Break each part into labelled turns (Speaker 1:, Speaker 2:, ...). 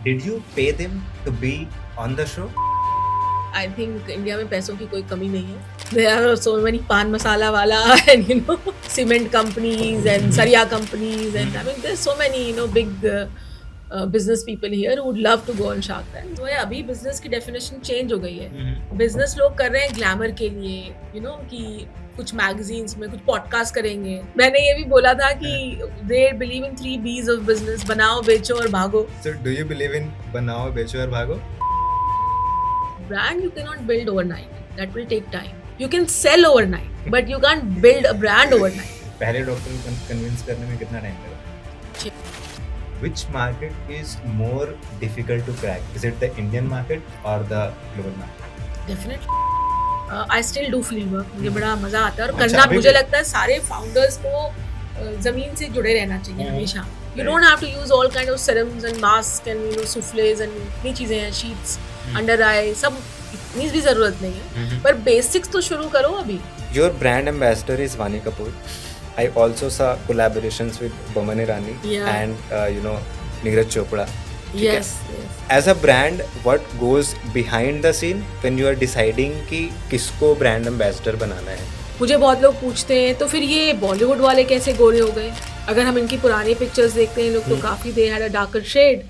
Speaker 1: Did you pay them to be on the show?
Speaker 2: I think India में पैसों की कोई कमी नहीं है. There are so many पान मसाला वाला and cement companies and सरिया companies and I mean there's so many big business people here who would love to go on Shark Tank. तो अभी business की definition change हो गई है. Business लोग कर रहे हैं glamour के लिए, कि कुछ magazines में कुछ podcast करेंगे. मैंने ये भी बोला था कि they believe in 3 B's of business: बनाओ, बेचो और भागो.
Speaker 1: So do you believe in बनाओ बेचो और भागो?
Speaker 2: Brand you cannot build overnight. That will take time. You can sell overnight, but you can't build a brand overnight.
Speaker 1: पहले doctor को कन्विंस करने में कितना टाइम लगा? Which market is more difficult to crack? Is it the Indian market or the global market?
Speaker 2: Definitely. I still do field work. मुझे बड़ा मजा आता है और
Speaker 1: अच्छा,
Speaker 2: करना
Speaker 1: अभी
Speaker 2: मुझे
Speaker 1: भी?
Speaker 2: लगता है सारे founders को जमीन से जुड़े रहना चाहिए हमेशा. You don't have to use all kind of serums and masks and souffles and इतनी चीजें हैं, sheets, under eye, सब इतनी भी जरूरत नहीं है. पर बेसिक्स तो शुरू करो अभी.
Speaker 3: Your brand ambassador is Vani Kapoor. I also saw collaborations with Boman Irani
Speaker 2: Yeah.
Speaker 3: and Neeraj Chopra.
Speaker 2: Yes.
Speaker 3: As a brand, what goes behind the scene when you are deciding कि किसको brand ambassador बनाना है?
Speaker 2: मुझे बहुत लोग पूछते हैं तो फिर ये बॉलीवुड वाले कैसे गोरे हो गए. अगर हम इनकी पुरानी पिक्चर्स देखते हैं लोग तो काफी they had a darker shade.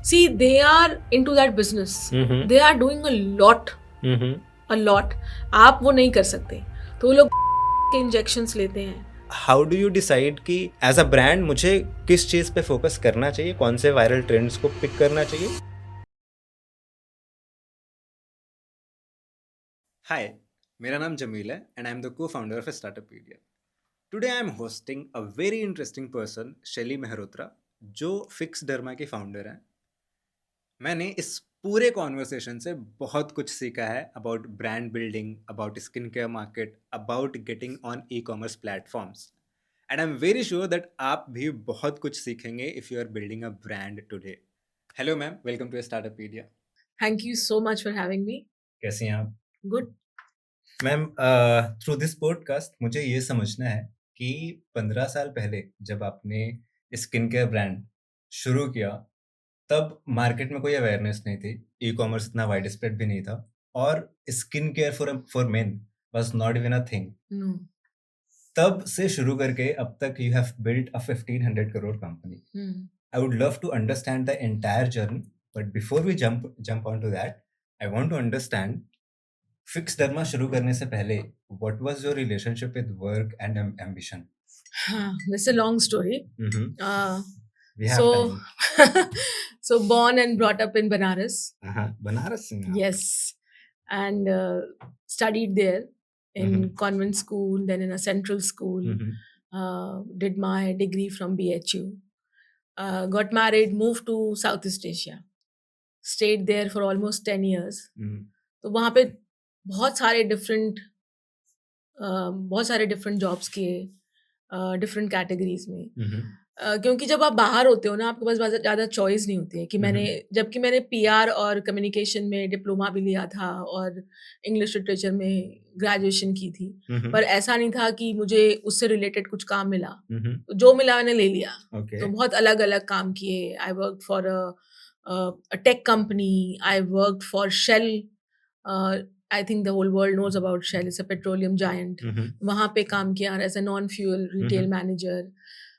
Speaker 2: See they are into that business. They are doing a lot. आप वो नहीं कर सकते तो वो लोग के इंजेक्शंस लेते हैं.
Speaker 3: How do you decide कि as a brand मुझे किस चीज़ पे फोकस करना चाहिए, कौन से वायरल ट्रेंड्स को पिक करना चाहिए? Hi, मेरा नाम जमील है and I'm the co-founder of Startupedia. Today I'm hosting a very interesting person, शैली मेहरोत्रा, जो फिक्स डर्मा की फाउंडर हैं. मैंने इस पूरे कॉन्वर्सेशन से बहुत कुछ सीखा है about brand building, about skin care market, about getting on e-commerce platforms. And I am very sure that आप भी बहुत कुछ सीखेंगे if you are building a brand today. Hello ma'am, welcome to Startupedia.
Speaker 2: Thank you so much for having me.
Speaker 1: कैसी हैं आप?
Speaker 2: Good.
Speaker 1: Ma'am, through this podcast मुझे ये समझना है कि 15 साल पहले जब आपने स्किन केयर ब्रांड शुरू किया तब मार्केट में कोई अवेयरनेस नहीं थी, ई कॉमर्स इतना वाइड स्प्रेड भी नहीं था और skin care for men was not even a thing.
Speaker 2: No.
Speaker 1: तब से शुरू करके अब तक you have built a 1500 crore company. I would love to understand the entire journey, but before we jump onto that, I want to understand Fix Dharma शुरू करने से पहले what was your relationship with work and ambition?
Speaker 2: That's a long story.
Speaker 1: We have
Speaker 2: So,
Speaker 1: time.
Speaker 2: so born and brought up in Banaras.
Speaker 1: Banaras से हैं आप?
Speaker 2: Yes, and studied there in convent school, then in a central school. Did my degree from BHU. Got married, moved to Southeast Asia. Stayed there for almost 10 years. तो वहाँ पे बहुत सारे different jobs किए, different categories में. क्योंकि जब आप बाहर होते हो ना, आपके पास ज़्यादा चॉइस नहीं होती है कि जबकि मैंने पीआर और कम्युनिकेशन में डिप्लोमा भी लिया था और इंग्लिश लिटरेचर में ग्रेजुएशन की थी, पर ऐसा नहीं था कि मुझे उससे रिलेटेड कुछ काम मिला. तो जो मिला मैंने ले लिया. तो बहुत अलग अलग काम किए. I work for a tech company. I work for Shell. I think the whole world knows about Shell. It's a petroleum giant. वहाँ पे काम किया as a non fuel retail manager.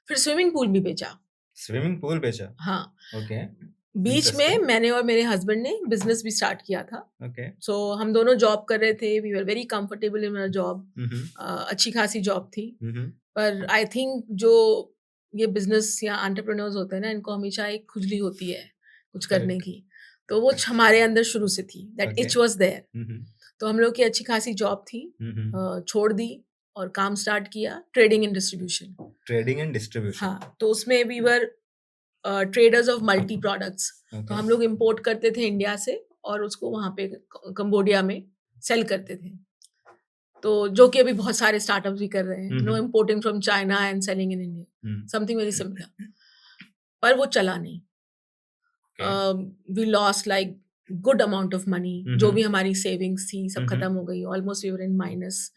Speaker 2: फिर स्विमिंग पूल भी बेचा.
Speaker 1: स्विमिंग पूल बेचा?
Speaker 2: हाँ.
Speaker 1: Okay.
Speaker 2: बीच में मैंने और मेरे हस्बैंड ने बिजनेस भी स्टार्ट किया था.
Speaker 1: ओके.
Speaker 2: सो हम दोनों जॉब कर रहे थे. We were very comfortable in our job. अच्छी खासी जॉब थी. पर आई थिंक जो ये बिजनेस या एंटरप्रेन्योर्स होते हैं ना, इनको हमेशा एक खुजली होती है कुछ करने की. तो वो हमारे अंदर शुरू से थी. That itch was there. तो हम लोग की अच्छी खासी जॉब थी. छोड़ दी और काम स्टार्ट किया, trading and distribution.
Speaker 1: Trading and distribution.
Speaker 2: हाँ. तो उसमें we were traders of multi products. तो हम लोग इंपोर्ट करते थे इंडिया से और उसको वहाँ पे कंबोडिया में सेल करते थे. तो जो कि अभी बहुत सारे स्टार्टअप्स भी कर रहे हैं, no importing from China and selling in India, something very similar. पर वो चला नहीं. We lost like good amount of money. जो भी हमारी सेविंग्स थी सब खत्म हो गई. Almost we were in minus.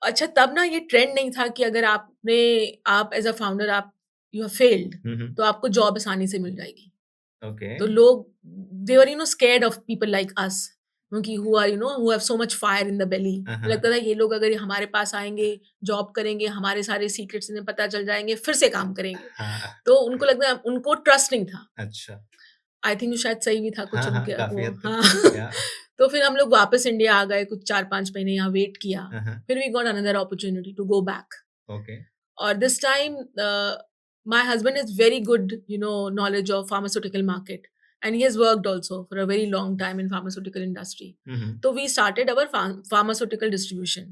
Speaker 2: अच्छा, तब ना ये ट्रेंड नहीं था कि अगर आप एज अ फाउंडर आप यू हैव फेल्ड,
Speaker 1: हम्म,
Speaker 2: तो आपको जॉब आसानी से मिल जाएगी।
Speaker 1: ओके,
Speaker 2: तो लोग they were scared of people like us, क्योंकि who are who have so much fire in the belly. लगता था ये लोग अगर हमारे पास आएंगे, जॉब करेंगे, हमारे सारे सीक्रेट्स इन्हें पता चल जाएंगे, फिर से काम करेंगे।
Speaker 1: हाँ,
Speaker 2: तो उनको लगता है, उनको ट्रस्ट नहीं था।
Speaker 1: अच्छा,
Speaker 2: आई थिंक शायद सही भी था कुछ
Speaker 1: हाँ, हाँ,
Speaker 2: उनके
Speaker 1: काफी
Speaker 2: वो,
Speaker 1: हद
Speaker 2: हाँ।
Speaker 1: तक, या,
Speaker 2: तो फिर हम लोग वापस इंडिया आ गए, कुछ 4-5 महीने यहाँ वेट किया,
Speaker 1: हाँ,
Speaker 2: फिर we got another opportunity to go back.
Speaker 1: Okay,
Speaker 2: और this time my husband has very good knowledge of pharmaceutical market, and he has worked also for a very long time in pharmaceutical industry. So we started our pharmaceutical distribution.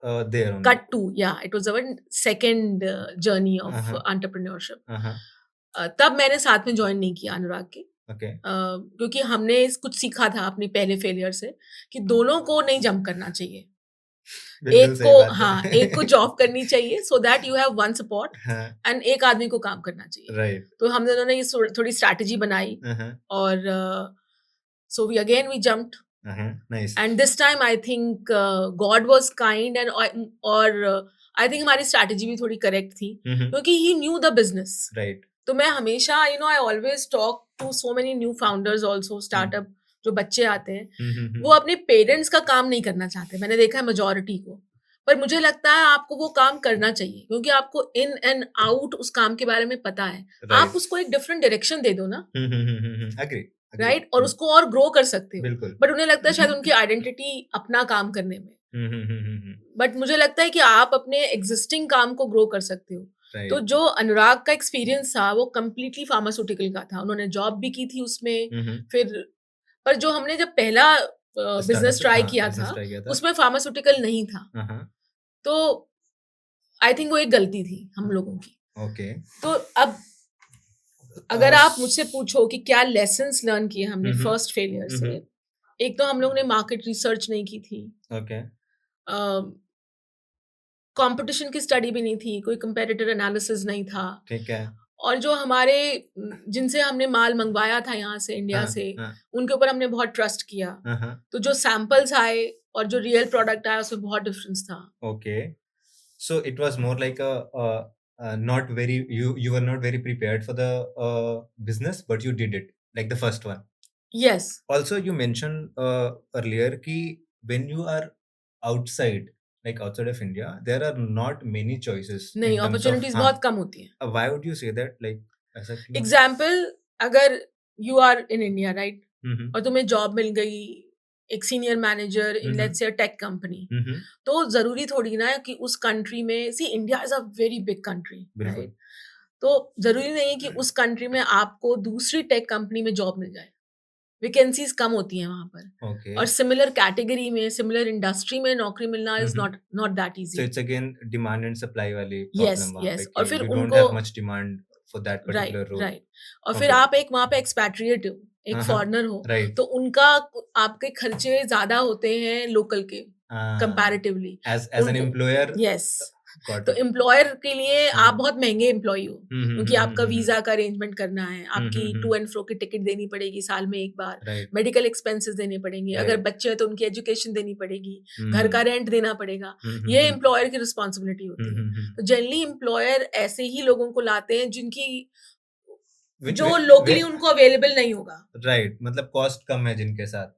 Speaker 1: there only,
Speaker 2: Cut to, yeah, it was our second journey of
Speaker 1: Uh-huh.
Speaker 2: entrepreneurship.
Speaker 1: uh-huh,
Speaker 2: तब मैंने साथ में join नहीं किया अनुराग के,
Speaker 1: okay,
Speaker 2: क्योंकि हमने कुछ सीखा था अपने पहले फेलियर से कि दोनों को नहीं जंप करना चाहिए।
Speaker 1: बिल्कुल
Speaker 2: एक
Speaker 1: सही
Speaker 2: को,
Speaker 1: बात है।
Speaker 2: हाँ, एक को जॉब करनी चाहिए so that you have one support,
Speaker 1: हाँ,
Speaker 2: एंड एक आदमी को काम करना चाहिए।
Speaker 1: right,
Speaker 2: तो हम दोनों ने ये थोड़ी स्ट्रैटेजी बनाई,
Speaker 1: uh-huh,
Speaker 2: और so we jumped,
Speaker 1: nice,
Speaker 2: and this time I think God was kind, and और आई थिंक हमारी स्ट्रैटेजी भी थोड़ी करेक्ट थी, क्योंकि he knew the business.
Speaker 1: right,
Speaker 2: तो मैं हमेशा I always talk to so many new founders also, startup जो बच्चे आते हैं, वो अपने पेरेंट्स का काम नहीं करना चाहते। मैंने देखा है मेजॉरिटी को, पर मुझे लगता है आपको वो काम करना चाहिए, क्योंकि आपको इन एंड आउट उस काम के बारे में पता है।
Speaker 1: right,
Speaker 2: आप उसको एक डिफरेंट डायरेक्शन दे दो ना,
Speaker 1: agree,
Speaker 2: राइट, और उसको और ग्रो कर सकते हो।
Speaker 1: बिल्कुल,
Speaker 2: बट उन्हें लगता है शायद उनकी आइडेंटिटी अपना काम करने में, बट मुझे लगता है कि आप अपने एग्जिस्टिंग काम को ग्रो कर सकते हो।
Speaker 1: right,
Speaker 2: तो जो अनुराग का एक्सपीरियंस था वो कम्प्लीटली फार्मास्यूटिकल का था, उन्होंने जॉब भी की थी उसमें। फिर पर जो हमने जब पहला बिजनेस ट्राई किया था, उसमें फार्मास्यूटिकल नहीं था, तो आई थिंक वो एक गलती थी हम लोगों की।
Speaker 1: ओके,
Speaker 2: तो अब अगर आप मुझसे पूछो कि क्या लेसन्स लर्न किए हमने फर्स्ट फेलियर से, एक तो हम लोग ने मार्केट रिसर्च नहीं की थी,
Speaker 1: ओके,
Speaker 2: कंपटीशन की स्टडी भी नहीं थी, कोई कंपेटिटर एनालिसिस नहीं था,
Speaker 1: ठीक है,
Speaker 2: और जो हमारे जिनसे हमने माल मंगवाया था यहाँ से, इंडिया से, उनके ऊपर हमने बहुत ट्रस्ट किया। तो जो सैंपल्स आए और जो रियल प्रोडक्ट आया उसमें बहुत डिफरेंस था।
Speaker 1: Okay, so it was more like not very, you were not very prepared for the business, but you did it like the first one.
Speaker 2: Yes.
Speaker 1: Also you mentioned earlier ki when you are outside, like outside of India, there are not many choices in
Speaker 2: नहीं,
Speaker 1: terms of,
Speaker 2: opportunities
Speaker 1: हाँ,
Speaker 2: बहुत कम होती हैं।
Speaker 1: why would you say that, like ऐसा क्यों?
Speaker 2: Example, अगर you are in India, right,
Speaker 1: hmm,
Speaker 2: और तुम्हें जॉब मिल गई एक senior manager in let's say tech company, तो जरूरी थोड़ी ना है कि उस कंट्री में, see India is a very big country,
Speaker 1: बिल्कुल,
Speaker 2: राइट, तो जरूरी नहीं है कि उस कंट्री में आपको दूसरी टेक कंपनी में जॉब मिल जाए। वैकेंसीज कम होती हैं वहां पर,
Speaker 1: okay,
Speaker 2: और सिमिलर कैटेगरी में, सिमिलर इंडस्ट्री में नौकरी मिलना is
Speaker 1: Mhm.
Speaker 2: Not that
Speaker 1: so
Speaker 2: easy.
Speaker 1: it's again demand and supply वाली
Speaker 2: Yes,
Speaker 1: problem वहाँ
Speaker 2: yes,
Speaker 1: पे
Speaker 2: और
Speaker 1: कि
Speaker 2: फिर
Speaker 1: you don't
Speaker 2: उनको,
Speaker 1: have much demand for that particular
Speaker 2: right
Speaker 1: role.
Speaker 2: Right, और फिर
Speaker 1: Okay.
Speaker 2: आप एक वहां पे एक्सपैट्रिएट हो, एक
Speaker 1: हाँ,
Speaker 2: फॉरेनर हो,
Speaker 1: right.
Speaker 2: तो उनका आपके खर्चे ज्यादा होते हैं लोकल के कंपैरेटिवली।
Speaker 1: as an
Speaker 2: उनको,
Speaker 1: employer,
Speaker 2: यस,
Speaker 1: got
Speaker 2: तो
Speaker 1: it.
Speaker 2: एम्प्लॉयर के लिए आप
Speaker 1: हम्म,
Speaker 2: बहुत महंगे एम्प्लॉय हो, क्योंकि आपका
Speaker 1: हम्म,
Speaker 2: वीजा का अरेंजमेंट करना है, आपकी
Speaker 1: हम्म,
Speaker 2: टू एंड फ्रो की टिकट देनी पड़ेगी साल में एक बार,
Speaker 1: right,
Speaker 2: मेडिकल एक्सपेंसेस देने पड़ेंगे, अगर
Speaker 1: Right.
Speaker 2: बच्चे हैं तो उनकी एजुकेशन देनी पड़ेगी,
Speaker 1: हम्म,
Speaker 2: घर का रेंट देना पड़ेगा,
Speaker 1: हम्म,
Speaker 2: ये एम्प्लॉयर की रिस्पॉन्सिबिलिटी होती है।
Speaker 1: हम्म,
Speaker 2: तो जनरली एम्प्लॉयर ऐसे ही लोगों को लाते हैं जिनकी
Speaker 1: Which-
Speaker 2: जो
Speaker 1: whi-
Speaker 2: लोकली
Speaker 1: whi-
Speaker 2: उनको अवेलेबल नहीं होगा।
Speaker 1: right, मतलब कॉस्ट कम है जिनके साथ,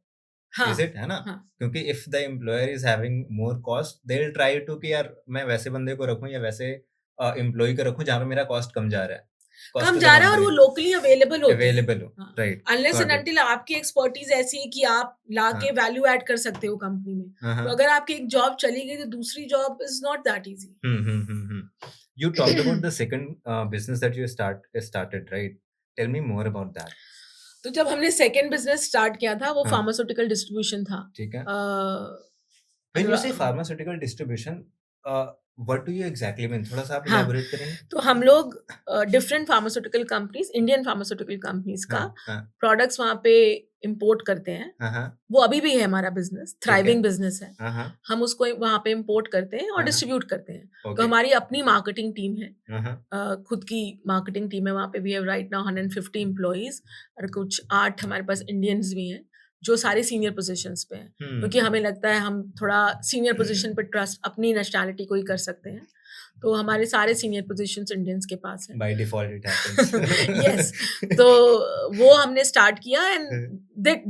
Speaker 2: हाँ,
Speaker 1: is it, है ना?
Speaker 2: हाँ,
Speaker 1: क्योंकि if the employer is having more cost, they'll try to कि यार मैं वैसे बंदे को रखूं या वैसे एम्प्लॉय को रखूं जहाँ पे मेरा कॉस्ट कम जा रहा है,
Speaker 2: कम जा रहा है, और वो लोकली अवेलेबल होते हैं,
Speaker 1: अवेलेबल हो,
Speaker 2: हाँ।
Speaker 1: राइट,
Speaker 2: अनलेस एंड अनटिल आपकी एक्सपर्टीज ऐसी है कि आप लाके वैल्यू ऐड कर सकते हो कंपनी में। तो अगर आपकी एक जॉब चली गई तो दूसरी job is not that easy.
Speaker 1: You talked about the second business that you started, right? Tell me more about that.
Speaker 2: तो जब हमने सेकंड बिजनेस स्टार्ट किया था वो
Speaker 1: हाँ।
Speaker 2: फार्मास्यूटिकल डिस्ट्रीब्यूशन था।
Speaker 1: ठीक है.
Speaker 2: अ,
Speaker 1: When you say pharmaceutical distribution, what do you exactly mean? थोड़ा सा आप
Speaker 2: हाँ,
Speaker 1: elaborate करेंगे?
Speaker 2: तो हम लोग different pharmaceutical companies, Indian pharmaceutical companies का प्रोडक्ट्स वहाँ पे इंपोर्ट करते हैं। वो अभी भी है हमारा बिजनेस, थ्राइविंग बिजनेस है। हम उसको वहाँ पे इंपोर्ट करते हैं और डिस्ट्रीब्यूट करते हैं। तो हमारी अपनी मार्केटिंग टीम है, खुद की मार्केटिंग टीम है वहाँ पे। We have right now 150 employees, और कुछ 8 हमारे पास इंडियंस भी हैं जो सारे सीनियर पोजीशंस पे हैं, क्योंकि हमें लगता है हम थोड़ा सीनियर पोजीशन पे ट्रस्ट अपनी नेशनैलिटी को ही कर सकते हैं। तो हमारे सारे सीनियर पोजीशंस इंडियंस के पास है।
Speaker 1: By default it happens.
Speaker 2: Yes, तो वो हमने स्टार्ट किया and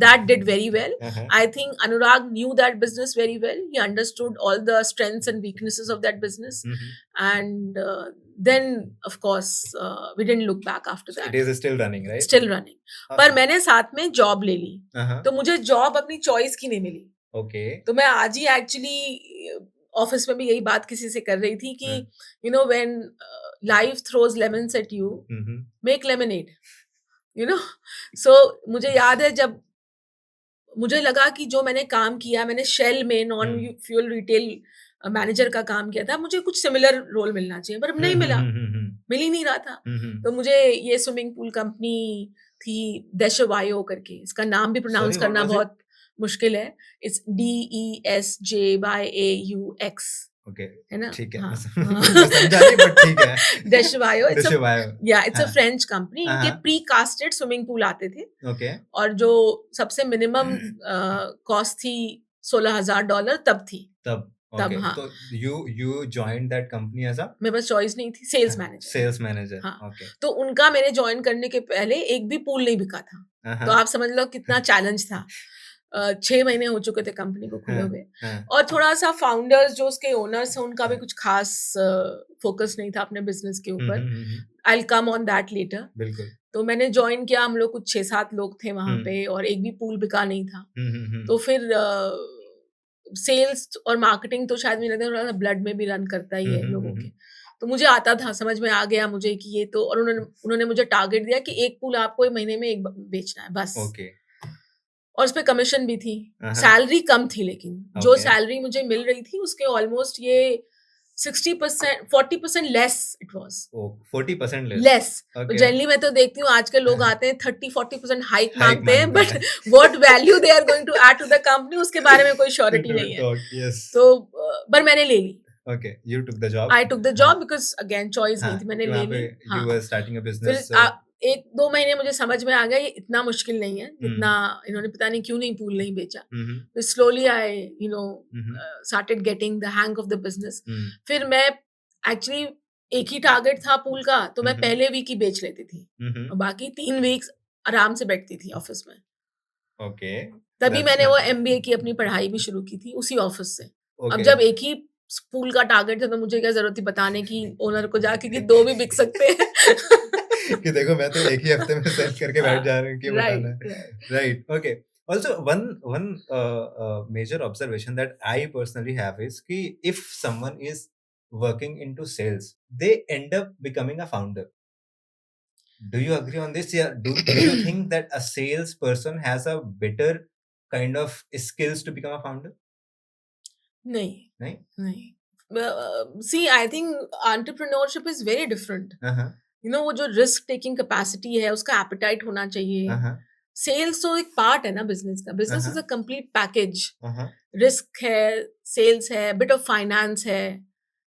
Speaker 2: that did very well. I think Anurag knew that business very well. He understood all the strengths and weaknesses of that business, and then of course we didn't look back after that.
Speaker 1: It is still running, right?
Speaker 2: Still running. पर मैंने साथ में job ले ली, तो मुझे job अपनी choice की नहीं मिली।
Speaker 1: ओके।
Speaker 2: तो मैं आज ही एक्चुअली ऑफिस में भी यही बात किसी से कर रही थी कि you know when life throws lemons at you, make lemonade, you know. So मुझे याद है जब मुझे लगा कि जो मैंने काम किया, मैंने शेल में नॉन फ्यूल रिटेल मैनेजर का काम किया था, मुझे कुछ सिमिलर रोल मिलना चाहिए, पर नहीं मिला, मिल ही नहीं रहा था। तो मुझे ये स्विमिंग पूल कंपनी थी देशवायो करके, इसका नाम भी प्रोनाउंस करना बहुत मुश्किल है। इट्स DESJYAUX,
Speaker 1: ओके,
Speaker 2: है ना?
Speaker 1: ठीक है,
Speaker 2: हाँ,
Speaker 1: समझा नहीं बट ठीक है।
Speaker 2: देशवायो, इट्स अ
Speaker 1: हाँ।
Speaker 2: French company. इनके
Speaker 1: हाँ।
Speaker 2: प्री कास्टेड स्विमिंग पूल आते थे,
Speaker 1: ओके।
Speaker 2: और जो सबसे मिनिमम कॉस्ट थी $16,000 तब थी।
Speaker 1: तब
Speaker 2: तब,
Speaker 1: okay.
Speaker 2: हाँ।
Speaker 1: तो you joined that company as a
Speaker 2: मेरे पास चॉइस नहीं थी, सेल्स मैनेजर।
Speaker 1: Sales manager.
Speaker 2: हाँ।
Speaker 1: ओके।
Speaker 2: तो उनका मेरे ज्वाइन करने के पहले एक भी पूल नहीं बिका था, तो आप समझ लो कितना चैलेंज था। 6 महीने हो चुके थे कंपनी को खुले हुए, और थोड़ा सा फाउंडर्स जो उसके ओनर्स हैं उनका भी कुछ खास फोकस नहीं था अपने बिजनेस के ऊपर। I will come on that later.
Speaker 1: बिल्कुल।
Speaker 2: तो मैंने ज्वाइन किया, हम लोग कुछ 6-7 लोग थे वहां पे, और एक भी पूल बिका नहीं था। तो फिर सेल्स और मार्केटिंग तो शायद मुझे लगता है थोड़ा सा ब्लड में भी रन करता ही है लोगों के। तो मुझे आता था, समझ में आ गया मुझे कि ये तो, और उन्होंने मुझे टारगेट दिया कि एक पूल आपको महीने में एक बेचना है बस।
Speaker 1: ओके।
Speaker 2: और उस पे कमीशन भी थी, सैलरी कम थी, लेकिन जो सैलरी मुझे मिल रही थी उसके ऑलमोस्ट ये 60%, 40% less it was.
Speaker 1: 40%
Speaker 2: less. Generally मैं तो देखती हूँ आजकल लोग आते हैं 30-40% हाइक मांगते हैं, but what value they are going to add to the company उसके बारे में कोई श्योरिटी नहीं है। तो पर मैंने ले ली।
Speaker 1: Okay, you took the job.
Speaker 2: I took the job because again choice नहीं थी, मैंने ले ली।
Speaker 1: You were starting a business.
Speaker 2: फिर 1-2 महीने मुझे समझ में आ गया ये इतना मुश्किल नहीं है जितना इन्होंने पता नहीं क्यों नहीं पूल नहीं बेचा। फिर slowly I started getting the hang of the business. फिर मैं एक्चुअली एक ही टारगेट था पूल का, तो मैं पहले वीक ही बेच लेती थी, और बाकी 3 वीक्स आराम से बैठती थी ऑफिस में।
Speaker 1: Okay.
Speaker 2: तभी मैंने वो MBA की अपनी पढ़ाई भी शुरू की थी उसी ऑफिस से। अब जब एक ही पूल का टारगेट था तो मुझे क्या जरूरत थी बताने की ओनर को जाके कि 2 भी बिक सकते हैं।
Speaker 1: कि देखो मैं तो एक ही हफ्ते में सेल करके बैठ जा रहा हूँ, क्यों बताना है। Right, okay. Also one major observation that I personally have is कि if someone is working into sales, they end up becoming a founder. Do you agree on this? Yeah. Do you think that a salesperson has a better kind of skills to become a founder?
Speaker 2: नहीं। See, I think entrepreneurship is very different. You know, वो जो risk taking capacity है, उसका apatite होना चाहिए। Sales तो एक part है ना बिजनेस का। Business is a complete package. Risk है, सेल्स है, बिट ऑफ फाइनेंस है,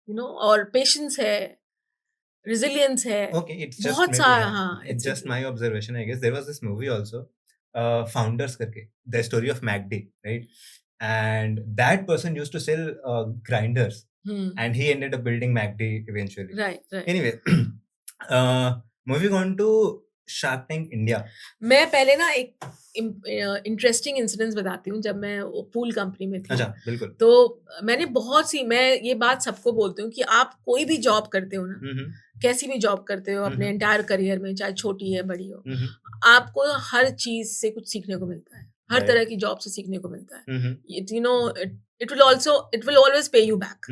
Speaker 2: और पेशेंस है, resilience है।
Speaker 1: Okay, it's just
Speaker 2: बहुत सारा। हाँ,
Speaker 1: it's just my observation, I guess. There was this movie also, Founders करके, the story of MacD, right? And that person used to sell grinders, and he ended up building MacD eventually.
Speaker 2: Right.
Speaker 1: Anyway, moving on to Shark Tank India.
Speaker 2: मैं पहले ना एक interesting incidence बताती हूँ। जब मैं pool company में थी,
Speaker 1: अच्छा, बिल्कुल।
Speaker 2: तो मैंने मैं ये बात सबको बोलती हूँ कि आप कोई भी जॉब करते हो ना, कैसी भी जॉब करते हो अपने एंटायर करियर में, चाहे छोटी है बड़ी हो, आपको हर चीज से कुछ सीखने को मिलता है। हर तरह की जॉब से सीखने को मिलता है। इट विल ऑलवेज पे यू बैक।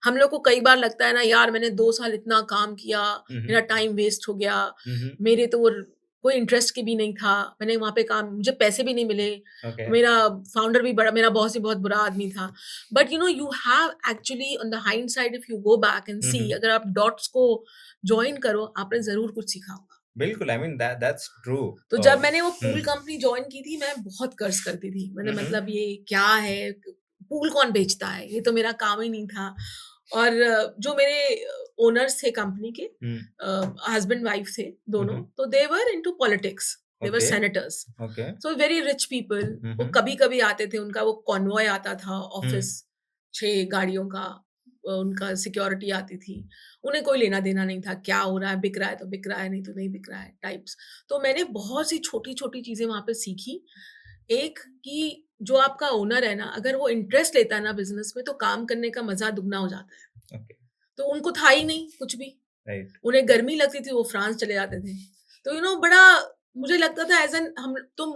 Speaker 2: हम लोग को कई बार लगता है ना, यार मैंने 2 साल इतना काम किया, मेरा टाइम वेस्ट हो गया, मेरे तो कोई इंटरेस्ट की भी नहीं था, मैंने वहां पे काम, मुझे पैसे भी नहीं मिले, मेरा फाउंडर भी मेरा बॉस भी बहुत बुरा आदमी था। But you have actually on the hind side, if you go back and see, अगर आप डॉट्स को ज्वाइन करो, आपने जरूर कुछ सीखा होगा।
Speaker 1: बिल्कुल, I mean that's true.
Speaker 2: तो जब मैंने वो पूल कंपनी ज्वाइन की थी, मैं बहुत कर्ज करती थी। मैंने मतलब ये क्या है, पूल कौन बेचता है, ये तो मेरा काम ही नहीं था। और जो मेरे ओनर्स थे कंपनी के, हस्बैंड वाइफ थे दोनों, तो they were into politics, they were senators, so very rich people. वो कभी कभी आते थे, उनका वो कॉन्वॉय आता था ऑफिस, 6 गाड़ियों का, उनका सिक्योरिटी आती थी, उन्हें कोई लेना देना नहीं था, क्या हो रहा है, बिक रहा है तो बिक रहा है, नहीं तो नहीं बिक रहा है टाइप्स। तो मैंने बहुत सी छोटी-छोटी चीज़ें वहाँ पे सीखी। एक कि जो आपका ओनर है ना, अगर वो इंटरेस्ट लेता है ना बिज़नेस में, तो काम करने का मज़ा दुगना हो जाता है।
Speaker 1: ओके,
Speaker 2: तो उनको था ही नहीं कुछ भी।
Speaker 1: राइट।
Speaker 2: उन्हें गर्मी लगती थी, वो फ्रांस चले जाते थे। तो बड़ा मुझे लगता था एज़ एन हम तुम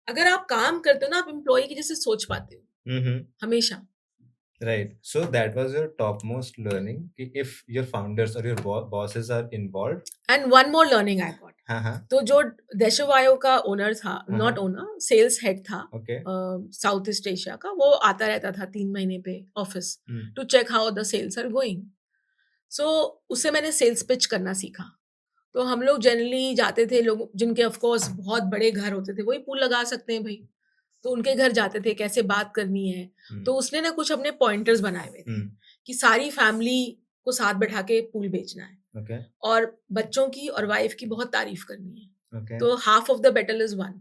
Speaker 2: अगर आप काम करते हो ना, आप एम्प्लॉयी की जैसे सोच पाते हो, हमेशा।
Speaker 1: Right. So that was your topmost learning कि if your founders or your bosses are involved.
Speaker 2: And one more learning I got.
Speaker 1: हाँ हाँ.
Speaker 2: तो जो देशवायो का ओनर था, नॉट
Speaker 1: हाँ.
Speaker 2: ओनर, सेल्स हेड था
Speaker 1: Okay.
Speaker 2: साउथ ईस्ट एशिया का, वो आता रहता था 3 महीने पे office to check how the sales are going. So उससे मैंने सेल्स पिच करना सीखा। तो हम लोग जनरली जाते थे, लोग जिनके ऑफ कोर्स बहुत बड़े घर होते थे, वही पूल लगा सकते हैं भाई, तो उनके घर जाते थे, कैसे बात करनी है। तो उसने ना कुछ अपने पॉइंटर्स बनाए हुए थे कि सारी फैमिली को साथ बैठा के पूल बेचना है,
Speaker 1: Okay.
Speaker 2: और बच्चों की और वाइफ की बहुत तारीफ करनी है,
Speaker 1: Okay.
Speaker 2: तो half of the battle is won.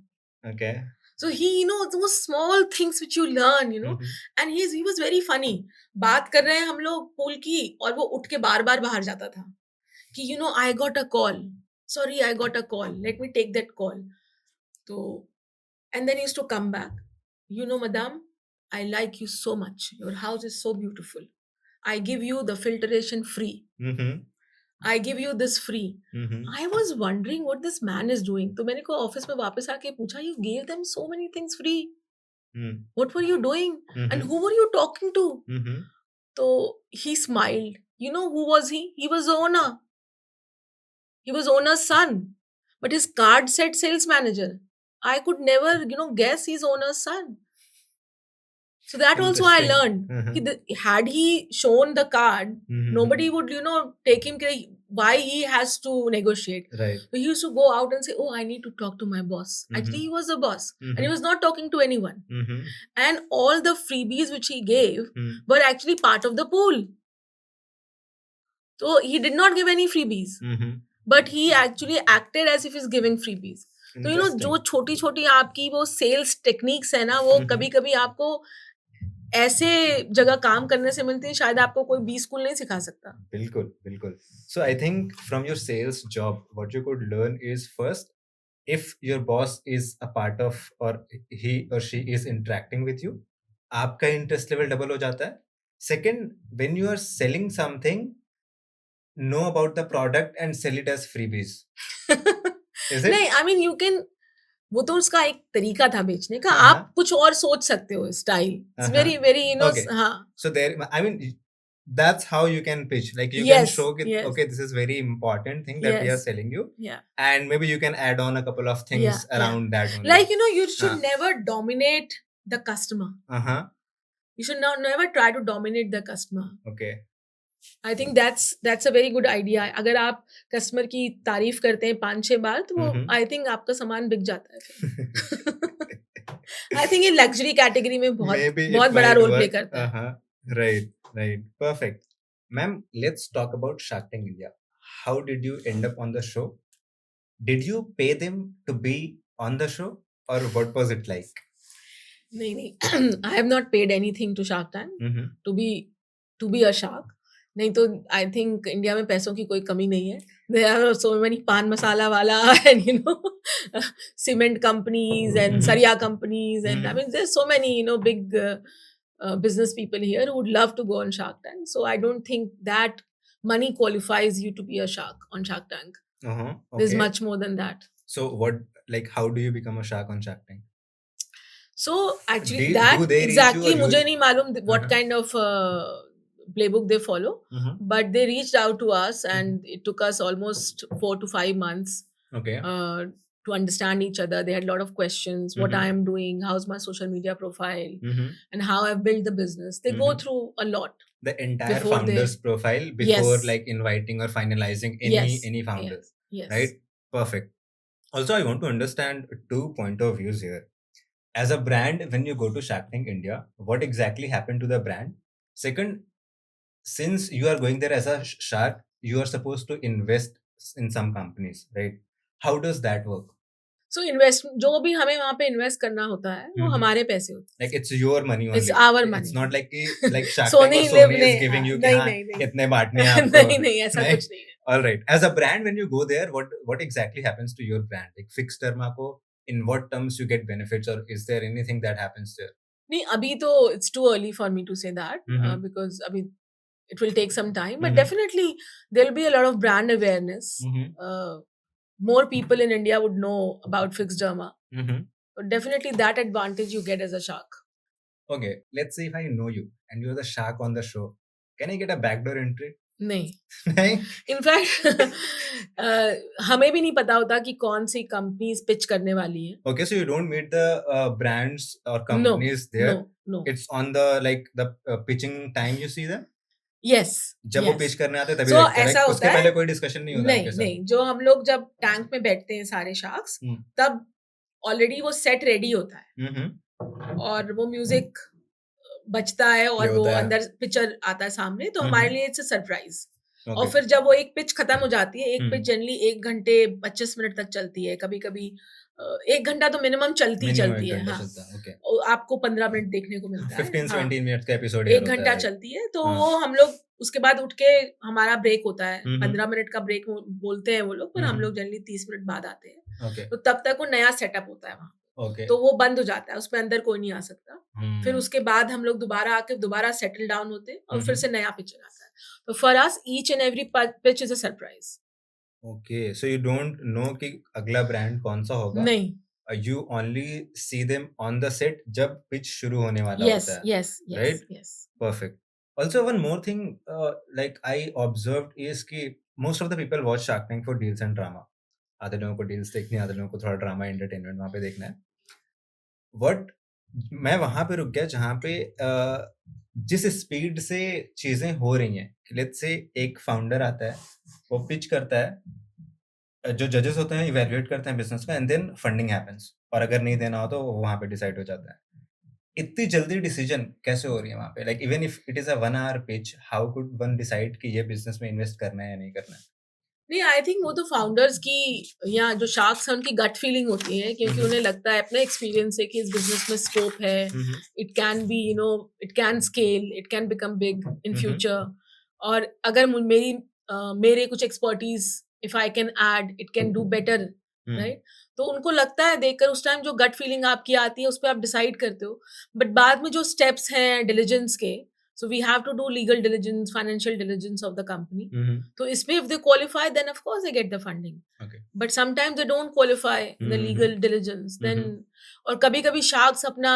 Speaker 1: Okay.
Speaker 2: So he, those small things which you learn, and he was very funny. बात कर रहे हैं हम लोग पूल की, और वो उठ के बार बार बाहर जाता था कि I got a call, sorry I got a call, let me take that call. तो and then he used to come back, madam, I like you so much, your house is so beautiful, I give you the filtration free, I give you this free. I was wondering what this man is doing. तो मैंने को office में वापस आके पूछा, you gave them so many things free, what were you doing, and who were you talking to? तो he smiled. Who was he? He was the owner. He was owner's son, but his card said sales manager. I could never guess he's owner's son. So that also I learned. Had he shown the card, nobody would take him, why he has to negotiate.
Speaker 1: Right.
Speaker 2: So he used to go out and say, oh, I need to talk to my boss. Actually, he was the boss, and he was not talking to anyone. And all the freebies which he gave were actually part of the pool. So he did not give any freebies, but he actually acted as if he's giving freebies. तो जो छोटी छोटी आपकी वो sales techniques है ना, वो कभी कभी आपको ऐसे जगह काम करने से मिलती है, शायद आपको कोई बी स्कूल नहीं सिखा सकता।
Speaker 1: बिल्कुल बिल्कुल। So I think from your sales job what you could learn is, first, if your boss is a part of, or he or she is interacting with you, आपका इंटरेस्ट लेवल डबल हो जाता है। Second, when you are selling something, know about the product and sell it as freebies. Is it?
Speaker 2: नहीं, I mean you can, वो तो उसका एक तरीका था बेचने का,
Speaker 1: हाँ,
Speaker 2: आप कुछ और सोच सकते हो style. It's very very
Speaker 1: Okay.
Speaker 2: हाँ,
Speaker 1: So there, I mean, that's how you can pitch. Like you can
Speaker 2: Yes,
Speaker 1: show it,
Speaker 2: yes.
Speaker 1: okay, this is very important thing that we are
Speaker 2: Yes.
Speaker 1: selling you,
Speaker 2: yeah,
Speaker 1: and maybe you can add on a couple of things
Speaker 2: Yeah, yeah.
Speaker 1: around that only.
Speaker 2: like you should
Speaker 1: हाँ.
Speaker 2: never dominate the customer.
Speaker 1: Uh-huh.
Speaker 2: You should never try to dominate the customer.
Speaker 1: Okay.
Speaker 2: I think that's a very good idea. अगर आप customer की तारीफ करते हैं 5-6 बार, तो वो I think आपका सामान बिक जाता है फिर। आई थिंक ये लग्जरी कैटेगरी में
Speaker 1: Maybe it
Speaker 2: बहुत बड़ा
Speaker 1: might
Speaker 2: रोल प्ले
Speaker 1: work.
Speaker 2: करता है।
Speaker 1: Right, right. Perfect. Ma'am, let's talk about Shark Tank India. How did you end up on the show? Did you pay them to be on the show, or what was it like?
Speaker 2: नहीं I have not paid anything to Shark Tank to be a shark. नहीं तो I think India में पैसों की कोई कमी नहीं है। There are so many pan masala वाला एंड सीमेंट कंपनीज एंड सरिया companies and I mean there so many big business people here who would love to go on Shark Tank. So I don't think that money qualifies you to be a shark on Shark Tank. There's
Speaker 1: Okay.
Speaker 2: much more than that.
Speaker 1: So what, like, how do you become a shark on Shark Tank?
Speaker 2: So actually
Speaker 1: Do
Speaker 2: that
Speaker 1: they reach you,
Speaker 2: exactly
Speaker 1: or you?
Speaker 2: मुझे नहीं मालूम what
Speaker 1: Uh-huh.
Speaker 2: kind of playbook they follow, but they reached out to us, and it took us almost 4 to 5 months
Speaker 1: Okay.
Speaker 2: to understand each other. They had a lot of questions, what I am doing, how's my social media profile, and how I've built the business. They go through a lot.
Speaker 1: The entire
Speaker 2: Before they-
Speaker 1: founder's profile before
Speaker 2: Yes.
Speaker 1: like inviting or finalizing
Speaker 2: Yes.
Speaker 1: any founder.
Speaker 2: Yes.
Speaker 1: Right? Perfect. Also, I want to understand 2 point of views here. As a brand, when you go to Shark Tank India, what exactly happened to the brand? Second, since you are going there as a shark, you are supposed to invest in some companies, right? How does that work?
Speaker 2: So invest जो भी हमें वहाँ पे invest करना होता है वो हमारे पैसे होते
Speaker 1: Like it's your money
Speaker 2: हैं, it's
Speaker 1: only.
Speaker 2: Our
Speaker 1: It's
Speaker 2: money.
Speaker 1: not like like Shark Tank
Speaker 2: Sony
Speaker 1: or
Speaker 2: Liv
Speaker 1: Sony
Speaker 2: ने
Speaker 1: is giving you कि
Speaker 2: नहीं
Speaker 1: हाँ
Speaker 2: नहीं नहीं
Speaker 1: इतने बांटने हैं आपको.
Speaker 2: नहीं नहीं ऐसा
Speaker 1: नहीं?
Speaker 2: कुछ नहीं है।
Speaker 1: All right. As a brand, when you go there, what exactly happens to your brand? Like fixed term को in what terms you get benefits, or is there anything that happens there?
Speaker 2: नहीं अभी तो it's too early for me to say that because अभी it will take some time, but definitely there'll be a lot of brand awareness. More people in India would know about fixed derma. But definitely that advantage you get as a shark.
Speaker 1: Okay, let's say if I know you and you're the shark on the show, can I get a backdoor entry?
Speaker 2: नहीं
Speaker 1: नहीं?
Speaker 2: In fact हमें भी नहीं पता होता कि कौन सी companies pitch करने वाली है।
Speaker 1: Okay, so you don't meet the brands or
Speaker 2: no
Speaker 1: companies there.
Speaker 2: No
Speaker 1: It's on the like the pitching time you see them.
Speaker 2: Yes
Speaker 1: जब वो पिच करने आते हैं तभी
Speaker 2: So,
Speaker 1: देखते हैं.
Speaker 2: ऐसा
Speaker 1: Like,
Speaker 2: होता
Speaker 1: उसके
Speaker 2: है?
Speaker 1: पहले कोई डिस्कशन नहीं होता
Speaker 2: नहीं
Speaker 1: उनके साथ.
Speaker 2: नहीं जो हम लोग जब टैंक में बैठते हैं सारे शार्क्स तब ऑलरेडी वो सेट रेडी होता है और वो म्यूजिक बजता है और
Speaker 1: ये
Speaker 2: वो
Speaker 1: होता है.
Speaker 2: अंदर पिक्चर आता है सामने तो हमारे लिए इट्स अ सरप्राइज। और
Speaker 1: Okay.
Speaker 2: फिर जब वो एक पिच खत्म हो जाती है, एक पिच
Speaker 1: हम्म.
Speaker 2: जनरली 1 घंटे 25 मिनट तक चलती है, कभी कभी 1 घंटा तो मिनिमम चलती ही
Speaker 1: Minimum
Speaker 2: चलती
Speaker 1: एक
Speaker 2: है।
Speaker 1: घंटा
Speaker 2: हाँ
Speaker 1: चलता है. Okay.
Speaker 2: और आपको 15 मिनट देखने को मिलता है।
Speaker 1: 15-17 मिनट का एपिसोड
Speaker 2: 1 घंटा चलती है तो वो हम लोग उसके बाद उठ के हमारा ब्रेक होता है, 15 मिनट का ब्रेक बोलते हैं वो लोग, पर हम लोग जनरली 30 मिनट बाद आते हैं।
Speaker 1: Okay.
Speaker 2: तो तब तक वो नया सेटअप होता है वहाँ,
Speaker 1: Okay.
Speaker 2: तो वो बंद हो जाता है, उसमें अंदर कोई नहीं आ सकता। फिर उसके बाद हम लोग दोबारा आके दोबारा सेटल डाउन होते हैं और फिर से नया पिक्चर आता है। तो for us each and every pitch is a surprise.
Speaker 1: Okay, so you don't know कि अगला ब्रांड कौन सा होगा.
Speaker 2: नहीं,
Speaker 1: You only see them on the set जब pitch शुरू होने वाला
Speaker 2: yes
Speaker 1: होता है.
Speaker 2: yes yes
Speaker 1: Right?
Speaker 2: yes
Speaker 1: Perfect. Also, one more thing, like I observed is कि most of the people watch Shark Tank for deals and drama. आधे लोगों को deals देखनी है, आधे लोगों को थोड़ा drama entertainment वहाँ पे देखना है. What मैं वहाँ पे रुक गया जहाँ पे जिस स्पीड से चीजें हो रही हैं, लेट्स से एक फाउंडर आता है, वो पिच करता है, जो जजेस होते हैं इवैल्यूएट करते हैं बिजनेस का, एंड देन फंडिंग हैपेंस, और अगर नहीं देना हो तो वो वहाँ पे डिसाइड हो जाता है. इतनी जल्दी डिसीजन कैसे हो रही है वहाँ पे? Like even if it is a 1 hour pitch, how could one decide कि ये बिजनेस में इन्वेस्ट करना है या नहीं करना है?
Speaker 2: नहीं, आई थिंक वो तो फाउंडर्स की या जो शार्क्स हैं उनकी गट फीलिंग होती है, क्योंकि उन्हें लगता है अपने एक्सपीरियंस से कि इस बिजनेस में स्कोप है, it can be it can scale, it can become big in future, और अगर मेरे कुछ expertise if I can add it can do better, right? तो उनको लगता है देखकर उस टाइम जो गट फीलिंग आपकी आती है उस पर आप डिसाइड करते हो, बट बाद में जो स्टेप्स हैं डिलिजेंस के, so we have to do legal diligence, financial diligence of the company. So इसमें if they qualify, then of course they get the funding.
Speaker 1: Okay.
Speaker 2: But sometimes they don't qualify the legal diligence. Then और कभी-कभी sharks अपना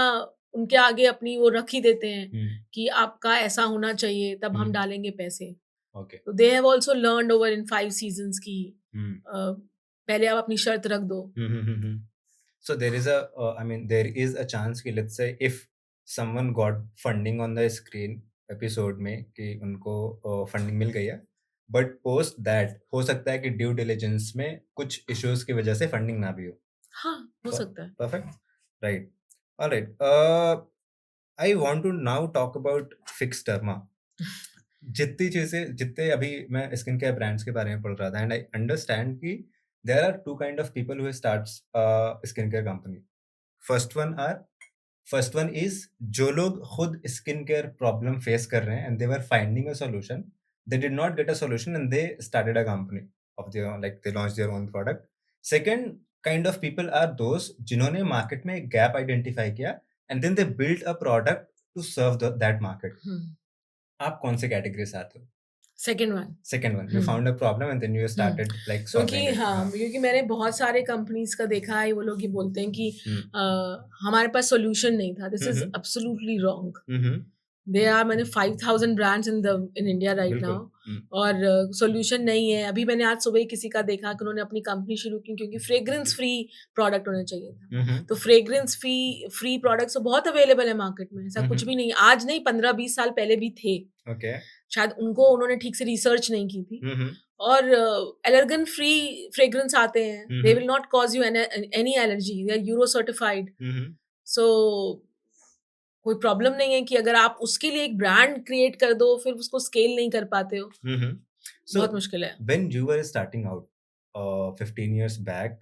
Speaker 2: उनके आगे अपनी वो रख ही देते हैं कि आपका ऐसा होना चाहिए तब हम डालेंगे पैसे.
Speaker 1: Okay.
Speaker 2: So they have also learned over in 5 seasons की पहले आप अपनी शर्त रख दो.
Speaker 1: So there is there is a chance कि let's say if someone got funding on the screen episode में कि उनको फंडिंग मिल गई है, बट पोस्ट दैट हो सकता है कि ड्यू डिलिजेंस में कुछ इश्यूज की वजह से फंडिंग ना भी हो.
Speaker 2: हाँ, हो सकता है.
Speaker 1: Perfect, right. Alright, I want to now talk about Fixderma. जितने अभी मैं स्किन केयर ब्रांड्स के बारे में पढ़ रहा था, एंड आई अंडरस्टैंड कि there are 2 kind of people who starts skin care company. First one is जो लोग खुद स्किन केयर प्रॉब्लम फेस कर रहे हैं and they were finding a solution, they did not get a solution and they started a company of their, like they launch their own product. Second kind of people are those जिन्होंने market में एक gap identify किया and then they build a product to serve that market. आप कौन से category से आते हो?
Speaker 2: Second one.
Speaker 1: You found a problem and then you started like solving it.
Speaker 2: क्योंकि मैंने बहुत सारे कंपनीज का देखा है, वो लोग ये बोलते हैं कि हमारे पास सॉल्यूशन नहीं था. This is absolutely wrong. There are मैंने 5,000 brands in India right now, और सॉल्यूशन नहीं है. अभी मैंने आज सुबह ही किसी का देखा कि उन्होंने अपनी कंपनी शुरू की क्योंकि फ्रेग्रेंस फ्री प्रोडक्ट होना चाहिए था. तो फ्रेग्रेंस फ्री प्रोडक्ट्स तो बहुत अवेलेबल है मार्केट में, ऐसा कुछ भी नहीं. आज नहीं, 15-20 साल पहले भी थे. शायद उन्होंने ठीक से रिसर्च नहीं की थी. और एलर्गन फ्री फ्रेग्रेंस आते हैं, they will not cause you any allergy, they are Euro certified. So कोई प्रॉब्लम नहीं है कि अगर आप उसके लिए एक ब्रांड क्रिएट कर दो फिर उसको स्केल नहीं कर पाते हो.
Speaker 1: So,
Speaker 2: बहुत मुश्किल है.
Speaker 1: when you were starting out 15 years back,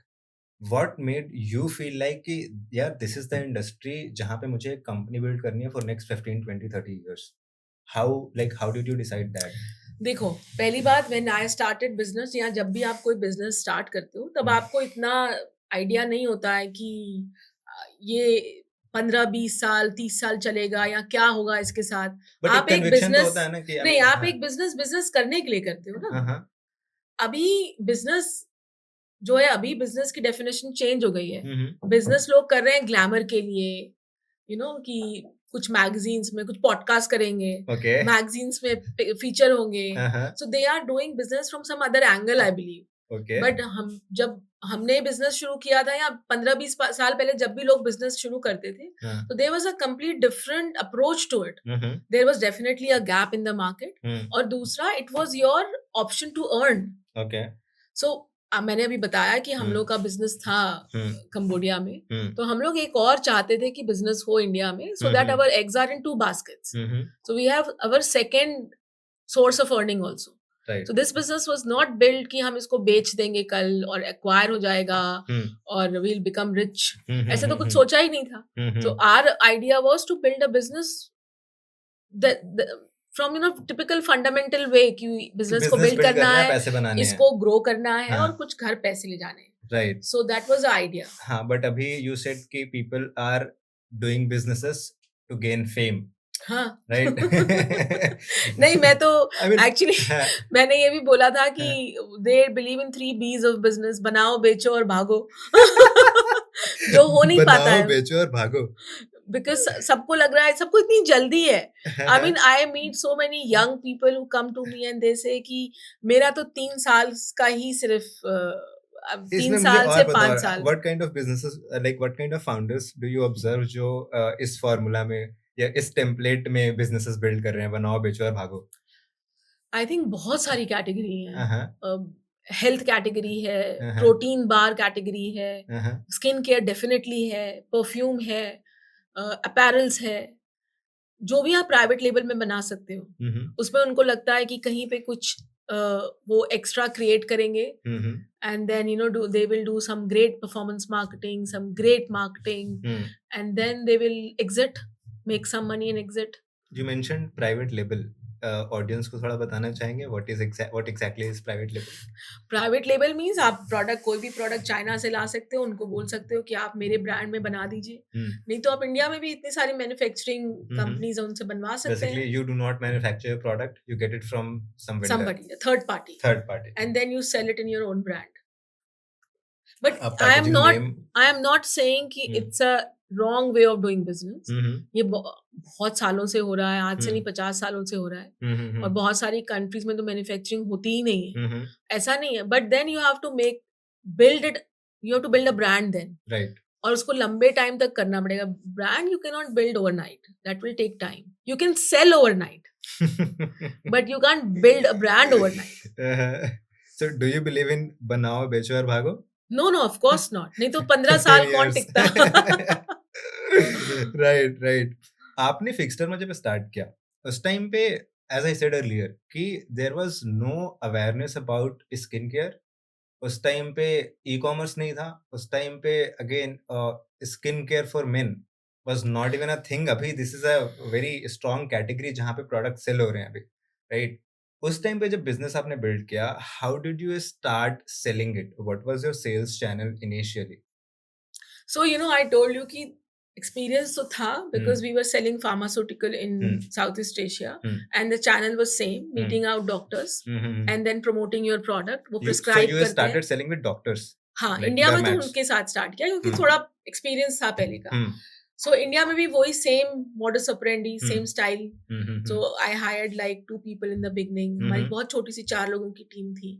Speaker 1: what made you feel like कि यार दिस इज द इंडस्ट्री जहाँ पे मुझे एक कंपनी बिल्ड करनी है for next 15 20 30 years? How did you decide that?
Speaker 2: देखो, पहली बात, व्हेन आई स्टार्टेड बिजनेस, या जब भी आप कोई बिजनेस स्टार्ट करते हो तब आपको इतना आइडिया नहीं होता है कि ये 15-20 साल 30 साल चलेगा या क्या होगा इसके साथ।
Speaker 1: बट
Speaker 2: आप एक
Speaker 1: कन्विक्शन तो
Speaker 2: बिजनेस
Speaker 1: होता है ना कि
Speaker 2: नहीं, आप एक बिजनेस करने के लिए करते हो ना।
Speaker 1: हाँ
Speaker 2: अभी बिजनेस जो है, अभी बिजनेस की डेफिनेशन चेंज हो गई है।
Speaker 1: हाँ
Speaker 2: बिजनेस लोग कर रहे हैं ग्लैमर के लिए, कि कुछ मैगजीन्स में कुछ पॉडकास्ट करेंगे,
Speaker 1: ओके
Speaker 2: मैगजीन्स में फीचर होंगे,
Speaker 1: हाँ
Speaker 2: so they are doing business from some other angle, I believe.
Speaker 1: Okay
Speaker 2: but जब हमने बिजनेस शुरू किया था, या 15-20 साल पहले जब भी लोग बिजनेस शुरू करते थे, तो there was a complete different approach to it. There was definitely a gap in the market, और दूसरा, it was your option to earn.
Speaker 1: Okay
Speaker 2: so मैंने अभी बताया कि हम लोग का बिजनेस था कंबोडिया में, तो हम लोग एक और चाहते थे कि बिजनेस हो इंडिया में, so that our eggs are in 2 baskets, so we have our second source of earning also.
Speaker 1: Right
Speaker 2: So this business was not built कि हम इसको बेच देंगे कल और एक्वायर हो जाएगा और we'll become rich, ऐसा तो कुछ सोचा ही नहीं था. So our idea was to build a business that from typical fundamental way कि बिजनेस को बिल्ड करना है,
Speaker 1: पैसे बनाने
Speaker 2: इसको ग्रो करना है,
Speaker 1: हाँ.
Speaker 2: और कुछ घर पैसे ले जाने हैं.
Speaker 1: Right
Speaker 2: So that was the idea.
Speaker 1: हाँ बट अभी यू सेड कि people are doing businesses to gain fame,
Speaker 2: हाँ
Speaker 1: राइट?
Speaker 2: नहीं, मैं तो
Speaker 1: I mean,
Speaker 2: एक्चुअली
Speaker 1: हाँ,
Speaker 2: मैंने ये भी बोला था कि they believe in 3 B's of business: बनाओ, बेचो और भागो. जो हो नहीं पाता
Speaker 1: बनाओ
Speaker 2: है,
Speaker 1: बेचो और भागो.
Speaker 2: बिकॉज सबको लग रहा है, सबको इतनी जल्दी है. I mean, I meet so many young people who come to me and they say कि मेरा तो 3 साल का ही सिर्फ 3 साल से 5 साल.
Speaker 1: What kind of businesses, like what kind of founders do you observe जो इस फार्मूला में या इस टेम्पलेट में बिजनेसेस बिल्ड कर रहे हैं, बनाओ बेचो और भागो?
Speaker 2: आई थिंक बहुत सारी कैटेगरी है.
Speaker 1: हाँ
Speaker 2: हेल्थ कैटेगरी है,
Speaker 1: हाँ.
Speaker 2: प्रोटीन बार कैटेगरी है,
Speaker 1: हाँ
Speaker 2: स्किन केयर डेफिनेटली है, परफ्यूम है, अपैरल्स है. जो भी आप प्राइवेट लेबल में बना सकते हो, उसमें उनको लगता है कि कहीं पे कुछ वो एक्स्ट्रा क्रिएट करेंगे, and then they will do some great performance marketing, some great marketing, and then they will exit, make some money and exit.
Speaker 1: You mentioned private label. Audience को थोड़ा बताना चाहेंगे what exactly is private label?
Speaker 2: Private label means आप product, कोई भी product China से ला सकते हो, उनको बोल सकते हो कि आप मेरे ब्रांड में बना दीजिए. नहीं तो आप इंडिया में भी इतनी सारी मैन्युफैक्चरिंग कंपनीज है, उनसे बनवा सकते हैं.
Speaker 1: Basically, you do not manufacture your product, you get it from some vendor.
Speaker 2: Somebody, a third party, and then you sell it in your own brand. But I am not saying कि it's a wrong way of doing business. ये बहुत सालों से हो रहा है, आज से नहीं 50 सालों से हो रहा है, और बहुत सारी कंट्रीज में तो मैन्युफैक्चरिंग होती ही नहीं है. ऐसा नहीं है, but then you have to build a brand then.
Speaker 1: Right.
Speaker 2: और उसको लंबे टाइम तक करना पड़ेगा. Brand you can not build overnight, that will take time. You can sell overnight, but you can't build a brand overnight.
Speaker 1: So do you believe in बनाओ बेचो और भागो?
Speaker 2: No, of course not. नहीं तो 15 साल कौन टिकता.
Speaker 1: राइट. आपने फिक्सटर में जब स्टार्ट किया, उस टाइम पे एज आई सेड अर्लियर कि there was no awareness about skin care. उस टाइम पे ई कॉमर्स नहीं था. उस टाइम पे again skin care for men was not even a thing. अभी this is a very strong category जहाँ पे प्रोडक्ट सेल हो रहे हैं अभी, राइट? उस टाइम पे जब बिजनेस आपने बिल्ड किया, how did you start selling it? What was your sales channel initially?
Speaker 2: So I told you कि experience तो था, because we were selling pharmaceutical in Southeast Asia, and the channel was same, meeting out doctors and then promoting your product. वो prescribe
Speaker 1: So you
Speaker 2: करते
Speaker 1: started selling with doctors?
Speaker 2: हाँ,
Speaker 1: like
Speaker 2: India में तो
Speaker 1: dermats.
Speaker 2: उनके साथ start किया क्योंकि थोड़ा एक्सपीरियंस था पहले का. So इंडिया में भी वही same modus operandi, same style. So I hired like 2 people in the beginning. हमारी बहुत छोटी सी 4 लोगों की टीम थी,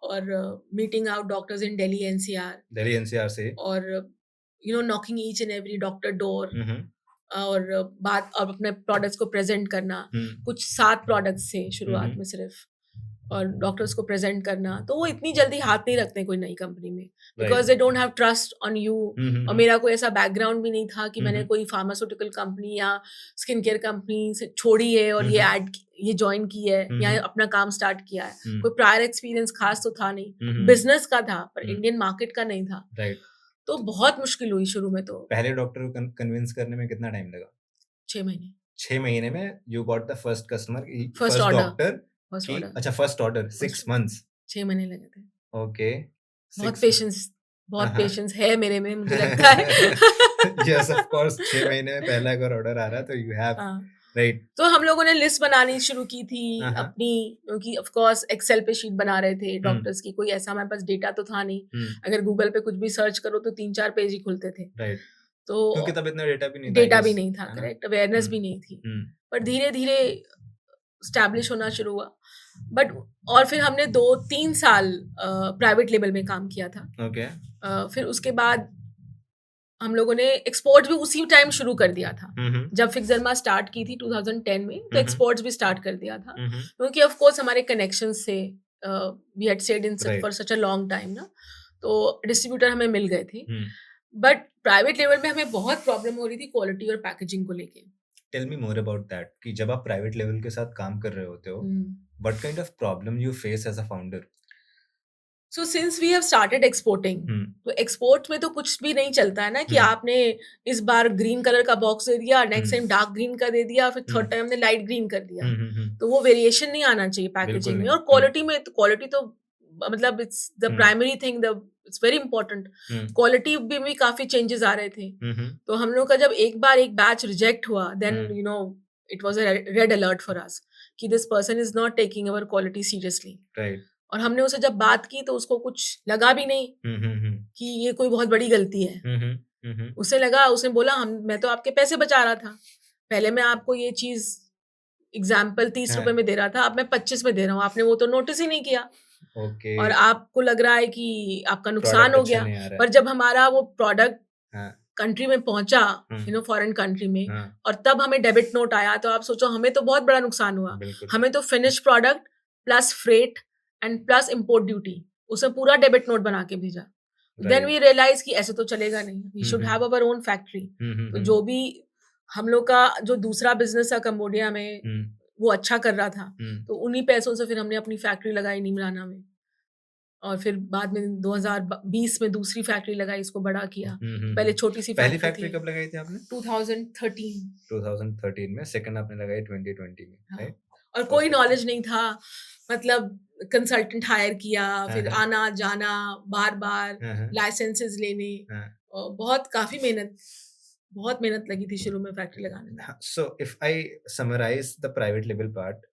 Speaker 2: और मीटिंग आउट डॉक्टर्स इन दिल्ली NCR से, और knocking each and every doctor door, और अपने प्रोडक्ट्स को प्रेजेंट करना. कुछ 7 प्रोडक्ट्स थे शुरुआत में सिर्फ, और डॉक्टर्स को प्रेजेंट करना. तो वो इतनी जल्दी हाथ नहीं रखते कोई नई कंपनी में, because they don't have trust on you. और मेरा कोई ऐसा बैकग्राउंड भी नहीं था कि मैंने कोई फार्मास्यूटिकल कंपनी या स्किन केयर कंपनी से छोड़ी है और ये ज्वाइन की है या अपना काम स्टार्ट किया है. कोई प्रायर एक्सपीरियंस खास तो था नहीं. बिजनेस का था, पर इंडियन मार्केट का नहीं था. तो बहुत मुश्किल हुई शुरू में तो।
Speaker 1: पहले डॉक्टर को कन्विंस करने में कितना टाइम लगा?
Speaker 2: 6 महीने
Speaker 1: 6 महीने में you got the first customer,
Speaker 2: first
Speaker 1: first
Speaker 2: order
Speaker 1: doctor
Speaker 2: first
Speaker 1: की,
Speaker 2: ऑर्डर
Speaker 1: अच्छा फर्स्ट ऑर्डर 6 मंथ्स।
Speaker 2: 6 महीने लगे थे।
Speaker 1: ओके,
Speaker 2: बहुत
Speaker 1: 6
Speaker 2: बहुत
Speaker 1: हाँ।
Speaker 2: पेशेंस है मेरे में, मुझे लगता है।
Speaker 1: यस ऑफ कोर्स, 6 महीने में पहला अगर ऑर्डर आ रहा है तो यू हैव,
Speaker 2: हाँ,
Speaker 1: राइट।
Speaker 2: तो हम लोगों ने लिस्ट बनानी शुरू की थी
Speaker 1: हाँ।
Speaker 2: अपनी, क्योंकि ऑफ कोर्स एक्सेल पे शीट बना रहे थे
Speaker 1: हम्म।
Speaker 2: डॉक्टर्स की, कोई ऐसा हमारे पास डेटा तो था नहीं।
Speaker 1: हम्म,
Speaker 2: अगर गूगल पे कुछ भी सर्च करो तो 3-4 पेज ही खुलते थे।
Speaker 1: राइट,
Speaker 2: तो
Speaker 1: क्योंकि तब इतना डेटा भी नहीं था, I
Speaker 2: डेटा भी
Speaker 1: guess,
Speaker 2: नहीं था,
Speaker 1: है ना?
Speaker 2: करेक्ट, अवेयरनेस भी
Speaker 1: हम्म,
Speaker 2: नहीं थी।
Speaker 1: हम्म,
Speaker 2: पर धीरे धीरे स्टैब्लिश होना शुरू हुआ। बट और फिर हमने 2-3 साल प्राइवेट लेवल में काम किया था।
Speaker 1: ओके,
Speaker 2: फिर उसके बाद हम लोगों ने एक्सपोर्ट भी उसी टाइम शुरू कर दिया था। जब फिक्सर्मा स्टार्ट की थी 2010 में, तो एक्सपोर्ट्स भी स्टार्ट कर दिया था, क्योंकि ऑफ कोर्स हमारे कनेक्शंस से we had stayed in
Speaker 1: Right.
Speaker 2: For such a long time ना, तो डिस्ट्रीब्यूटर हमें मिल गए थे। बट प्राइवेट लेवल में हमें बहुत प्रॉब्लम हो रही थी क्वालिटी और पैकेजिंग को लेके।
Speaker 1: Tell me more about that, कि जब आप प्राइवेट लेवल के साथ काम कर रहे होते हो, what kind of problem you face as a founder?
Speaker 2: So since we have started exporting, तो एक्सपोर्ट में तो कुछ भी नहीं चलता है ना कि आपने इस बार ग्रीन कलर का बॉक्स दे दिया, नेक्स्ट टाइम डार्क ग्रीन का दे दिया, फिर थर्ड टाइम हमने लाइट ग्रीन कर दिया। तो वो वेरिएशन नहीं आना चाहिए पैकेजिंग में।
Speaker 1: नहीं।
Speaker 2: और क्वालिटी में तो क्वालिटी तो मतलब it's the primary thing, the it's very important. Quality में भी काफी चेंजेस आ रहे थे। तो हम लोग का जब एक बार एक बैच रिजेक्ट हुआ, then you know it was a red alert for us कि this person is not taking our quality seriously.
Speaker 1: Right.
Speaker 2: और हमने उसे जब बात की तो उसको कुछ लगा भी नहीं कि ये कोई बहुत बड़ी गलती है। उसे लगा, उसने बोला मैं तो आपके पैसे बचा रहा था, पहले मैं आपको ये चीज एग्जाम्पल 30 रुपए में दे रहा था, अब मैं 25 में दे रहा हूँ, आपने वो तो नोटिस ही नहीं किया।
Speaker 1: ओके,
Speaker 2: और आपको लग रहा है कि आपका नुकसान
Speaker 1: प्रोडक्ट
Speaker 2: हो
Speaker 1: अच्छा
Speaker 2: गया।
Speaker 1: नहीं आ रहा
Speaker 2: पर जब हमारा वो प्रोडक्ट
Speaker 1: है।
Speaker 2: कंट्री में पहुंचा, फॉरेन कंट्री में, और तब हमें डेबिट नोट आया, तो आप सोचो हमें तो बहुत बड़ा नुकसान हुआ।
Speaker 1: बिल्कुल।
Speaker 2: हमें तो finish product plus freight and plus import duty, उसमें पूरा डेबिट नोट बना के भेजा। देन वी रियलाइज कि ऐसे तो चलेगा नहीं, we should have our own factory. तो जो भी हम लोग का जो दूसरा बिजनेस था कंबोडिया में, वो अच्छा कर रहा था, तो उन्हीं पैसों से फिर हमने अपनी फैक्ट्री लगाई नीमराना में। और फिर बाद में 2020 में दूसरी फैक्ट्री लगाई, इसको बड़ा किया। पहले छोटी सी
Speaker 1: पहली
Speaker 2: फैक्ट्री
Speaker 1: फैक्ट्री
Speaker 2: थी
Speaker 1: कब लगाई थी आपने?
Speaker 2: 2013।
Speaker 1: 2013 में, सेकंड आपने लगाई 2020 में,
Speaker 2: हाँ।
Speaker 1: राइट?
Speaker 2: और कोई नॉलेज नहीं था, मतलब कंसल्टेंट हायर किया, फिर
Speaker 1: हाँ।
Speaker 2: आना जाना बार बार,
Speaker 1: हाँ।
Speaker 2: लाइसेंसेस लेने,
Speaker 1: हाँ।
Speaker 2: और बहुत मेहनत लगी थी शुरू में फैक्ट्री लगाने में।
Speaker 1: So if I summarize the private label part,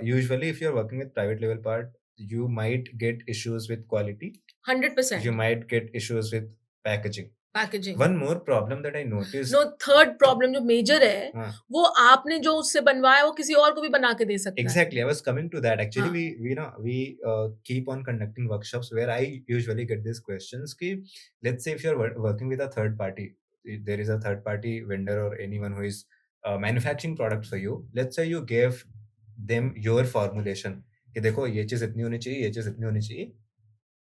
Speaker 1: usually if you're working with private label part, you might get issues with quality.
Speaker 2: 100%।
Speaker 1: You might get issues with packaging. One more problem that I noticed.
Speaker 2: No, third problem जो major है,
Speaker 1: हाँ.
Speaker 2: वो आपने जो उससे बनवाया वो किसी और को भी बना के दे सकता है।
Speaker 1: Exactly, I was coming to that. Actually,
Speaker 2: हाँ.
Speaker 1: we keep on conducting workshops where I usually get these questions. Ki, let's say if you're working with a third party, there is a third party vendor or anyone who is manufacturing products for you. Let's say you gave them your formulation. कि देखो ये चीज इतनी होनी चाहिए, ये चीज इतनी होनी चाहिए.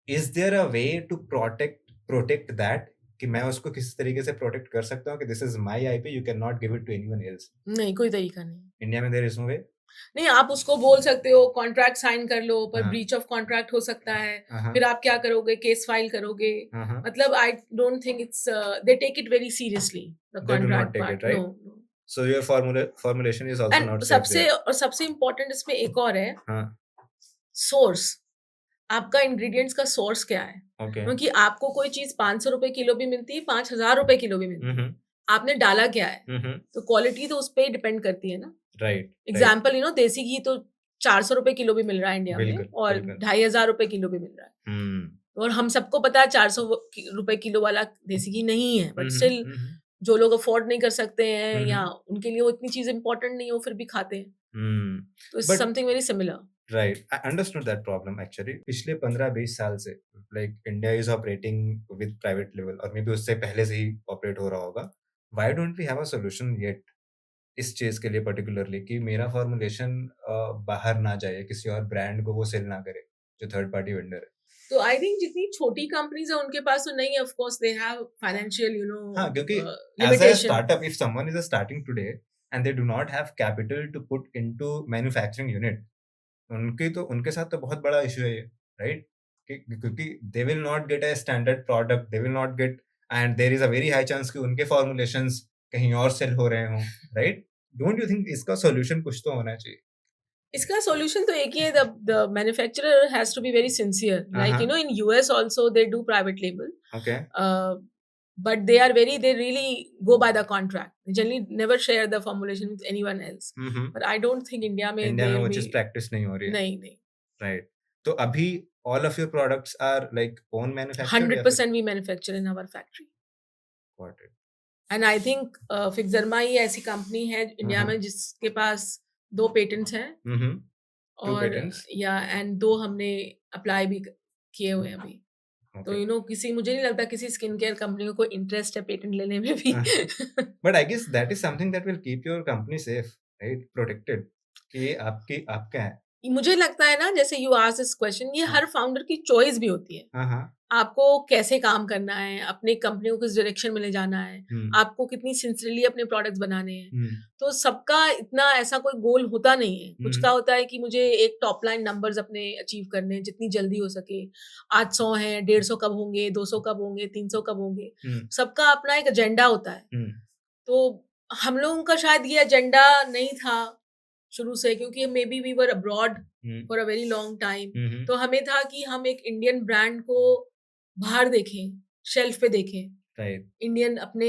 Speaker 1: Is there a way to protect that? कि मैं उसको किसी तरीके से प्रोटेक्ट कर सकता हूँ कि this is my IP, you can not give it to anyone else?
Speaker 2: नहीं, कोई तरीका नहीं।
Speaker 1: इंडिया में देयर इज नो वे।
Speaker 2: नहीं, आप उसको बोल सकते हो कॉन्ट्रैक्ट साइन कर लो, पर
Speaker 1: हाँ.
Speaker 2: ब्रीच ऑफ कॉन्ट्रैक्ट हो सकता है।
Speaker 1: हाँ.
Speaker 2: फिर आप क्या करोगे, केस फाइल करोगे।
Speaker 1: हाँ.
Speaker 2: मतलब I don't think it's they take it very seriously, the
Speaker 1: They do not
Speaker 2: contract
Speaker 1: take
Speaker 2: part.
Speaker 1: it, right?
Speaker 2: No.
Speaker 1: So your formulation is also
Speaker 2: and
Speaker 1: not safe there.
Speaker 2: सबसे इम्पोर्टेंट इसमें एक और है,
Speaker 1: हाँ.
Speaker 2: Source. आपका इंग्रेडिएंट्स का source क्या है?
Speaker 1: Okay.
Speaker 2: क्योंकि आपको कोई चीज 500 रुपए किलो भी मिलती है, 5,000 रुपए किलो भी मिलती है, आपने डाला क्या है? तो क्वालिटी तो उस पर ही डिपेंड करती है ना।
Speaker 1: राइट।
Speaker 2: एग्जाम्पल, देसी घी तो 400 रुपए किलो भी मिल रहा है इंडिया में, और 2,500 रुपए किलो भी मिल रहा है। और हम सबको पता है 400 रुपए किलो वाला देसी घी नहीं है, बट स्टिल जो लोग अफोर्ड नहीं कर सकते हैं, या उनके लिए वो इतनी चीज इंपॉर्टेंट नहीं है, वो फिर भी खाते हैं। तो it's something very similar.
Speaker 1: Right, I understood that problem actually. पिछले 15-20 साल से like India is operating with private level, और मे बी उससे पहले से ही ऑपरेट हो रहा होगा. Why don't we have a solution yet इस चीज के लिए particularly, कि मेरा फॉर्मुलेशन बाहर ना जाए, किसी और ब्रांड को वो सेल ना करे जो थर्ड पार्टी वेंडर है?
Speaker 2: तो आई थिंक जितनी छोटी कंपनीज है उनके पास तो नहीं है, of course they have financial
Speaker 1: हाँ, क्योंकि as a startup, if someone is starting today and they do not have capital to put into manufacturing unit, उनके साथ तो बहुत बड़ा इशू है ये, राइट? क्योंकि they will not get a standard product, they will not get and there is a very high chance कि उनके फॉर्मुलेशंस कहीं और सेल हो रहे हों, राइट? डोंट यू थिंक इसका सॉल्यूशन कुछ तो होना चाहिए?
Speaker 2: इसका सॉल्यूशन तो एक ही है, the manufacturer has to be very sincere, like in US also they do private label,
Speaker 1: okay.
Speaker 2: but they really go by the contract. They generally never share the formulation with anyone else. But I don't think India में
Speaker 1: India में
Speaker 2: there
Speaker 1: वो
Speaker 2: will
Speaker 1: चीज
Speaker 2: be,
Speaker 1: practice नहीं हो रही है,
Speaker 2: नहीं,
Speaker 1: right? तो अभी all of your products are like own manufactured या फिर
Speaker 2: 100% we manufacture in our factory.
Speaker 1: Got it.
Speaker 2: And I think Fixderma ही ऐसी कंपनी है इंडिया में जिसके पास 2 पेटेंट्स हैं,
Speaker 1: Two
Speaker 2: और
Speaker 1: patents.
Speaker 2: या एंड 2 हमने अप्लाई भी किए हुए हैं अभी. तो
Speaker 1: Okay.
Speaker 2: किसी, मुझे नहीं लगता किसी स्किन केयर कंपनी को कोई इंटरेस्ट है पेटेंट लेने में भी.
Speaker 1: But I guess that is something that will keep your company safe, right? Protected. कि ये आपका है.
Speaker 2: मुझे लगता है ना, जैसे यू आस्क्ड दिस क्वेश्चन, ये हर फाउंडर की चॉइस भी होती है.
Speaker 1: हाँ.
Speaker 2: आपको कैसे काम करना है, अपनी कंपनी को किस डायरेक्शन में ले जाना है, आपको कितनी सिंसियरली अपने प्रोडक्ट्स बनाने हैं. तो सबका इतना ऐसा कोई गोल होता नहीं है. कुछ का होता है कि मुझे एक टॉप लाइन नंबर्स अपने अचीव करने हैं जितनी जल्दी हो सके. आज 100 है, 150 कब होंगे, 200 कब होंगे, 300 कब होंगे. सबका अपना एक एजेंडा होता है. तो हम लोगों का शायद ये एजेंडा नहीं था शुरू से, क्योंकि maybe we were abroad for a very long time. तो हमें था कि हम एक इंडियन ब्रांड को बाहर देखें, शेल्फ पे देखें,
Speaker 1: राइट?
Speaker 2: इंडियन अपने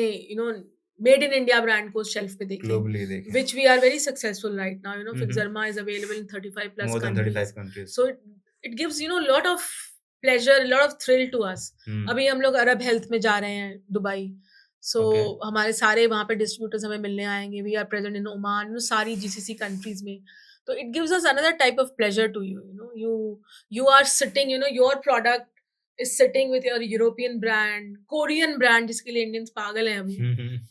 Speaker 2: मेड इन इंडिया ब्रांड को शेल्फ पे देखें,
Speaker 1: ग्लोबली देखें.
Speaker 2: which we are very successful right now. Fixderma is available in 35 plus
Speaker 1: More than
Speaker 2: countries.
Speaker 1: 35 countries.
Speaker 2: So it gives lot of pleasure, a lot of thrill to us. अभी हम लोग अरब health में जा रहे हैं, दुबई. So हमारे सारे वहाँ पे डिस्ट्रीब्यूटर्स हमें मिलने आएंगे. We are present in Oman, सारी GCC countries में. So it gives us another type of pleasure to you. You are sitting, your product is sitting with your European brand, Korean brand जिसके लिए Indians पागल हैं अभी,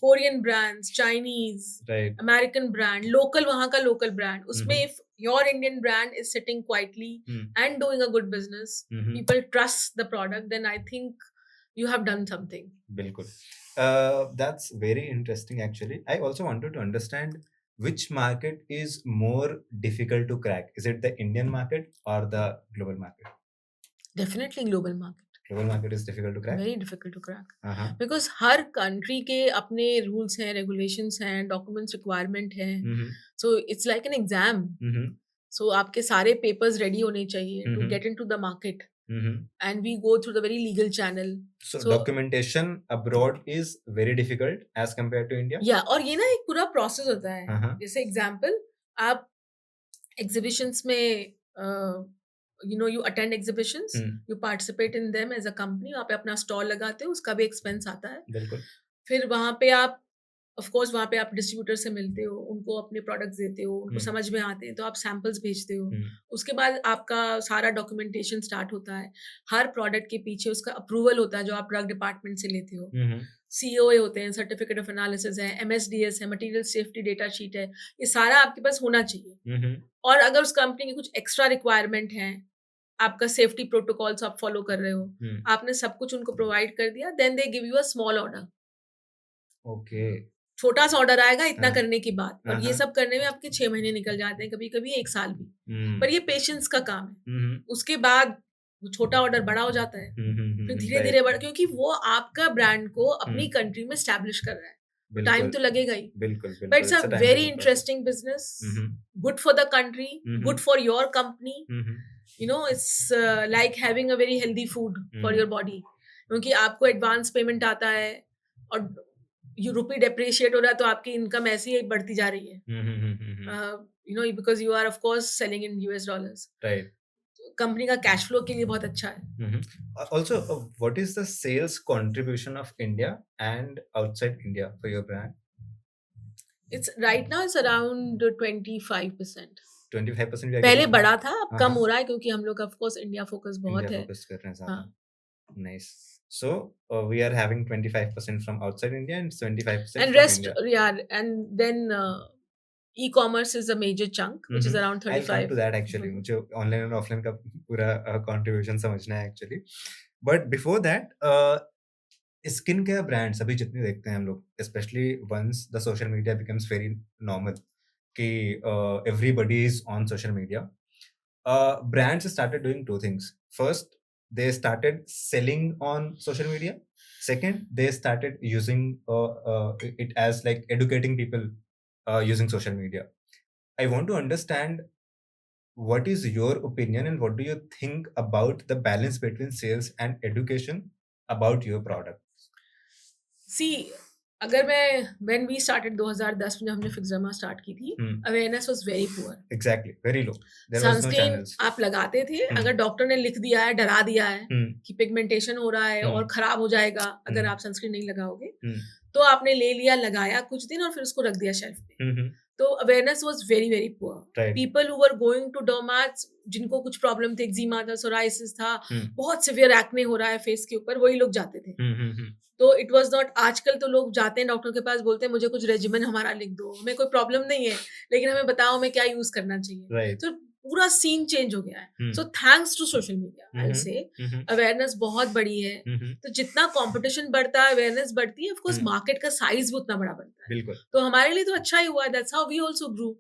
Speaker 2: Korean brands, Chinese,
Speaker 1: Right.
Speaker 2: American brand, local वहाँ का local brand. उसमें if your Indian brand is sitting quietly and doing a good business, people trust the product, then I think you have done something.
Speaker 1: बिल्कुल. That's very interesting actually. I also wanted to understand which market is more difficult to crack. Is it the Indian market or the global market?
Speaker 2: Definitely global market.
Speaker 1: Global market is difficult to crack?
Speaker 2: Very difficult to crack.
Speaker 1: Because
Speaker 2: her country के अपने rules हैं, regulations हैं, documents requirement हैं. So it's like an exam. So आपके सारे papers ready होने चाहिए to get into the market. And we go through the very legal channel.
Speaker 1: So documentation abroad is very difficult as compared to India?
Speaker 2: Yeah, और ये ना एक पूरा process होता है. जैसे example, आप exhibitions में you attend exhibitions, you participate in them as a company, वहाँ पे अपना stall लगाते हो, उसका भी expense आता है.
Speaker 1: बिल्कुल.
Speaker 2: फिर वहाँ पे आप of course वहाँ पे आप डिस्ट्रीब्यूटर से मिलते हो, उनको अपने प्रोडक्ट्स देते हो, उनको समझ में आते हैं तो आप सैंपल्स भेजते हो. उसके बाद आपका सारा डॉक्यूमेंटेशन स्टार्ट होता है. हर प्रोडक्ट के पीछे उसका अप्रूवल होता है जो आप ड्रग डिपार्टमेंट से लेते हो. COA होते हैं, सर्टिफिकेट ऑफ एनालिसिस है, MSDS है, मटेरियल सेफ्टी डेटा शीट है. ये सारा आपके पास होना चाहिए. और अगर उस कंपनी की कुछ एक्स्ट्रा रिक्वायरमेंट है, आपका सेफ्टी प्रोटोकॉल्स आप फॉलो कर रहे हो, आपने सब कुछ उनको प्रोवाइड कर दिया, then they give you a small order.
Speaker 1: Okay.
Speaker 2: छोटा सा ऑर्डर आएगा इतना करने की बात, और ये सब करने में आपके 6 महीने निकल जाते हैं, कभी कभी 1 साल भी. पर ये पेशेंस का काम है. उसके बाद छोटा ऑर्डर बड़ा हो जाता है, फिर धीरे धीरे बड़ा, क्योंकि वो आपका ब्रांड को अपनी कंट्री में स्टैब्लिश कर रहा है. टाइम तो लगेगा ही.
Speaker 1: बिल्कुल.
Speaker 2: But it's a very interesting business, good for the country, good for your company. It's like having a very healthy food for your body, क्योंकि आपको एडवांस पेमेंट आता है और रूपी डेप्रिशिएट हो रहा है तो आपकी इनकम ऐसी ही बढ़ती जा रही है. Because you are of course selling in US dollars.
Speaker 1: Right.
Speaker 2: Company का कैश फ्लो के लिए बहुत अच्छा है.
Speaker 1: Also, what is the sales contribution of India and outside India for your brand?
Speaker 2: It's right now it's around 25%.
Speaker 1: 25%
Speaker 2: पहले बड़ा था, अब कम हो रहा है क्योंकि हम लोग ऑफ कोर्स इंडिया फोकस बहुत है.
Speaker 1: फोकस कर रहे हैं ज़्यादा. Nice. So we are having 25% from outside India and 25%
Speaker 2: and
Speaker 1: from
Speaker 2: rest
Speaker 1: India.
Speaker 2: Yeah, and then e-commerce is a major chunk which is around 35.
Speaker 1: I'll come to that actually. मुझे online और offline का पूरा contribution समझना है actually. But before that skin care brands अभी जितने देखते हैं हम लोग, especially once the social media becomes very normal कि everybody is on social media, brands started doing two things. First, they started selling on social media, Second, they started using it as like educating people using social media. I want to understand what is your opinion and what do you think about the balance between sales and education about your product?
Speaker 2: सी अगर मैं when we started 2010 में जब हमने फिक्सरमा start की थी, awareness was very poor.
Speaker 1: Exactly, very low. There was no
Speaker 2: sunscreen
Speaker 1: channels.
Speaker 2: आप लगाते थे, अगर डॉक्टर ने लिख दिया है, डरा दिया है कि पिगमेंटेशन हो रहा है और खराब हो जाएगा अगर आप सनस्क्रीन नहीं लगाओगे, तो आपने ले लिया, लगाया कुछ दिन और फिर उसको रख दिया शेल्फ पे. तो awareness was very very poor.
Speaker 1: Right.
Speaker 2: People who were going to dermats, जिनको कुछ प्रॉब्लम थे, एक्जिमा था, सोराइसिस था, बहुत सिवियर एक्ने हो रहा है फेस के ऊपर, वही लोग जाते थे. तो इट वाज नॉट, आजकल तो लोग जाते हैं डॉक्टर के पास, बोलते हैं मुझे कुछ रेजिमेन हमारा लिख दो, हमें कोई प्रॉब्लम नहीं है लेकिन हमें बताओ हमें क्या यूज करना चाहिए.
Speaker 1: Right.
Speaker 2: तो पूरा सीन चेंज हो गया है. So thanks to social media, I will say awareness बहुत बड़ी है. तो जितना कंपटीशन बढ़ता है, अवेयरनेस बढ़ती है, ऑफ कोर्स मार्केट का साइज भी उतना बड़ा बनता है.
Speaker 1: बिल्कुल.
Speaker 2: तो हमारे लिए तो अच्छा ही हुआ. That's how we also grew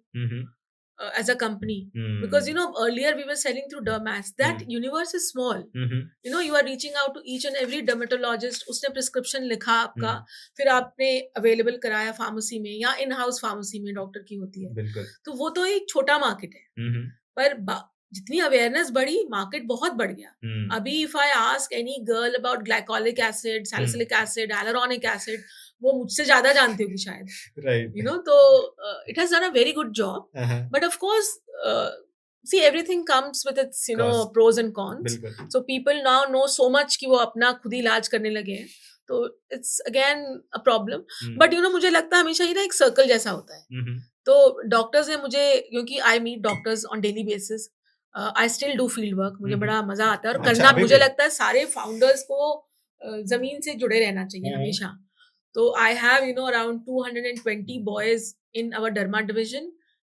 Speaker 2: as a company, because you know earlier we were selling through dermats. That universe is small. You know, you are reaching out to each and every dermatologist. उसने prescription लिखा आपका, फिर आपने available कराया pharmacy में या इन house pharmacy में doctor की होती है.
Speaker 1: बिल्कुल.
Speaker 2: तो वो तो एक छोटा मार्केट है. पर जितनी अवेयरनेस बढ़ी, मार्केट बहुत बढ़ गया. अभी if I ask any girl about glycolic acid, salicylic acid, hyaluronic acid, वो मुझसे ज्यादा जानती होगी शायद.
Speaker 1: Right.
Speaker 2: You know, तो it has done a very good job. But of course, see, everything comes with its, you know,
Speaker 1: Cost.
Speaker 2: pros and cons.
Speaker 1: बिल्कुल.
Speaker 2: So people now know so much कि वो अपना खुद ही इलाज करने लगे हैं. तो it's again a problem. But you know, मुझे लगता है हमेशा ही ना एक सर्कल जैसा होता है. तो डॉक्टर्स ने मुझे, क्योंकि I meet doctors on daily basis, I still do field work. मुझे बड़ा मजा आता है और
Speaker 1: अच्छा,
Speaker 2: करना,
Speaker 1: अभी
Speaker 2: मुझे
Speaker 1: भी?
Speaker 2: लगता है सारे फाउंडर्स को जमीन से जुड़े रहना चाहिए हमेशा. तो I have, you know, around 220 boys in our derma division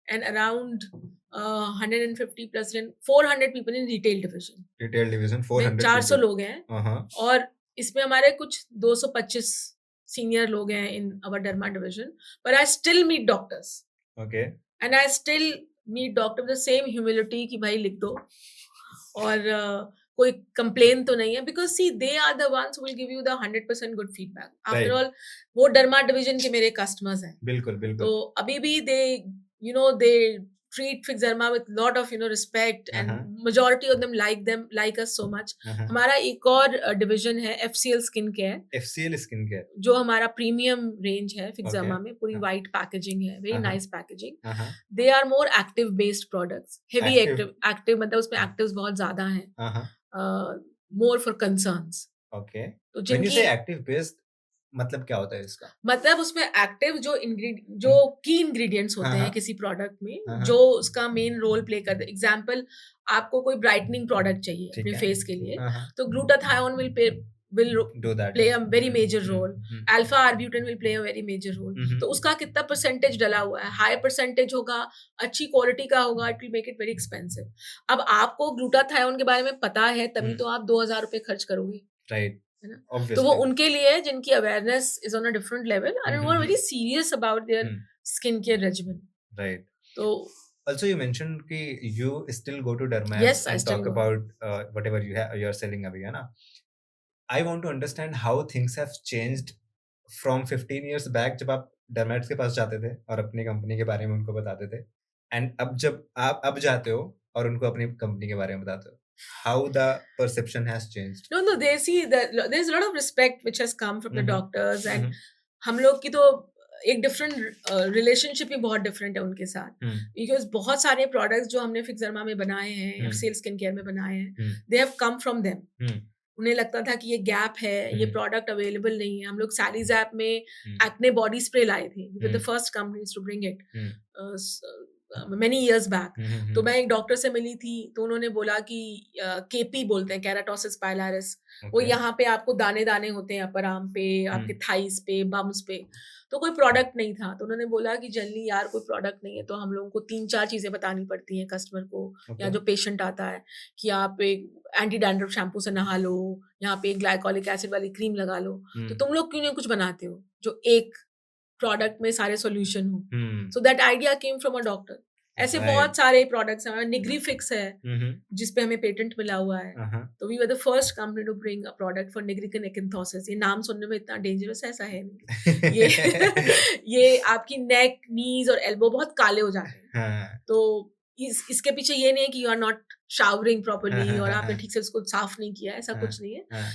Speaker 2: and around 150 plus 400 people in retail division.
Speaker 1: Retail division,
Speaker 2: में
Speaker 1: 400
Speaker 2: 400
Speaker 1: people.
Speaker 2: लोग हैं और इसमें हमारे कुछ 225 सीनियर लोग हैं in our derma division. But I still meet doctors.
Speaker 1: Okay.
Speaker 2: And I still meet doctor with the same humility कि भाई लिख दो, और कोई कंप्लेन तो नहीं है, because see they are the ones will give you the 100% good feedback. After all वो डर्मा डिवीजन के मेरे कस्टमर्स हैं.
Speaker 1: बिल्कुल बिल्कुल.
Speaker 2: तो अभी भी they, you know, they treat Fixerma with lot of, you know, respect, and majority of them like us so much. हमारा एक और डिवीजन है FCL skin care.
Speaker 1: FCL skin care
Speaker 2: जो हमारा प्रीमियम रेंज है Fixerma में, पूरी वाइट पैकेजिंग है, very nice packaging. They are more active based products. Heavy active मतलब उसमें एक्टिव्स बहुत ज्यादा हैं. More for concerns.
Speaker 1: ओके.
Speaker 2: तो
Speaker 1: व्हेन यू
Speaker 2: जिनकी
Speaker 1: से एक्टिव बेस्ड मतलब क्या होता है इसका?
Speaker 2: मतलब उसमें एक्टिव जो की इंग्रेडिएंट्स होते हैं किसी प्रोडक्ट में, जो उसका मेन रोल प्ले करते हैं. एग्जांपल, आपको कोई ब्राइटनिंग प्रोडक्ट चाहिए अपने फेस के लिए, तो glutathione will
Speaker 1: do that,
Speaker 2: play a very major role. Alpha arbutin will play a very major role. तो उसका कितना परसेंटेज डला हुआ है, हाई परसेंटेज होगा, अच्छी क्वालिटी का होगा, it will make it very expensive. अब आपको ग्लूटाथायोन के बारे में पता है तभी तो आप 2000 रुपए खर्च करोगे,
Speaker 1: राइट?
Speaker 2: है ना? तो वो उनके लिए है जिनकी awareness is on a different level and who are very serious about their skincare regimen.
Speaker 1: Right.
Speaker 2: So
Speaker 1: also you mentioned कि you still go to derma
Speaker 2: Yes, I
Speaker 1: and
Speaker 2: still
Speaker 1: talk
Speaker 2: go.
Speaker 1: about whatever you are selling अभी, है ना? I want to understand how things have changed from 15 years back जब आप डर्मेट्स के पास जाते थे और अपनी कंपनी के बारे में उनको बताते थे, and अब जब आप अब जाते हो और उनको अपनी कंपनी के बारे में बताते हो, how the perception has changed?
Speaker 2: no, they see that there's a lot of respect which has come from the doctors, and हम लोग की तो एक डिफरेंट रिलेशनशिप ही बहुत डिफरेंट है उनके साथ, बिकॉज बहुत सारे प्रोडक्ट्स जो हमने फिक्सरमा में बनाए हैं, FCL स्किन केयर में बनाए हैं, they have come from them. उन्हें लगता था कि ये गैप है, ये प्रोडक्ट अवेलेबल नहीं है. हम लोग सैलीज ऐप में एक्ने बॉडी स्प्रे लाए थे, we were the first companies to bring it many years back. तो मैं एक डॉक्टर से मिली थी, तो उन्होंने बोला कि केपी बोलते हैं, केराटोसिस पाइलारिस, वो यहाँ पे आपको दाने दाने होते हैं अपर आर्म पे, आपके थाइस पे, बम्स पे, तो कोई प्रोडक्ट नहीं था. तो उन्होंने बोला कि जल्दी यार कोई प्रोडक्ट नहीं है, तो हम लोगों को 3-4 चीजें बतानी पड़ती हैं कस्टमर को या जो पेशेंट आता है, कि आप एक एंटी डैंड्रफ शैम्पू से नहा लो, यहाँ पे ग्लाइकोलिक एसिड वाली क्रीम लगा लो, तो तुम लोग क्यों नहीं कुछ बनाते हो जो एक प्रोडक्ट में सारे सॉल्यूशन हो. So that idea came from a doctor. ऐसे
Speaker 1: Right.
Speaker 2: बहुत सारे प्रोडक्ट्स हैं. निग्री फिक्स है
Speaker 1: Mhm.
Speaker 2: जिसपे हमें पेटेंट मिला हुआ है.
Speaker 1: Uh-huh.
Speaker 2: तो we were the first company to bring a product for nigricans ichthyosis. ये नाम सुनने में इतना डेंजरस है, ऐसा है नहीं. ये आपकी नेक, नीज और एल्बो बहुत काले हो जाते हैं.
Speaker 1: हाँ.
Speaker 2: तो इसके पीछे ये नहीं है कि you are not showering properly और आपने ठीक से उसको साफ नहीं किया, ऐसा कुछ नहीं है.
Speaker 1: हाँ.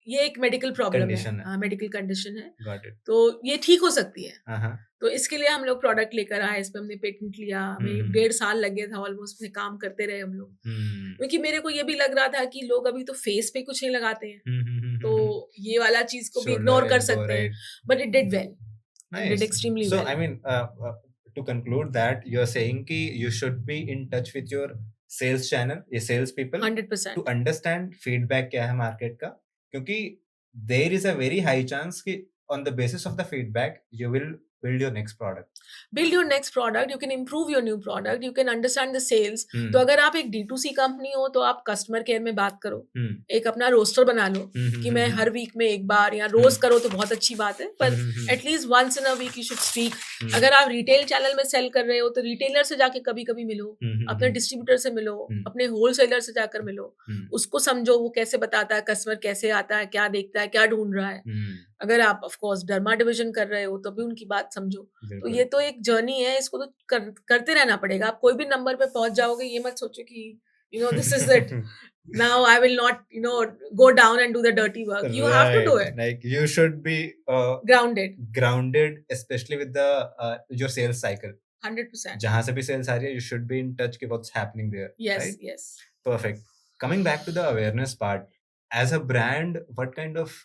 Speaker 2: ये एक मेडिकल प्रॉब्लम
Speaker 1: Condition है.
Speaker 2: है, मेडिकल कंडीशन है.
Speaker 1: Got it.
Speaker 2: तो ये ठीक हो सकती है.
Speaker 1: Uh-huh.
Speaker 2: तो इसके लिए हम लोग प्रोडक्ट लेकर आए, इस पे हमने पेटेंट लिया. हमें 1.5 साल लग गया था ऑलमोस्ट, में काम करते रहे हम लोग. क्योंकि मेरे को ये भी लग रहा था कि लोग अभी तो फेस पे कुछ नहीं लगाते हैं, तो ये वाला चीज को भी इग्नोर कर सकते हैं. But it did well. It did extremely
Speaker 1: So,
Speaker 2: well.
Speaker 1: I mean, to conclude that, you're saying कि you should be in touch with your sales channel, your sales people,
Speaker 2: 100%.
Speaker 1: to understand feedback क्या है market का, क्योंकि there is a very high chance कि on the basis of the feedback you will build your next product.
Speaker 2: Build your next product, you can improve your new product, you can understand the sales. तो अगर आप एक D2C company हो तो आप customer care में बात करो, एक अपना रोस्टर बना लो कि मैं हर वीक में एक बार, या रोज करो तो बहुत अच्छी बात है, पर at least once in a week you should speak. अगर आप रिटेल चैनल में सेल कर रहे हो तो रिटेलर से जाके कभी कभी मिलो, अपने डिस्ट्रीब्यूटर से मिलो, अपने होलसेलर से जाकर मिलो, उसको समझो वो कैसे बताता है, कस्टमर कैसे आता है, क्या देखता है, क्या ढूंढ रहा है. अगर आप ऑफ कोर्स डर्मा डिवीजन कर रहे हो तो भी उनकी बात समझो. तो ये तो एक जर्नी है, इसको तो करते रहना पड़ेगा. आप कोई भी नंबर पे पहुंच जाओगे, ये मत सोचो कि you no this is it, now I will not go down and do the dirty work. You have to do it.
Speaker 1: Like you should be grounded, especially with the your sales cycle.
Speaker 2: 100%.
Speaker 1: जहाँ से भी sales आ रही है, you should be in touch with what's happening there.
Speaker 2: Yes,
Speaker 1: right?
Speaker 2: yes.
Speaker 1: Perfect. Coming back to the awareness part, as a brand, what kind of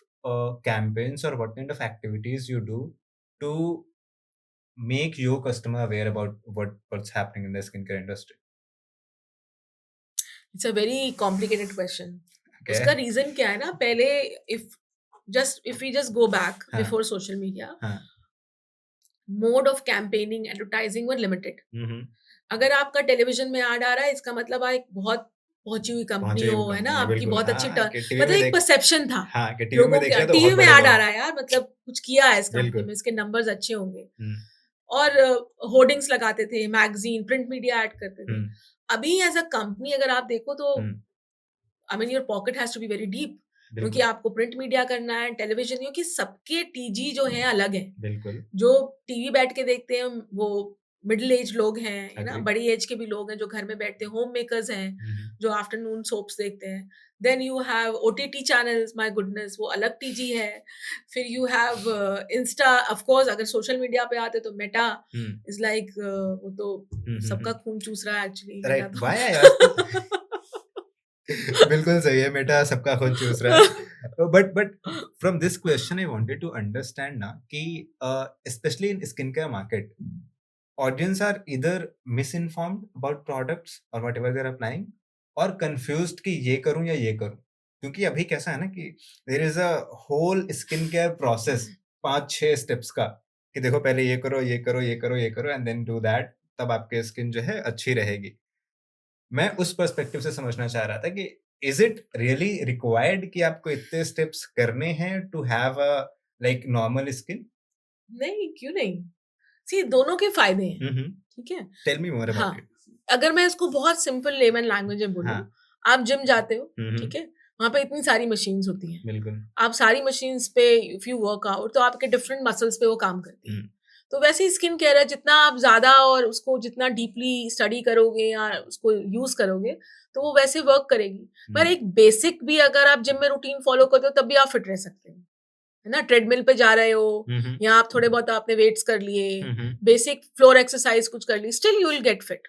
Speaker 1: campaigns or what kind of activities you do to make your customer aware about what's happening in the skincare industry?
Speaker 2: It's a very complicated question.
Speaker 1: Okay.
Speaker 2: उसका reason क्या है ना, पहले if we just go back
Speaker 1: हाँ.
Speaker 2: before social media,
Speaker 1: हाँ.
Speaker 2: mode of campaigning, advertising were limited. अगर आपका television में ऐड आ रहा है, इसका मतलब आप एक बहुत पहुंची हुई कंपनी हो, है ना, आपकी बहुत अच्छी मतलब एक परसेप्शन था लोगों के, टीवी में ऐड आ रहा है यार, मतलब कुछ किया है इस कंपनी में, इसके नंबर्स अच्छे होंगे. और होर्डिंग्स लगाते थे, मैगजीन, प्रिंट मीडिया ऐड करते थे. अभी एज अ कंपनी अगर आप देखो तो I mean your pocket has to be very deep, क्योंकि आपको प्रिंट मीडिया करना है, टेलीविजन, क्योंकि सबके टीजी जो है अलग है.
Speaker 1: बिल्कुल. जो
Speaker 2: टीवी बैठ के देखते हैं वो मिडिल एज लोग हैं, है ना, बड़ी एज के भी लोग हैं जो घर में बैठते हैं, होम मेकर्स हैं जो आफ्टरनून सोप्स देखते हैं. Then you have OTT channels, my goodness, वो अलग टीजी है. फिर you have insta, of course अगर सोशल मीडिया पे आते तो मेटा इज लाइक वो तो सबका खून चूस रहा है एक्चुअली.
Speaker 1: राइट, व्हाई यार. बिल्कुल सही है, मेटा सबका खून चूस रहा है. But from this question I wanted to understand ना कि especially in skin care market, audience are either misinformed about products or whatever they're applying, और confused कि ये करूं या ये करूं. क्योंकि अभी कैसा है ना कि there is a whole skin care process, 5-6 steps का, कि देखो पहले ये करो, ये करो, ये करो, ये करो, and then do that, तब आपके स्किन जो है अच्छी रहेगी. मैं उस पर्सपेक्टिव से समझना चाह रहा था कि is it really required कि आपको इतने steps करने हैं to have a like normal skin?
Speaker 2: नहीं, क्यों नहीं. सी, दोनों के फायदे हैं. ठीक है,
Speaker 1: tell me more about it.
Speaker 2: अगर मैं इसको बहुत सिंपल लेमन लैंग्वेज में बोलूं, आप जिम जाते हो, ठीक है, वहां पे इतनी सारी मशीन्स होती हैं. बिल्कुल. आप सारी मशीन्स पे इफ यू वर्क आउट तो आपके डिफरेंट मसल्स पे वो काम करती हैं. तो वैसे ही स्किन केयर है, जितना आप ज्यादा और उसको जितना डीपली स्टडी करोगे या उसको यूज करोगे तो वो वैसे वर्क करेगी. पर एक बेसिक भी अगर आप जिम में रूटीन फॉलो करते हो तब भी आप फिट रह सकते हो, है ना. ट्रेडमिल पे जा रहे हो या आप थोड़े बहुत आपने वेट्स कर लिए, बेसिक फ्लोर एक्सरसाइज कुछ कर ली, still you will get fit.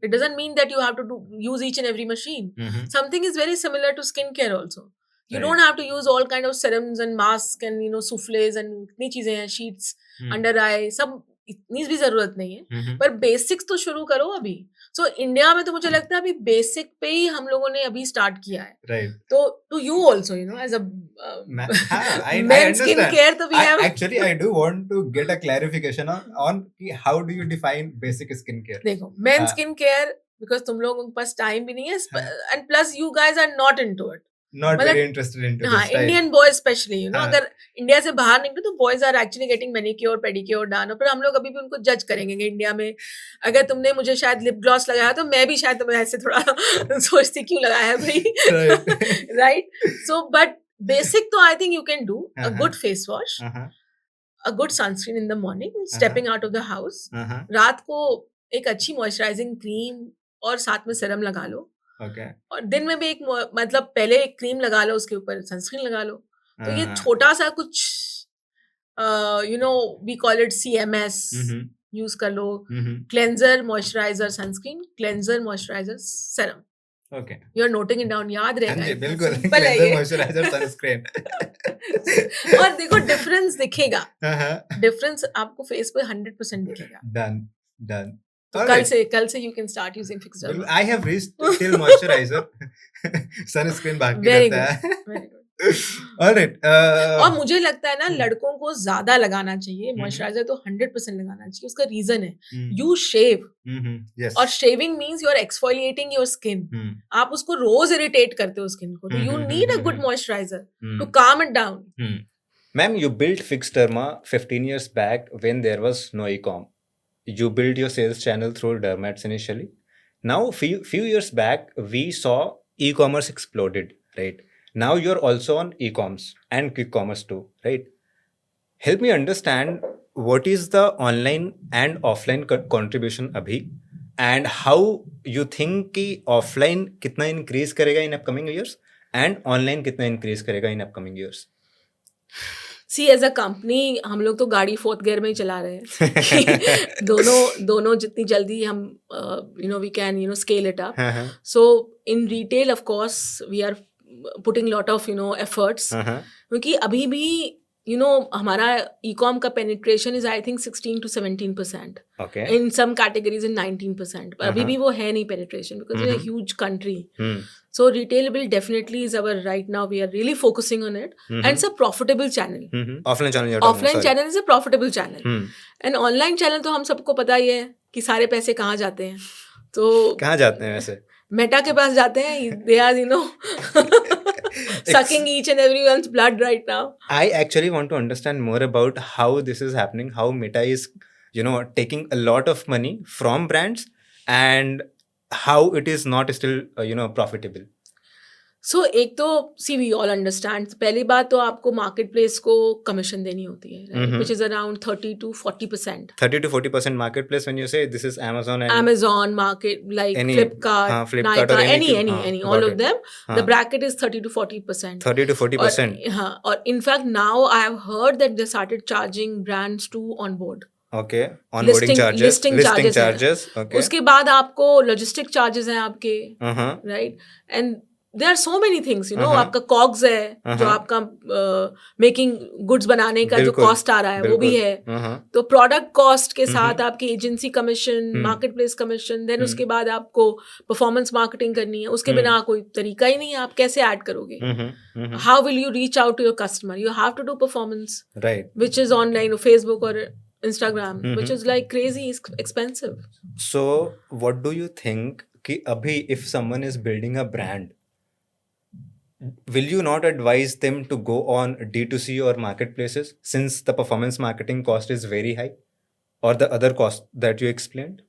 Speaker 2: It doesn't mean that you have to use each and every machine. Something is very similar to skin care also. You don't have to use all kind of serums and masks and souffles and इतनी चीजें हैं, sheets, under eye, सब इतनी भी जरूरत नहीं है. पर बेसिक्स तो शुरू करो अभी. सो इंडिया में तो मुझे लगता है अभी बेसिक पे ही हम लोगों ने अभी स्टार्ट किया है. राइट. तो to you also as a men skin care, तो we have
Speaker 1: actually I do want to get a clarification on how do you define basic skin care.
Speaker 2: देखो, men skin care because तुम लोगों के पास time भी नहीं है, and plus you guys are not into it.
Speaker 1: not
Speaker 2: मतलब
Speaker 1: very interested into
Speaker 2: हाँ,
Speaker 1: this style.
Speaker 2: Indian boys especially you know,
Speaker 1: हाँ.
Speaker 2: अगर इंडिया से बाहर निकले तो boys are actually getting manicure pedicure done, और फिर हम लोग अभी भी उनको जज करेंगे कि इंडिया में अगर तुमने मुझे शायद लिप ग्लॉस लगाया तो मैं भी शायद तुम्हें ऐसे थोड़ा सोचती क्यों लगाया है भाई,
Speaker 1: Right.
Speaker 2: Right? So but basic तो I think you can do a
Speaker 1: Uh-huh.
Speaker 2: Good face wash,
Speaker 1: Uh-huh.
Speaker 2: A good sunscreen in the morning stepping out of the house,
Speaker 1: Uh-huh.
Speaker 2: रात को एक अच्छी मॉइस्चराइजिंग क्रीम और साथ में सीरम लगा लो,
Speaker 1: Okay.
Speaker 2: और दिन में भी एक मतलब पहले एक क्रीम लगा लो, उसके ऊपर सनस्क्रीन लगा लो. तो ये
Speaker 1: Uh,
Speaker 2: छोटा सा कुछ you know we call it CMS
Speaker 1: mhm.
Speaker 2: Use कर लो.
Speaker 1: Mhm.
Speaker 2: Cleanser moisturiser sunscreen, cleanser moisturiser serum.
Speaker 1: Okay.
Speaker 2: You are noting it down, याद
Speaker 1: हाँ
Speaker 2: रहेगा.
Speaker 1: जी,
Speaker 2: इतना
Speaker 1: बिल्कुल.
Speaker 2: simple है
Speaker 1: Cleanser,
Speaker 2: ये.
Speaker 1: moisturizer, sunscreen.
Speaker 2: और देखो डिफरेंस दिखेगा,
Speaker 1: Uh-huh.
Speaker 2: डिफरेंस आपको फेस पे 100% दिखेगा.
Speaker 1: Done. Done.
Speaker 2: तो
Speaker 1: Alright.
Speaker 2: कल से you can start using fix
Speaker 1: बिल्कुल,
Speaker 2: derma.
Speaker 1: I have reached till moisturizer. Sunscreen बाकी
Speaker 2: वेरी
Speaker 1: रहता
Speaker 2: गुड,
Speaker 1: है.
Speaker 2: Very good.
Speaker 1: Alright.
Speaker 2: और मुझे लगता है ना लड़कों को ज्यादा लगाना चाहिए
Speaker 1: हम्म.
Speaker 2: मॉइस्चराइजर, तो 100% लगाना चाहिए. उसका रीजन है
Speaker 1: Hmm.
Speaker 2: You shave,
Speaker 1: Yes.
Speaker 2: और shaving means you are exfoliating your skin.
Speaker 1: Hmm.
Speaker 2: आप उसको रोज इरिटेट करते हो स्किन को, तो you need a good moisturizer to calm it down.
Speaker 3: Ma'am, you built Fix Derma 15 years back when there was no e-com. You built your sales channel through Dermats initially. Now, few years back, we saw e-commerce exploded, right? Now you're also on e-coms and quick commerce too, right? Help me understand what is the online and offline contribution abhi, and how you think कि offline कितना increase करेगा in upcoming years and online कितना increase करेगा in upcoming years.
Speaker 2: See as a company हम लोग तो गाड़ी fourth gear में ही चला रहे हैं. दोनों जितनी जल्दी हम you know we can you know scale it up. So in retail of course we are putting lot of you know efforts, क्योंकि अभी भी यू नो हमारा ई-कॉम का penetration is I think 16 to 17%.
Speaker 3: Okay.
Speaker 2: In some categories in 19%. पर अभी भी वो है नहीं penetration, because we are huge country. So retail will definitely is our right now. We are really focusing on it, and it's a profitable channel.
Speaker 3: Offline channel you're talking
Speaker 2: Offline
Speaker 3: about,
Speaker 2: channel is a profitable channel, and online channel तो हम सबको पता ही है कि सारे पैसे कहाँ जाते हैं. तो
Speaker 3: कहाँ जाते हैं वैसे?
Speaker 2: मेटा के पास जाते हैं. They are you know sucking each and everyone's blood right now.
Speaker 3: I actually want to understand more about how this is happening, how Meta is, you know, taking a lot of money from brands and how it is not still, you know, profitable.
Speaker 2: So एक तो सी we all understand, पहली बात तो आपको market place को commission देनी होती है, which is around 30 to 40%.
Speaker 3: 30 to 40% marketplace when you say this is Amazon and
Speaker 2: Amazon market, like
Speaker 3: any,
Speaker 2: Flipkart,
Speaker 3: Flipkart
Speaker 2: Nykaa,
Speaker 3: or
Speaker 2: any,
Speaker 3: anything,
Speaker 2: all
Speaker 3: got
Speaker 2: of
Speaker 3: it.
Speaker 2: them. The bracket is 30 to 40%.
Speaker 3: 30 to 40%.
Speaker 2: और in fact now I have heard that they started charging brands to onboard.
Speaker 3: Okay. Onboarding charges.
Speaker 2: Listing charges.
Speaker 3: Okay.
Speaker 2: उसके बाद आपको logistic charges हैं आपके, right? And there are so many things, you know. आपका COGS है, जो आपका making goods बनाने का जो cost आ रहा है वो भी है. तो product cost के साथ आपकी agency commission, marketplace commission, then उसके बाद आपको performance marketing करनी है. उसके बिना कोई तरीका ही नहीं है, आप कैसे add करोगे? How will you reach out to your customer? You have to do performance,
Speaker 3: right,
Speaker 2: which is online or Facebook or Instagram, which is like crazy expensive.
Speaker 3: So what do you think कि अभी if someone is building a brand, will you not advise them to go on D2C or marketplaces since the performance marketing cost is very high, or the other cost that you explained?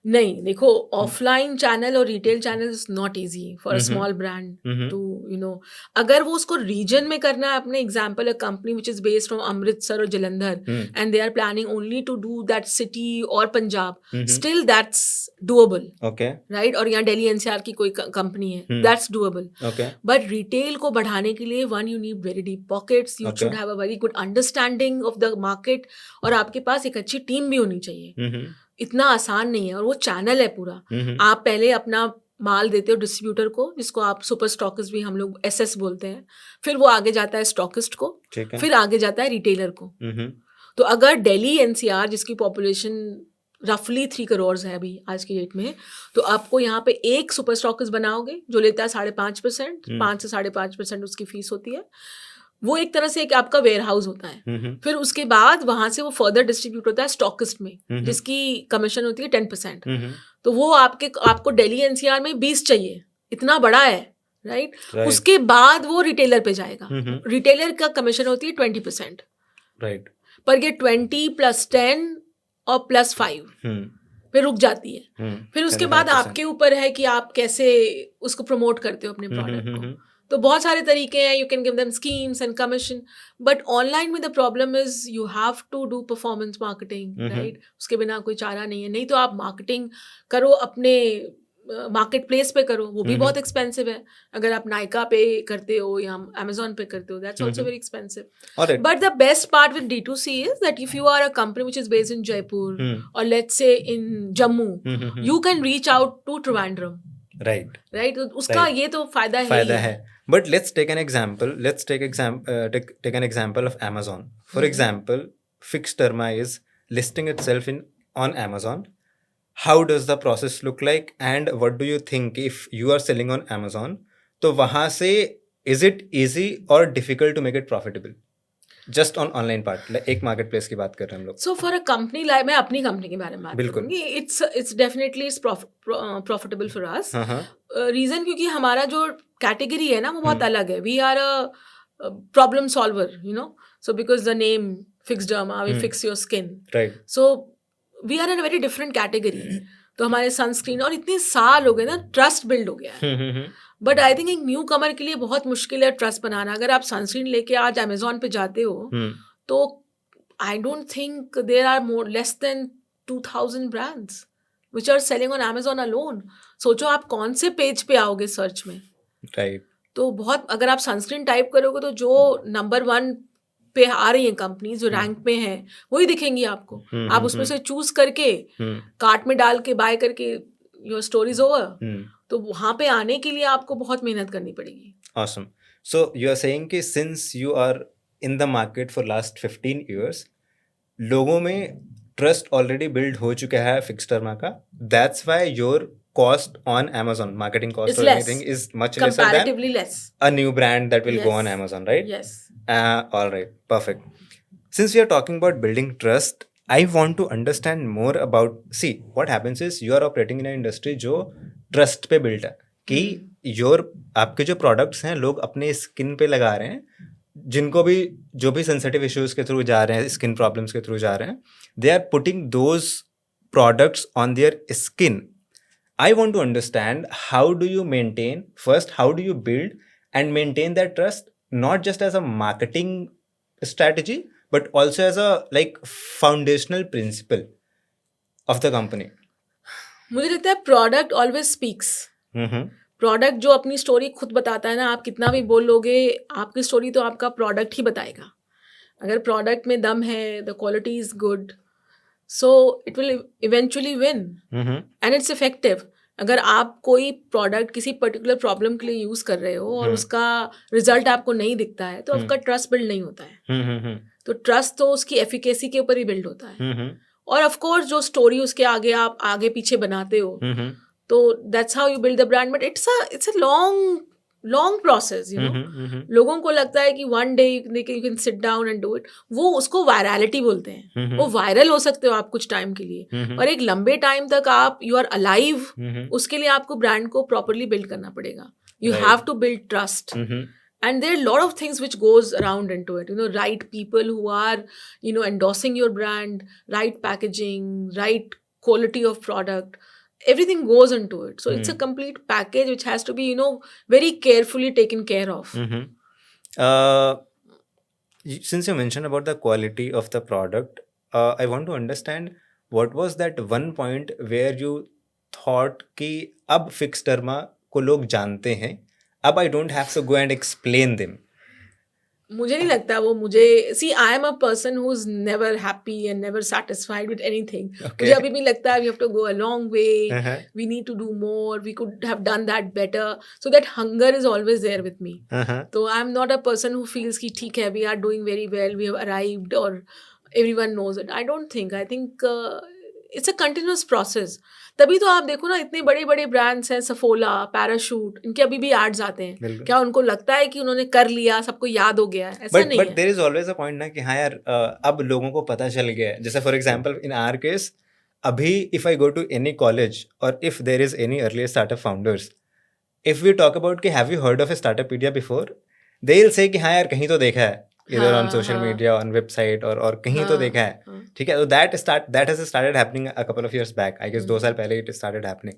Speaker 2: नहीं, देखो offline channel और retail channel is not easy for a small brand to you know. अगर वो उसको region में करना है, अपने example a company which is based from Amritsar और Jalandhar, and they are planning only to do that city और Punjab, still that's doable.
Speaker 3: Okay.
Speaker 2: Right? और यहाँ दिल्ली एनसीआर की कोई कंपनी है, that's doable.
Speaker 3: Okay.
Speaker 2: But retail को बढ़ाने के लिए one you need very deep pockets, you should have a very good understanding of the market, और आपके पास एक अच्छी टीम भी होनी चाहिए. इतना आसान नहीं है, और वो चैनल है पूरा. आप पहले अपना माल देते हो डिस्ट्रीब्यूटर को, जिसको आप सुपर स्टॉकिस्ट भी हम लोग SS बोलते हैं, फिर वो आगे जाता है स्टॉकिस्ट को, फिर आगे जाता है रिटेलर को. तो अगर दिल्ली NCR जिसकी पॉपुलेशन रफली 3 crore है अभी आज की डेट में, तो आपको यहाँ पे एक सुपर स्टॉकिस्ट बनाओगे जो लेता है 5.5%, 5 से 5.5% उसकी फीस होती है. वो एक तरह से एक आपका वेयर हाउस होता है. फिर उसके बाद वहां से वो फर्दर डिस्ट्रीब्यूट होता है स्टॉकिस्ट में, जिसकी कमीशन होती है 10%. तो वो आपको दिल्ली NCR में 20 चाहिए, इतना बड़ा है. राइट?
Speaker 3: राइट
Speaker 2: उसके बाद वो रिटेलर पे जाएगा।
Speaker 3: हम्म
Speaker 2: रिटेलर का कमीशन होती है 20%,
Speaker 3: राइट
Speaker 2: पर ये 20 + 10 और +5 पे रुक जाती है। फिर उसके बाद
Speaker 3: 25%.
Speaker 2: आपके ऊपर है कि आप कैसे उसको प्रमोट करते हो अपने प्रोडक्ट को। तो बहुत सारे तरीके हैं, you can give them schemes and commission, but online में the problem is you have to do performance marketing, right? उसके बिना कोई चारा नहीं है। नहीं तो आप मार्केटिंग करो अपने मार्केट प्लेस पे करो, वो भी बहुत एक्सपेंसिव है। अगर आप नाइका पे करते हो या अमेजोन पे करते हो, that's also very expensive.
Speaker 3: Alright.
Speaker 2: But the best part with D2C is that if you are a company which is based in Jaipur or let's say in Jammu, you can reach out to Trivandrum,
Speaker 3: Right.
Speaker 2: right? तो उसका
Speaker 3: Right.
Speaker 2: ये तो फायदा है ही
Speaker 3: फायदा
Speaker 2: है।
Speaker 3: है. But let's take an example. Let's take an example of Amazon. For example, Fix Derma is listing itself on Amazon. How does the process look like, and what do you think if you are selling on Amazon? तो वहाँ से is it easy or difficult to make it profitable? Just on online part, like एक marketplace की बात कर रहे हैं हम लोग.
Speaker 2: So for a company like, मैं अपनी कंपनी के बारे में बात
Speaker 3: बिल्कुल.
Speaker 2: करूंगी, it's definitely profitable for us.
Speaker 3: हाँ.
Speaker 2: रीजन क्योंकि हमारा जो कैटेगरी है ना वो बहुत अलग है। We are a problem solver, you know, so because the name Fixderma, we fix your skin,
Speaker 3: Right.
Speaker 2: So we are in a very different category. तो हमारे सनस्क्रीन और इतने साल हो गए ना, ट्रस्ट बिल्ड हो गया है। बट आई थिंक एक न्यू कमर के लिए बहुत मुश्किल है ट्रस्ट बनाना। अगर आप सनस्क्रीन लेके आज अमेजोन पे जाते हो तो I don't think there are more less than 2000 brands which are selling on Amazon alone. सोचो आप कौन से पेज पे आओगे सर्च में।
Speaker 3: Right.
Speaker 2: तो बहुत, अगर आप सनस्क्रीन टाइप करोगे तो जो नंबर 1 पे आ रही हैं कंपनी, जो रैंक पे हैं, वही दिखेंगी आपको। आप उसमें से चूज करके कार्ट में डाल के बाय करके योर स्टोरी इज ओवर। तो वहां पे आने के लिए आपको बहुत मेहनत करनी पड़ेगी।
Speaker 3: Awesome. So you are saying कि since you are in the market for last 15 years, लोगों में ट्रस्ट ऑलरेडी बिल्ड हो चुका है फिक्स डर्मा का. That's why your cost on Amazon, marketing cost
Speaker 2: It's
Speaker 3: or
Speaker 2: less.
Speaker 3: anything is much lesser than
Speaker 2: Comparatively less.
Speaker 3: a new brand that will go
Speaker 2: Yes.
Speaker 3: on Amazon, right?
Speaker 2: Yes.
Speaker 3: All right, perfect. Since we are talking about building trust, I want to understand more about, see, what happens is you are operating in an industry जो trust पे built है कि आपके जो products हैं लोग अपने skin पे लगा रहे हैं, जिनको भी जो भी सेंसिटिव इश्यूज के थ्रू जा रहे हैं, स्किन प्रॉब्लम्स के थ्रू जा रहे हैं, they are putting those products on their skin. I want to understand how do you maintain, first how do you build and maintain that trust, not just as a marketing strategy but also as a like foundational principle of the company.
Speaker 2: मुझे लगता है product always speaks. Product जो अपनी story खुद बताता है ना, आप कितना भी बोलोगे, आपकी स्टोरी तो आपका प्रोडक्ट ही बताएगा। अगर प्रोडक्ट में दम है, the quality is good, so it will eventually win and it's effective. अगर आप कोई प्रोडक्ट किसी पर्टिकुलर प्रॉब्लम के लिए यूज कर रहे हो और उसका रिजल्ट आपको नहीं दिखता है, तो आपका ट्रस्ट बिल्ड नहीं होता है. तो ट्रस्ट तो उसकी एफिकेसी के ऊपर ही बिल्ड होता है. और ऑफ कोर्स जो स्टोरी उसके आगे आप आगे पीछे बनाते हो, तो that's how you build the brand. But it's a long process, you know. लोगों को लगता है कि one day you can sit down and do it. वो उसको वायरलिटी बोलते हैं. वो वायरल हो सकते हो आप कुछ टाइम के लिए, और एक लंबे टाइम तक आप यू आर अलाइव, उसके लिए आपको ब्रांड को प्रॉपरली बिल्ड करना पड़ेगा. You have to build trust. And there are a lot of things which goes around into it, you know, right people who are, you know, endorsing your brand, right packaging, right quality of product, everything goes into it. So it's a complete package which has to be, you know, very carefully taken care of.
Speaker 3: Since you mentioned about the quality of the product, I want to understand what was that one point where you thought कि अब fix derma को लोग जानते हैं, अब I don't have to go and explain them.
Speaker 2: मुझे नहीं लगता वो मुझे, see I am a person who is never happy and never satisfied with anything. मुझे अभी भी लगता है we have to go a long way, we need to do more, we could have done that better. So that hunger is always there with me. तो I am not a person who feels कि ठीक है, we are doing very well, we have arrived और everyone knows it. I don't think. I think it's a continuous process. तभी तो आप देखो ना, इतने बड़े बड़े ब्रांड्स हैं, सफोला, पैराशूट, इनके अभी भी एड्स आते हैं. क्या उनको लगता है कि उन्होंने कर लिया, सबको याद हो गया है? ऐसा नहीं है.
Speaker 3: But there is always a point ना कि हाँ यार, अब लोगों को पता चल गया है. जैसे for example in our case, अभी if I go to any college और if there is any early startup founders, if we talk about कि have you heard of a Startupedia before, they will say कि हाँ यार कहीं तो देखा है, इधर ऑन
Speaker 2: हाँ
Speaker 3: सोशल
Speaker 2: हाँ
Speaker 3: मीडिया, ऑन वेबसाइट, और कहीं तो देखा
Speaker 2: हाँ
Speaker 3: है.
Speaker 2: हाँ
Speaker 3: ठीक है, तो that has started happening a couple of years back, I guess 2 साल पहले it started happening.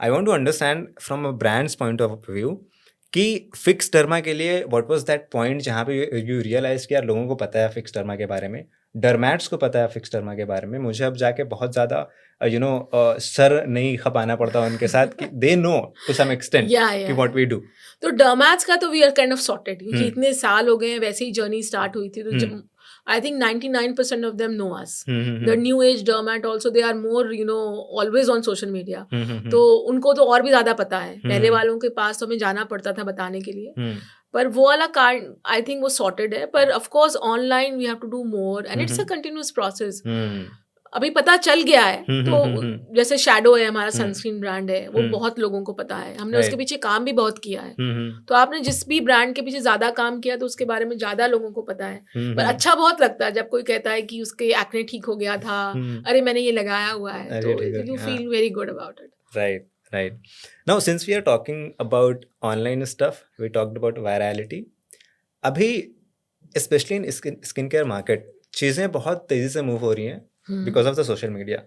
Speaker 3: I want to understand from a brand's point of view कि फिक्स डर्मा के लिए व्हाट वाज दैट पॉइंट जहाँ पे यू रियलाइज कि यार लोगों को पता है फिक्स डर्मा के बारे में, डरमैट्स को पता है फिक्स डर्मा के बारे में, मुझे अब जाके बहुत ज़्यादा सर नहीं खपाना पड़ता उनके साथ कि they know to some extent
Speaker 2: या
Speaker 3: कि व्हाट वी डू.
Speaker 2: तो डर्मैट्स का तो we are kind of sorted, क्योंकि
Speaker 3: हम्म
Speaker 2: इतने साल हो गए हैं, वैसे ही जर्नी स्टार्ट हुई थी. तो
Speaker 3: हम्म
Speaker 2: जब I think 99% of them know us. The
Speaker 3: hmm
Speaker 2: new age dermat also they are more always on social media.
Speaker 3: Hmm
Speaker 2: तो उनको तो और भी ज़्यादा पता है. पहले
Speaker 3: हम्म
Speaker 2: वालों के पास तो हमें जाना पड़ता था बताने के लिए.
Speaker 3: हम्म
Speaker 2: पर वो वाला कार्ड आई थिंक वो सॉर्टेड है. पर of course online we have to do more and it's a continuous process.
Speaker 3: Hmm
Speaker 2: अभी पता चल गया है. तो जैसे शैडो है, हमारा
Speaker 3: हम्म
Speaker 2: सनस्क्रीन ब्रांड है, वो बहुत लोगों को पता है. हमने उसके
Speaker 3: राइट
Speaker 2: पीछे काम भी बहुत किया है.
Speaker 3: हम्म
Speaker 2: तो आपने जिस भी ब्रांड के पीछे ज्यादा काम किया तो उसके बारे में ज्यादा लोगों को पता है. पर अच्छा बहुत लगता है जब कोई कहता है कि उसके एक्ने ठीक हो गया था, अरे मैंने ये लगाया हुआ है,
Speaker 3: अरे
Speaker 2: तो
Speaker 3: ठीक हो
Speaker 2: यू
Speaker 3: गया.
Speaker 2: Feel very good about it.
Speaker 3: Right. Now, since we are talking about online stuff, we talked about virality. अभी specially in skin care market चीज़ें बहुत तेज़ी से मूव हो रही हैं because of the social media.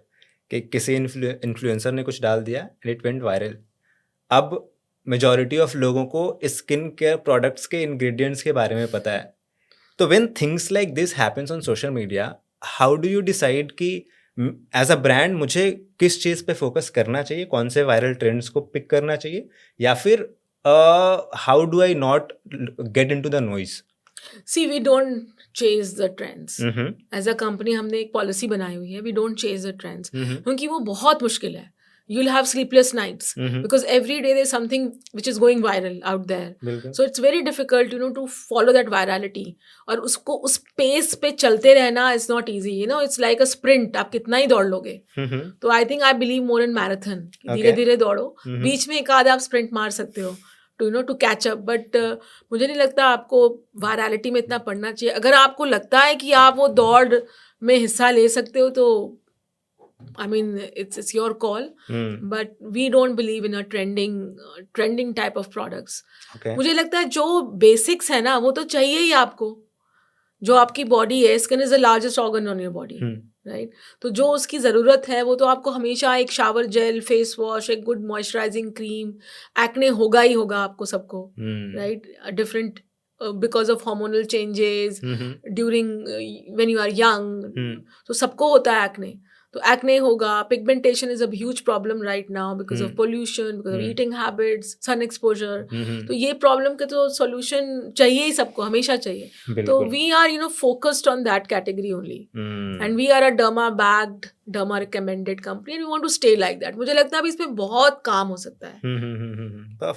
Speaker 3: कि किसी इन्फ्लुएंसर ने कुछ डाल दिया एंड इट वेंट वायरल. अब मेजॉरिटी ऑफ लोगों को स्किन केयर प्रोडक्ट्स के इंग्रेडिएंट्स के बारे में पता है. तो when things like this happens on social media, how do you decide कि एज अ ब्रांड मुझे किस चीज़ पे फोकस करना चाहिए, कौन से वायरल ट्रेंड्स को पिक करना चाहिए, या फिर how do I not get into the noise?
Speaker 2: See we don't chase the trends. As a company हमने एक पॉलिसी बनाई हुई है, we don't chase the trends, क्योंकि वो बहुत मुश्किल है. You'll have sleepless nights because every day there's something which is going viral out there.
Speaker 3: बिल्कुल.
Speaker 2: So it's very difficult, to follow that virality. और उसको उस पेस पे चलते रहना is not easy. It's like a sprint. आप कितना ही दौड़ लोगे. तो I think I believe more in marathon. धीरे धीरे दौड़ो. बीच में एक आधा आप sprint मार सकते हो to catch up. But मुझे नहीं लगता आपको virality में इतना पढ़ना चाहिए. अगर आपको लगता है कि आप वो दौड़ में हिस्सा ले सकते हो तो I mean, it's your call, but we don't believe in a trending type of products.
Speaker 3: Okay.
Speaker 2: मुझे लगता है जो basics है ना वो तो चाहिए ही आपको. जो आपकी body है, skin is the largest organ on your body, right? तो जो उसकी ज़रूरत है वो तो आपको हमेशा एक shower gel, face wash, एक good moisturizing cream, acne होगा ही होगा आपको सबको, right? A different because of hormonal changes during when you are young, तो सबको होता है acne. तो एक्ने होगा. Pigmentation is a huge problem right now because of pollution, because of eating habits, sun exposure. तो ये प्रॉब्लम के तो सॉल्यूशन चाहिए ही सबको, हमेशा चाहिए. तो we are focused on that category only, and we are a derma backed, derma recommended company, and we want to stay like that. मुझे लगता है अभी इसमें बहुत काम हो सकता है.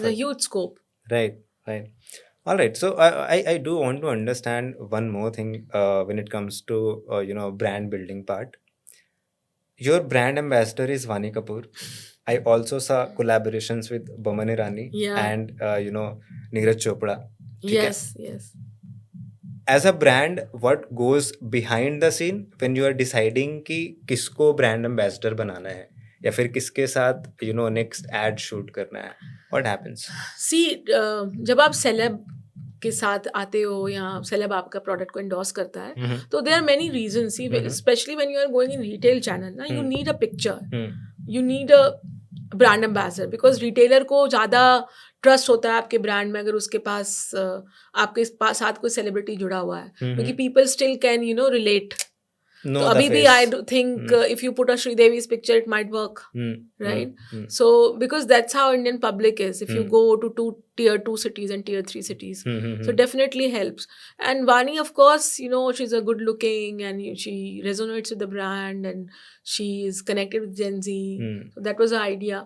Speaker 2: Huge scope.
Speaker 3: Right. All right. So I do want to understand one more thing when it comes to brand building part. Your brand ambassador is Vani Kapoor. I also saw collaborations with Boman Irani and Neeraj Chopra.
Speaker 2: Yes.
Speaker 3: As a brand, what goes behind the scene when you are deciding कि किसको brand ambassador बनाना है या फिर किसके साथ next ad shoot करना है? What happens?
Speaker 2: See, जब आप celeb के साथ आते हो या सेलेब आपका प्रोडक्ट को एंडोर्स करता है, तो there are many reasons. Specially when you are going in retail channel ना, you need a picture, you need a brand ambassador, because retailer को ज़्यादा ट्रस्ट होता है आपके ब्रांड में अगर उसके पास आपके साथ कोई सेलिब्रिटी जुड़ा हुआ है, क्योंकि पीपल स्टिल कैन रिलेट. तो अभी भी I think if you put a Sridevi's picture it might work, right? So because that's how Indian public is. If you go to tier 2 cities and tier 3 cities, so definitely helps. And Vani, of course, she's a good looking and she resonates with the brand and she is connected with Gen Z. So that was the idea.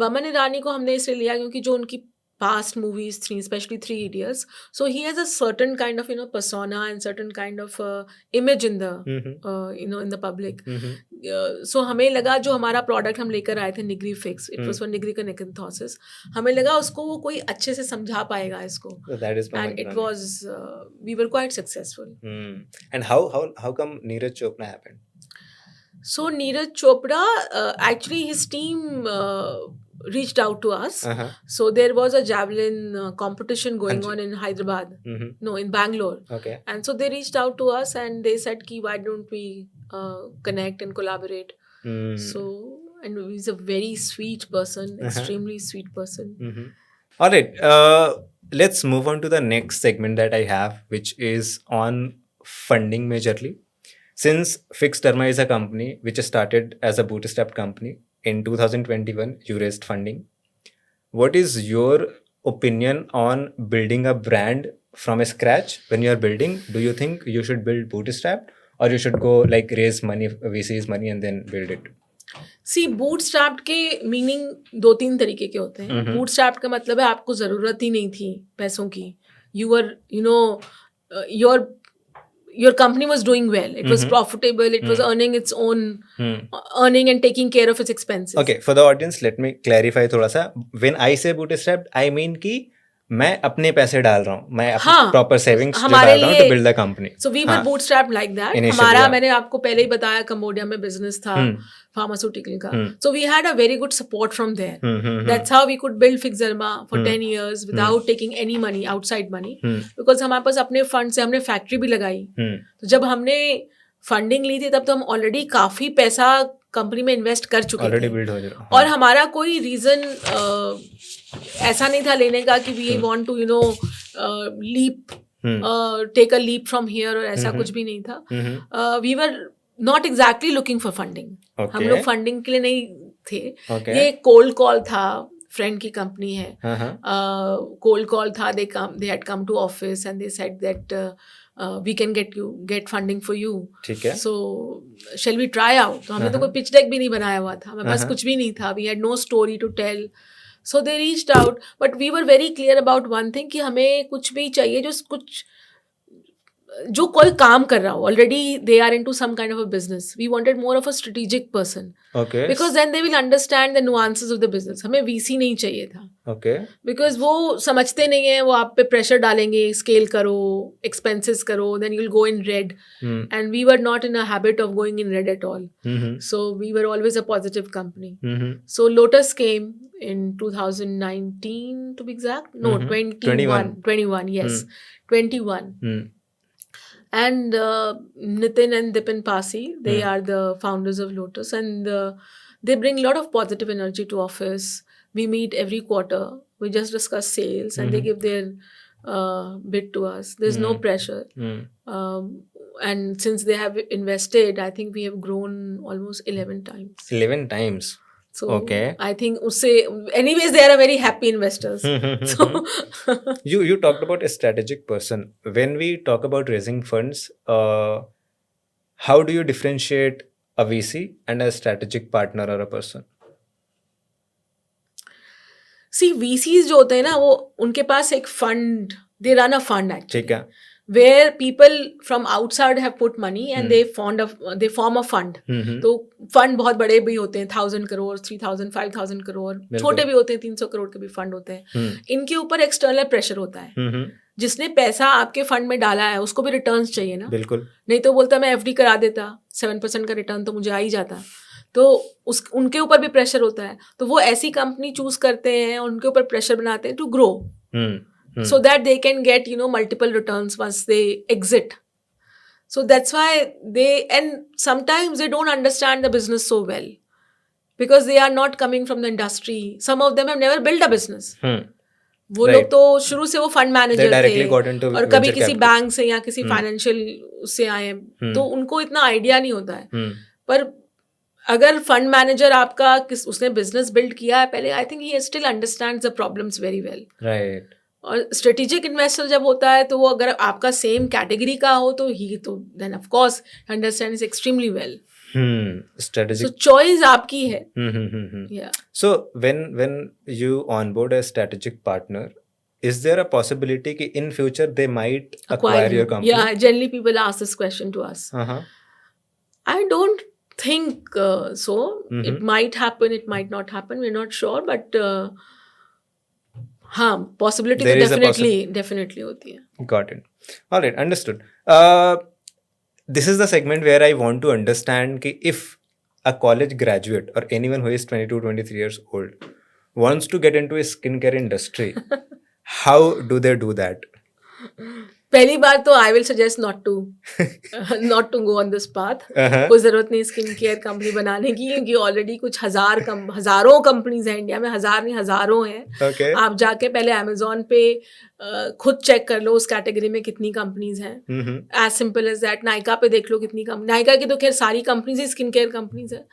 Speaker 2: Boman Irani को हमने इसलिए लिया क्योंकि जो उनकी past movies, especially 3 Idiots, so he has a certain kind of persona and certain kind of image in the in the public. So हमें लगा जो हमारा प्रोडक्ट हम लेकर आए थे निग्री फिक्स, इट वाज फॉर निग्रिकन एक्नेथोसिस, हमें लगा उसको वो कोई अच्छे से समझा पाएगा इसको, and it was we were quite successful.
Speaker 3: And how come Neeraj Chopra happened?
Speaker 2: So Neeraj Chopra, actually his team reached out to us.
Speaker 3: Uh-huh.
Speaker 2: So there was a javelin competition going
Speaker 3: Hanji.
Speaker 2: on in Hyderabad.
Speaker 3: Mm-hmm.
Speaker 2: No, in Bangalore.
Speaker 3: Okay.
Speaker 2: And so they reached out to us and they said, "Ki, why don't we connect and collaborate?"
Speaker 3: Mm.
Speaker 2: So, and he's a very sweet person, extremely sweet person.
Speaker 3: Mm-hmm. All right. Let's move on to the next segment that I have, which is on funding majorly. Since Fix Derma is a company which started as a bootstrapped company in 2021, you raised funding. What is your opinion on building a brand from scratch when you are building? Do you think you should build bootstrapped or you should go like raise money, VC's money and then build it?
Speaker 2: See bootstrapped के meaning 2-3 तरीके के होते हैं. Bootstrapped का मतलब है आपको ज़रूरत ही नहीं थी पैसों की. You were, your company was doing well. It was profitable. It was earning its own earning and taking care of its expenses.
Speaker 3: Okay, for the audience, let me clarify थोड़ा सा. When I say bootstrapped, I mean कि मैं अपने पैसे डाल रहा हूँ, मैं प्रॉपर सेविंग्स डाल रहा हूँ to build the company.
Speaker 2: So we were bootstrapped like that. हमारा, मैंने आपको पहले ही बताया, कंबोडिया में बिजनेस था फार्मास्यूटिकल का. So we had a very good support from there. That's how we could build Fixderma for 10 years without taking any money, outside money, because हमारे पास अपने फंड से हमने फैक्ट्री भी लगाई. तो जब हमने फंडिंग ली थी तब तो हम ऑलरेडी काफी पैसा कंपनी में इन्वेस्ट कर चुके थे. और हमारा कोई रीजन ऐसा नहीं था लेने का कि we want to leap, take a leap from here, और ऐसा कुछ भी नहीं था. We were not exactly looking for funding. हम लोग फंडिंग के लिए नहीं थे. ये कोल्ड कॉल था. फ्रेंड की कंपनी है. कोल्ड कॉल था. They had come to office and they said that we can get funding for you.
Speaker 3: ठीक है.
Speaker 2: So shall we try out? तो हमने तो कोई pitch deck भी नहीं बनाया हुआ था. हमारे पास कुछ भी नहीं था. We had no story to tell. So they reached out, but we were very clear about one thing कि हमें कुछ भी चाहिए जो कोई काम कर रहा हो. Already they are into some kind of a business. We wanted more of a strategic person.
Speaker 3: Okay.
Speaker 2: Because then they will understand the nuances of the business. हमें VC नहीं चाहिए था.
Speaker 3: Okay.
Speaker 2: Because वो समझते नहीं है. वो आप पे प्रेशर डालेंगे, स्केल करो, एक्सपेंसेस करो, then you'll go in red. And we were not in a habit of going in red at all. So we were always a positive company. So Lotus came in 2019 to be exact. No, 21. Yes, 21. And Nitin and Dipin Pasi, they are the founders of Lotus, and they bring a lot of positive energy to office. We meet every quarter. We just discuss sales, and they give their bit to us. There's no pressure. And since they have invested, I think we have grown almost 11 times.
Speaker 3: 11 times.
Speaker 2: So
Speaker 3: okay.
Speaker 2: I think usse, anyways, they are a very happy investors. So
Speaker 3: you talked about a strategic person. When we talk about raising funds, how do you differentiate a VC and a strategic partner or a person?
Speaker 2: See, VCs जो होते हैं ना, वो उनके पास एक fund, they run a fund actually.
Speaker 3: ठीक है.
Speaker 2: Where people from outside have put money and they form a fund. तो फंड बहुत बड़े भी होते हैं, 1,000 crore, 3,000, 5,000 crore, छोटे भी होते हैं, 300 crore के भी फंड होते हैं. इनके ऊपर एक्सटर्नल प्रेशर होता है. जिसने पैसा आपके फंड में डाला है उसको भी रिटर्न्स चाहिए ना.
Speaker 3: बिल्कुल.
Speaker 2: नहीं तो बोलता मैं FD करा देता, 7% का रिटर्न तो मुझे आ ही जाता. तो उनके ऊपर भी प्रेशर होता है. तो वो ऐसी कंपनी चूज करते हैं और उनके ऊपर प्रेशर बनाते हैं to grow. So that they can get, multiple returns once they exit. So that's why and sometimes they don't understand the business so well. Because they are not coming from the industry. Some of them have never built a business. वो लोग तो शुरू से वो fund manager थे और कभी किसी बैंक से या किसी फाइनेंशियल से आए, तो उनको इतना आइडिया नहीं होता है. पर अगर फंड मैनेजर आपका उसने बिजनेस बिल्ड किया है पहले, I think he still understands the problems very well.
Speaker 3: Right.
Speaker 2: और स्ट्रेटेजिक इन्वेस्टर जब होता है तो वो अगर आपका सेम कैटेगरी का हो तो then of course understands extremely well.
Speaker 3: Strategic.
Speaker 2: So choice आपकी है. Yeah.
Speaker 3: So when you onboard a strategic partner, is there a possibility कि in future they might acquire your company?
Speaker 2: Yeah, generally people ask this question to us. I don't think so. It might happen, it might not happen. We're not sure, but हाँ, possibility तो definitely होती है.
Speaker 3: Got it. All right, understood. This is the segment where I want to understand कि if a college graduate or anyone who is 22, 23 years old wants to get into a skincare industry, how do they do that?
Speaker 2: पहली बात तो I will suggest not to go on this path.
Speaker 3: Uh-huh.
Speaker 2: कोई जरूरत नहीं skin care company बनाने की, क्योंकि already कुछ हजारों कंपनीज हैं इंडिया में, हजार नहीं हजारों हैं.
Speaker 3: Okay.
Speaker 2: आप जाके पहले अमेजोन पे खुद चेक कर लो उस कैटेगरी में कितनी कंपनीज हैं.
Speaker 3: Mm-hmm.
Speaker 2: As simple as that. Nykaa पे देख लो कितनी कंपनी, नायका की तो खैर सारी कंपनीज ही स्किन केयर कंपनीज है.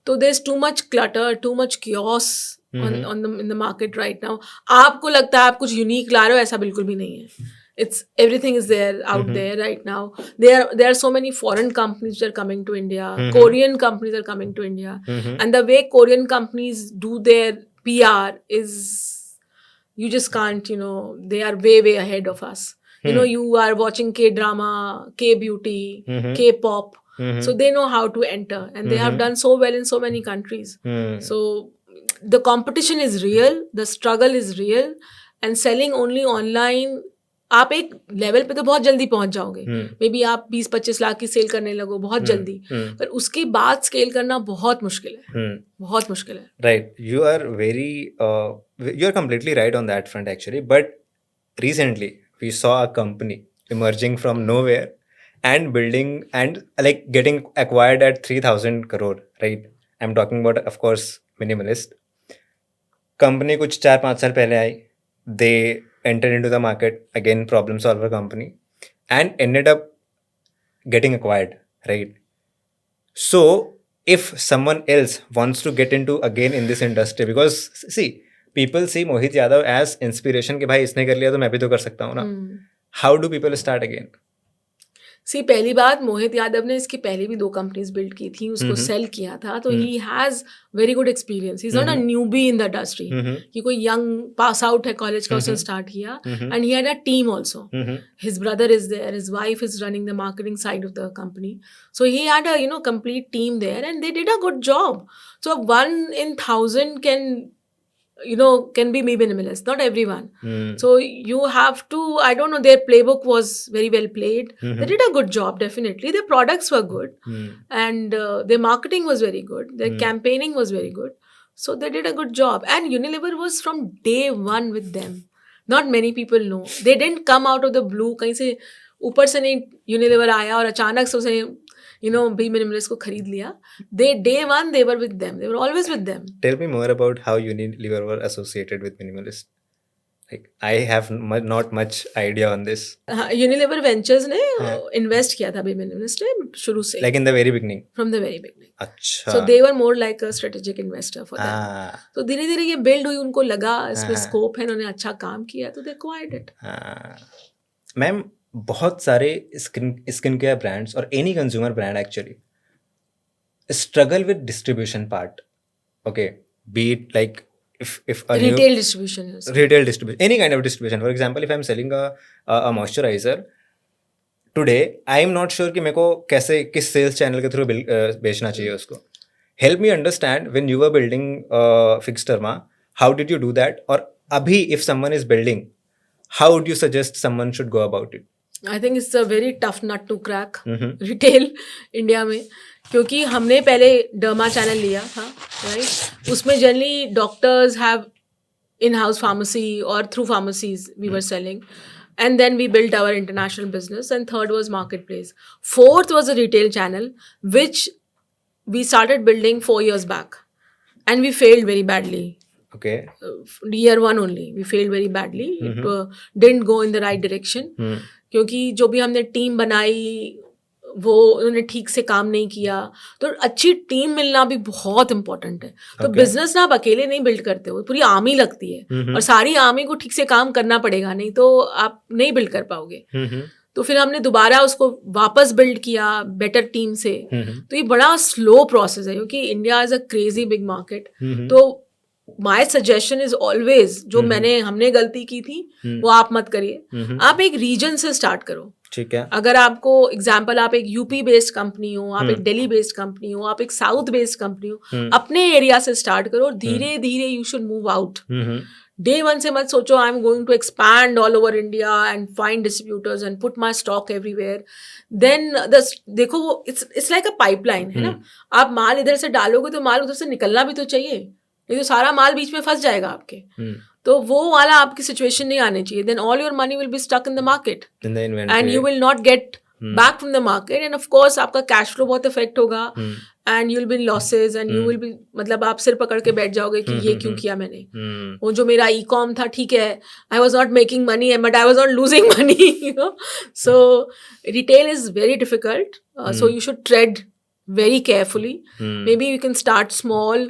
Speaker 2: तो there is too much clutter, too much chaos in the market right now. आपको लगता है आप कुछ यूनिक ला रहे हो, ऐसा बिल्कुल भी नहीं है. It's everything is there out there right now. There are so many foreign companies which are coming to India. Korean companies are coming to India, and the way Korean companies do their PR is, you just can't, they are way ahead of us. You are watching K-drama, K-beauty, K-pop. So they know how to enter, and they have done so well in so many countries. So the competition is real, the struggle is real, and selling only online, आप एक level पे तो बहुत जल्दी पहुंच जाओगे. May be आप 20-25 लाख की सेल करने लगो बहुत जल्दी, पर उसके बाद स्केल करना बहुत मुश्किल है. बहुत मुश्किल है.
Speaker 3: Right. You are completely right on that front actually. But recently we saw a company emerging from nowhere and building and like getting acquired at 3,000 crore, right? I'm talking about, of course, Minimalist. Company कुछ 4-5 साल पहले आई. They entered into the market, again problem solver company, and ended up getting acquired, right? So if someone else wants to get into again in this industry, because see, people see Mohit Yadav as inspiration कि भाई इसने कर लिया तो मैं भी तो कर सकता हूँ ना. How do people start again?
Speaker 2: सी पहली बात, मोहित यादव ने इसकी पहले भी 2 कंपनीज बिल्ड की थी, उसको सेल किया था, तो he has very good experience. He is not a newbie in the industry कि कोई यंग पास आउट है कॉलेज का, उसने स्टार्ट किया. And he had a team also. His brother is there, his wife is running the marketing side of the company. So he had a complete team there, and they did a good job. सो 1 in 1,000 can be minimalist, not everyone. So you have to, I don't know, their playbook was very well played. They did a good job, definitely. Their products were good, and their marketing was very good, their campaigning was very good. So they did a good job, and Unilever was from day one with them. Not many people know. They didn't come out of the blue. कहीं से ऊपर से नहीं Unilever आया और अचानक से उसने Be Minimalist को खरीद लिया. Day one they were with them. They were always with them.
Speaker 3: Tell me more about how Unilever were associated with Minimalist. Like, I have not much idea on this.
Speaker 2: Unilever Ventures ने invest किया था Be Minimalist ने शुरू से.
Speaker 3: Like in the very beginning.
Speaker 2: From the very beginning.
Speaker 3: अच्छा.
Speaker 2: So they were more like a strategic investor for them. तो धीरे धीरे ये build हुई, उनको लगा इसमें scope है, उन्होंने अच्छा काम किया, तो they acquired it.
Speaker 3: मैम, बहुत सारे स्किन केयर ब्रांड्स और any consumer brand actually struggle with distribution part. Okay, B it like if a
Speaker 2: retail distribution,
Speaker 3: any kind of distribution. For example, if I'm selling a moisturizer today, I am not sure कि मेरे को कैसे किस sales channel के through बेचना चाहिए उसको. Help me understand, when you were building Fix Derma, how did you do that? और अभी if someone is building, how would you suggest someone should go about it?
Speaker 2: I think it's a very tough nut to crack, retail India में, क्योंकि हमने पहले derma channel लिया था, right? उसमें generally doctors have in house pharmacy और through pharmacies we were selling, and then we built our international business, and third was marketplace. Fourth was a retail channel which we started building 4 years back, and we failed very badly.
Speaker 3: Okay.
Speaker 2: Year 1 only we failed very badly. It didn't go in the right direction. क्योंकि जो भी हमने team बनाई वो उन्होंने ठीक से काम नहीं किया. तो अच्छी टीम मिलना भी बहुत इंपॉर्टेंट है. तो बिजनेस ना आप अकेले नहीं बिल्ड करते हो, पूरी आर्मी लगती है, और सारी आर्मी को ठीक से काम करना पड़ेगा, नहीं तो आप नहीं बिल्ड कर पाओगे. तो फिर हमने दोबारा उसको वापस बिल्ड किया बेटर टीम से. तो ये बड़ा स्लो प्रोसेस है, क्योंकि India is a crazy big market. तो माई सजेशन इज ऑलवेज, जो हमने गलती की थी वो आप मत करिए. आप एक रीजन से स्टार्ट करो.
Speaker 3: ठीक है.
Speaker 2: अगर आपको एग्जांपल, आप एक यूपी बेस्ड कंपनी हो, आप एक दिल्ली बेस्ड कंपनी हो, आप एक साउथ बेस्ड कंपनी हो, अपने एरिया से स्टार्ट करो. धीरे धीरे you should move out. Day 1 से मत सोचो I am going to expand all over India and find distributors and put my stock everywhere. Then देखो वो इट्स लाइक अ पाइपलाइन है ना. आप माल इधर से डालोगे तो माल उधर से निकलना भी तो चाहिए. नहीं तो सारा माल बीच में फंस जाएगा आपके। तो वो वाला आपकी सिचुएशन नहीं आनी चाहिए। Then all your money will be stuck in the market and you will not get back from the market and of course आपका कैश फ्लो बहुत इफेक्ट होगा and you will be in losses and you will be, मतलब आप सिर पकड़ के बैठ जाओगे कि ये क्यों किया मैंने। वो जो मेरा ई-कॉम था, ठीक है, I was not making money but I was not losing money, you know. So retail is very difficult, so you should trade very carefully. Maybe you can start small,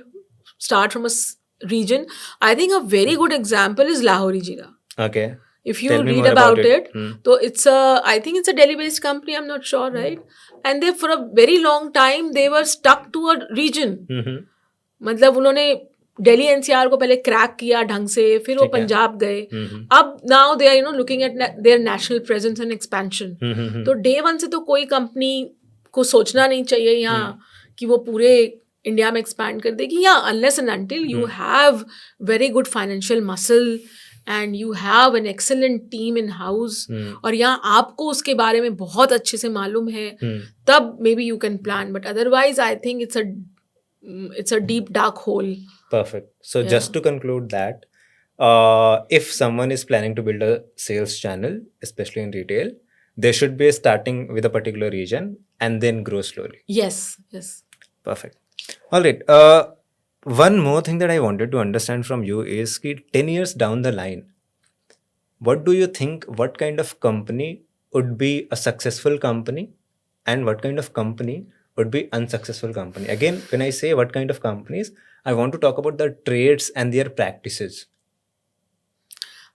Speaker 2: start from a region. I think a very good example is Lahori Jeera.
Speaker 3: Okay.
Speaker 2: If you
Speaker 3: Tell me
Speaker 2: read
Speaker 3: more
Speaker 2: about it,
Speaker 3: so
Speaker 2: I think it's a Delhi-based company. I'm not sure, right? And they, for a very long time, they were stuck to a region. मतलब उन्होंने Delhi NCR को पहले crack किया ढंग से, फिर वो पंजाब गए। अब now they are looking at their national presence and expansion. तो डे वन से तो कोई कंपनी को सोचना नहीं चाहिए यहाँ कि वो पूरे इंडिया में एक्सपैंड कर देगी, या unless and until you have very good financial muscle and you have an excellent team in house, और यहाँ आपको उसके बारे में बहुत अच्छे से मालूम है, तब may be you can plan, but otherwise I think it's a deep dark hole.
Speaker 3: Perfect. So just to conclude that, if someone is planning to build a sales channel, especially in retail, they should be starting with a particular region and then grow slowly.
Speaker 2: Yes.
Speaker 3: Perfect. All right. One more thing that I wanted to understand from you is that 10 years down the line, what do you think, what kind of company would be a successful company and what kind of company would be unsuccessful company? Again, when I say what kind of companies, I want to talk about the traits and their practices.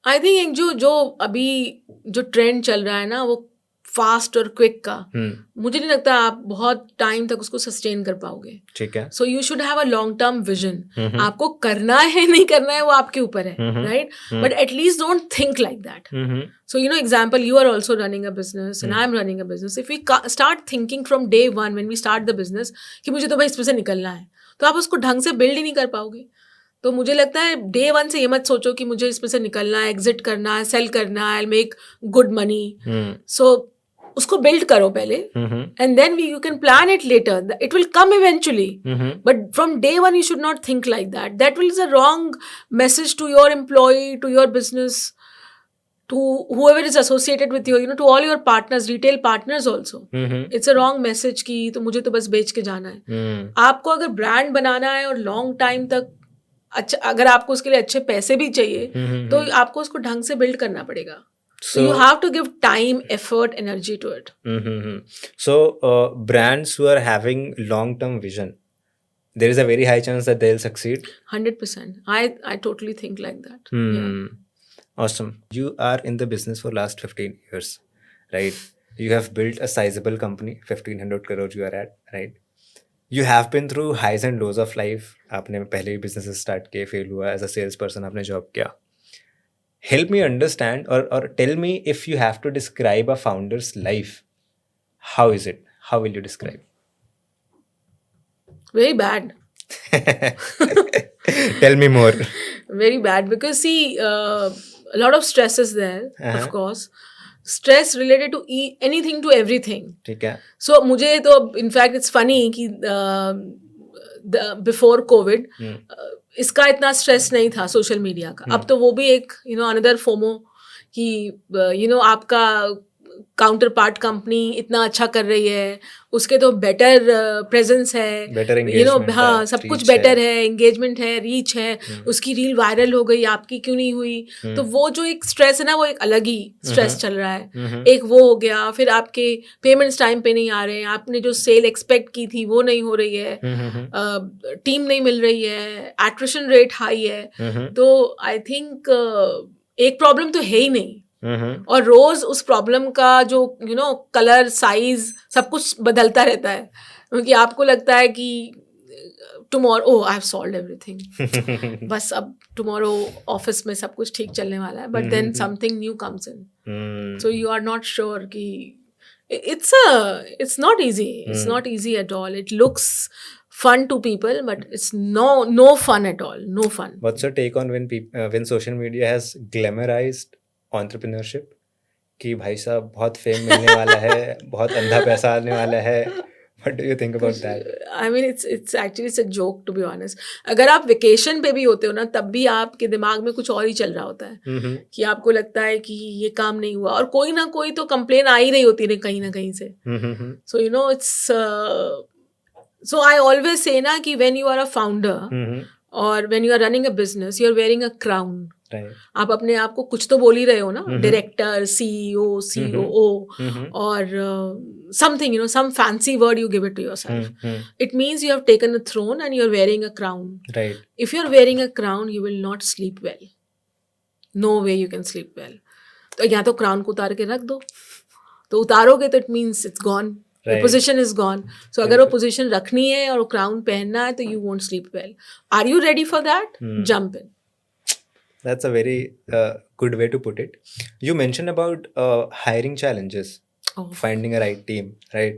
Speaker 2: I think एक जो अभी जो trend चल रहा है ना, वो fast और क्विक का, मुझे नहीं लगता आप बहुत टाइम तक उसको सस्टेन कर पाओगे।
Speaker 3: ठीक है।
Speaker 2: So you should have a long term vision. आपको करना है नहीं करना है वो आपके ऊपर है, right, but at least don't think like that. So example, you are also running a business and I'm running a business. If we start thinking from day one when we start the business कि मुझे तो भाई इसमें से निकलना है, तो आप उसको ढंग से बिल्ड ही नहीं कर पाओगे। तो मुझे लगता है डे वन से ये मत सोचो कि मुझे इसमें से निकलना है, एग्जिट करना है, सेल करना है, मेक गुड मनी। सो उसको बिल्ड करो पहले and then you can plan it later, it will come eventually, but from day one you should not think like that. That will is a wrong message to your employ, to your business, to whoever is associated with you, to all your partners, retail partners also. It's a wrong message कि तो मुझे तो बस बेच के जाना है। आपको अगर ब्रांड बनाना है और लॉन्ग टाइम तक अच्छा, अगर आपको उसके लिए अच्छे पैसे भी चाहिए, तो आपको उसको ढंग से बिल्ड करना पड़ेगा। So you have to give time, effort, energy to it.
Speaker 3: So brands who are having long-term vision, there is a very high chance that they'll succeed.
Speaker 2: 100%. I totally think like that. Yeah.
Speaker 3: Awesome. You are in the business for last 15 years, right? You have built a sizable company, 1500 crore you are at, right? You have been through highs and lows of life. आपने पहले भी business start किए, fail हुआ, as a salesperson आपने job किया. Help me understand or tell me, if you have to describe a founder's life, how is it? How will you describe?
Speaker 2: Very bad.
Speaker 3: Tell me more.
Speaker 2: Very bad, because see, a lot of stress is there, of course. Stress related to anything to everything.
Speaker 3: ठीक है।
Speaker 2: So मुझे तो in fact it's funny कि before COVID इसका इतना stress नहीं था social media का। अब तो वो भी एक अनदर फोमो कि आपका काउंटर पार्ट कंपनी इतना अच्छा कर रही है, उसके तो बेटर प्रेजेंस है,
Speaker 3: बेटर
Speaker 2: हाँ, सब कुछ बेटर है, एंगेजमेंट है, रीच है, उसकी रील वायरल हो गई, आपकी क्यों नहीं हुई। तो वो जो एक स्ट्रेस है ना, वो एक अलग ही स्ट्रेस चल रहा है। एक वो हो गया, फिर आपके पेमेंट्स टाइम पे नहीं आ रहे हैं, आपने जो सेल एक्सपेक्ट की थी वो नहीं हो रही है, टीम नहीं मिल रही है, एट्रिशन रेट हाई है। तो आई थिंक एक प्रॉब्लम तो है ही नहीं, और रोज उस प्रॉब्लम का जो कलर, साइज, सब कुछ बदलता रहता है, क्योंकि आपको लगता है कि tomorrow I have solved everything, बस अब टुमारो ऑफिस में सब कुछ ठीक चलने वाला है, but then something new comes in, so you are not sure कि it's not easy. It's not easy at all. It looks fun to people, but it's no fun at all. No fun.
Speaker 3: What's your take on when social media has glamorized entrepreneurship? कि भाई साहब बहुत fame मिलने वाला है, बहुत अंधा पैसा आने वाला है, What do you think about that?
Speaker 2: I mean, it's actually it's a joke to be honest. अगर आप वेकेशन पे भी होते हो ना, तब भी आपके दिमाग में कुछ और ही चल रहा होता है कि आपको लगता है कि ये काम नहीं हुआ, और कोई ना कोई तो कंप्लेन आ ही रही होती है कहीं ना कहीं से. So you know, it's so I always say ना कि when you are a founder or when you are running a business, you are wearing a crown.
Speaker 3: Right.
Speaker 2: आप अपने आप को कुछ तो बोल ही रहे हो ना, डायरेक्टर, CEO, COO, और something, you know, some fancy word you give it to yourself. It means you have taken a throne and you are wearing a crown.
Speaker 3: Right.
Speaker 2: If you are wearing a crown, you will not sleep well. No way you can sleep well. तो या तो crown को उतार के रख दो, तो उतारोगे तो it means it's gone. The position is gone. So अगर वो पोजीशन रखनी है और वो क्राउन पहनना है, तो you won't sleep well. Are you ready for that? Jump in.
Speaker 3: That's a very good way to put it. You mentioned about hiring challenges, finding a right team, right?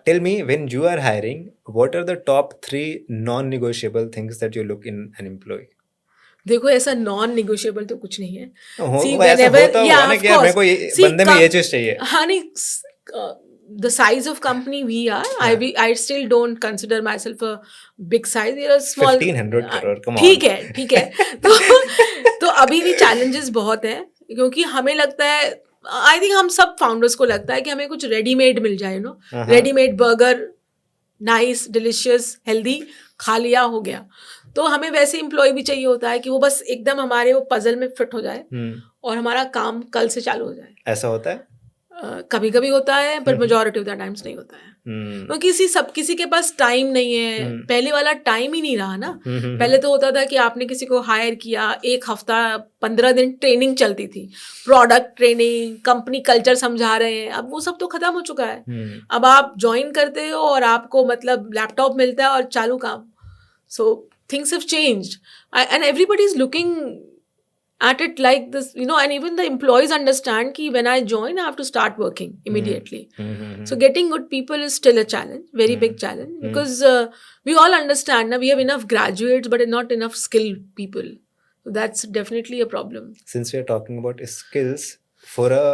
Speaker 3: Tell me, when you are hiring, what are the top 3 non-negotiable things that you look in an employee?
Speaker 2: देखो, ऐसा non negotiable तो कुछ नहीं है.
Speaker 3: ऐसा होता होगा ना कि यार मेरे को बंदे में ये चीज चाहिए.
Speaker 2: हाँ, नहीं, the size of company we are, I still don't consider myself a big size. We are a small
Speaker 3: 1500 crore, come on.
Speaker 2: ठीक है. तो अभी भी challenges बहुत हैं, क्योंकि हमें लगता है, आई थिंक हम सब फाउंडर्स को लगता है कि हमें कुछ रेडीमेड मिल जाए, no, readymade burger, nice, delicious, healthy, खा लिया, हो गया. तो हमें वैसे एम्प्लॉय भी चाहिए होता है कि वो बस एकदम हमारे वो पजल में फिट हो जाए और हमारा काम कल से चालू हो जाए.
Speaker 3: ऐसा होता है?
Speaker 2: कभी कभी होता है, पर मेजॉरिटी ऑफ द टाइम्स नहीं होता है, क्योंकि किसी के पास टाइम नहीं है. पहले वाला टाइम ही नहीं रहा ना. पहले तो होता था कि आपने किसी को हायर किया, 1 हफ्ता 15 दिन ट्रेनिंग चलती थी, प्रोडक्ट ट्रेनिंग, कंपनी कल्चर समझा रहे हैं. अब वो सब तो खत्म हो चुका है. अब आप ज्वाइन करते हो और आपको मतलब लैपटॉप मिलता है और चालू काम. So things have changed and everybody is looking at it like this, you know, and even the employees understand ki when I join, I have to start working immediately. So getting good people is still a challenge, very big challenge, because we all understand now we have enough graduates but not enough skilled people. So that's definitely a problem.
Speaker 3: Since we are talking about skills, for a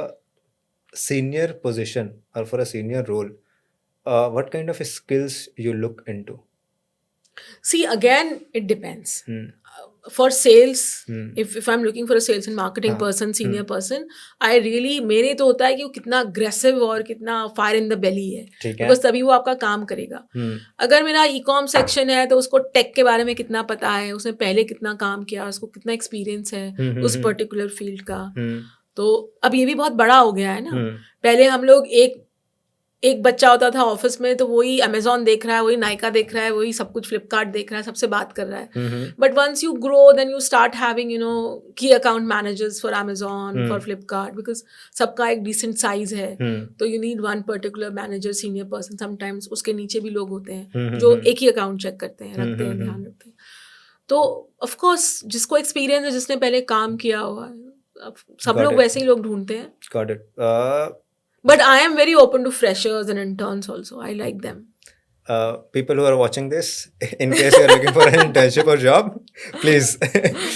Speaker 3: senior position or for a senior role, what kind of skills you look into?
Speaker 2: See, again, it depends. For sales, if I'm looking for a sales and marketing person, senior person, I really, मेरे तो होता है कि वो कितना aggressive और कितना fire in the belly है, because तभी वो आपका काम करेगा. अगर मेरा e-com section है तो उसको टेक के बारे में कितना पता है, उसने पहले कितना काम किया, उसको कितना एक्सपीरियंस है उस पर्टिकुलर फील्ड का. तो अब ये भी बहुत बड़ा हो गया है ना. पहले हम लोग एक बच्चा होता था ऑफिस में, तो वही अमेजॉन देख रहा है, वही नाइका देख रहा है, वही सब कुछ फ्लिपकार्ट देख रहा है, सबसे बात कर रहा है. But once you grow, then you start having, you know, key account managers for Amazon, for Flipkart, because सबका एक डिसेंट साइज है. तो you need one particular manager, senior person. Sometimes उसके नीचे भी लोग होते हैं जो एक ही अकाउंट चेक करते हैं, रखते हैं, ध्यान रखते हैं. तो ऑफकोर्स जिसको एक्सपीरियंस है, जिसने पहले काम किया हुआ है, सब लोग वैसे ही लोग ढूंढते हैं.
Speaker 3: Got it.
Speaker 2: But I am very open to freshers and interns also. I like them.
Speaker 3: People who are watching this, in case you are looking for an internship or job, please.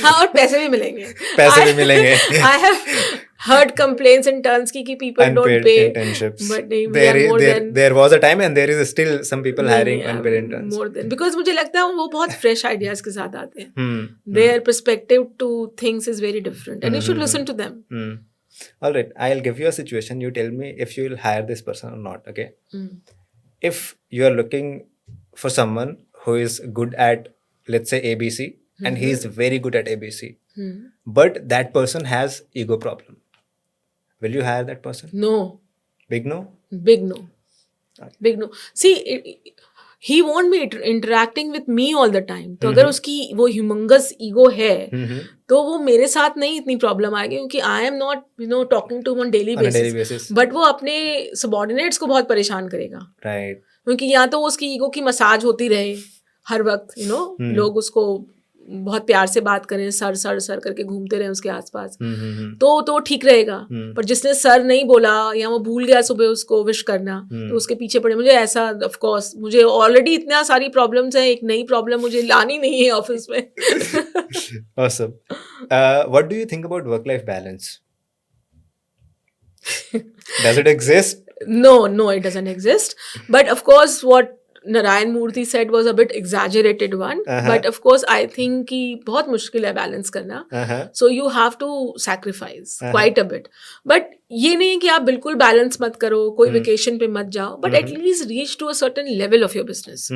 Speaker 2: हाँ, और पैसे भी मिलेंगे.
Speaker 3: पैसे भी मिलेंगे.
Speaker 2: I have heard complaints interns की people don't pay
Speaker 3: internships.
Speaker 2: But
Speaker 3: there was a time and there is still some people hiring unpaid interns.
Speaker 2: More than, because मुझे लगता है वो बहुत fresh ideas के साथ आते हैं. Their perspective to things is very different, and you should listen to them.
Speaker 3: All right, I'll give you a situation. You tell me if you will hire this person or not, okay? If you are looking for someone who is good at, let's say, ABC, and he is very good at ABC, but that person has ego problem, will you hire that person?
Speaker 2: No.
Speaker 3: Big no?
Speaker 2: Big no. Big no. See, he won't be interacting with me all the time. तो अगर उसकी वो humongous ego है, तो वो मेरे साथ नहीं इतनी प्रॉब्लम आएगी, क्योंकि I am not, you know, talking to him on daily basis. But वो अपने subordinates को बहुत परेशान करेगा.
Speaker 3: Right.
Speaker 2: क्योंकि या तो उसकी ईगो की मसाज होती रहे हर वक्त, you know, लोग उसको बहुत प्यार से बात करें, सर सर सर करके घूमते रहे उसके आसपास, तो ठीक रहेगा. पर जिसने सर नहीं बोला या वो भूल गया सुबह उसको विश करना, तो उसके पीछे पड़े. मुझे ऐसा, ऑफ कोर्स, मुझे ऑलरेडी इतना सारी प्रॉब्लम्स हैं, एक नई प्रॉब्लम मुझे लानी नहीं है ऑफिस में.
Speaker 3: Awesome. What do you think about work-life balance? Does it exist?
Speaker 2: No, it doesn't exist. But of course, what Narayan Murthy said was a bit exaggerated one. But of course, I think कि बहुत मुश्किल है balance करना. So you have to sacrifice quite a bit. But ये नहीं कि आप बिल्कुल balance मत करो, कोई vacation पे मत जाओ. But at least reach to a certain level of your business.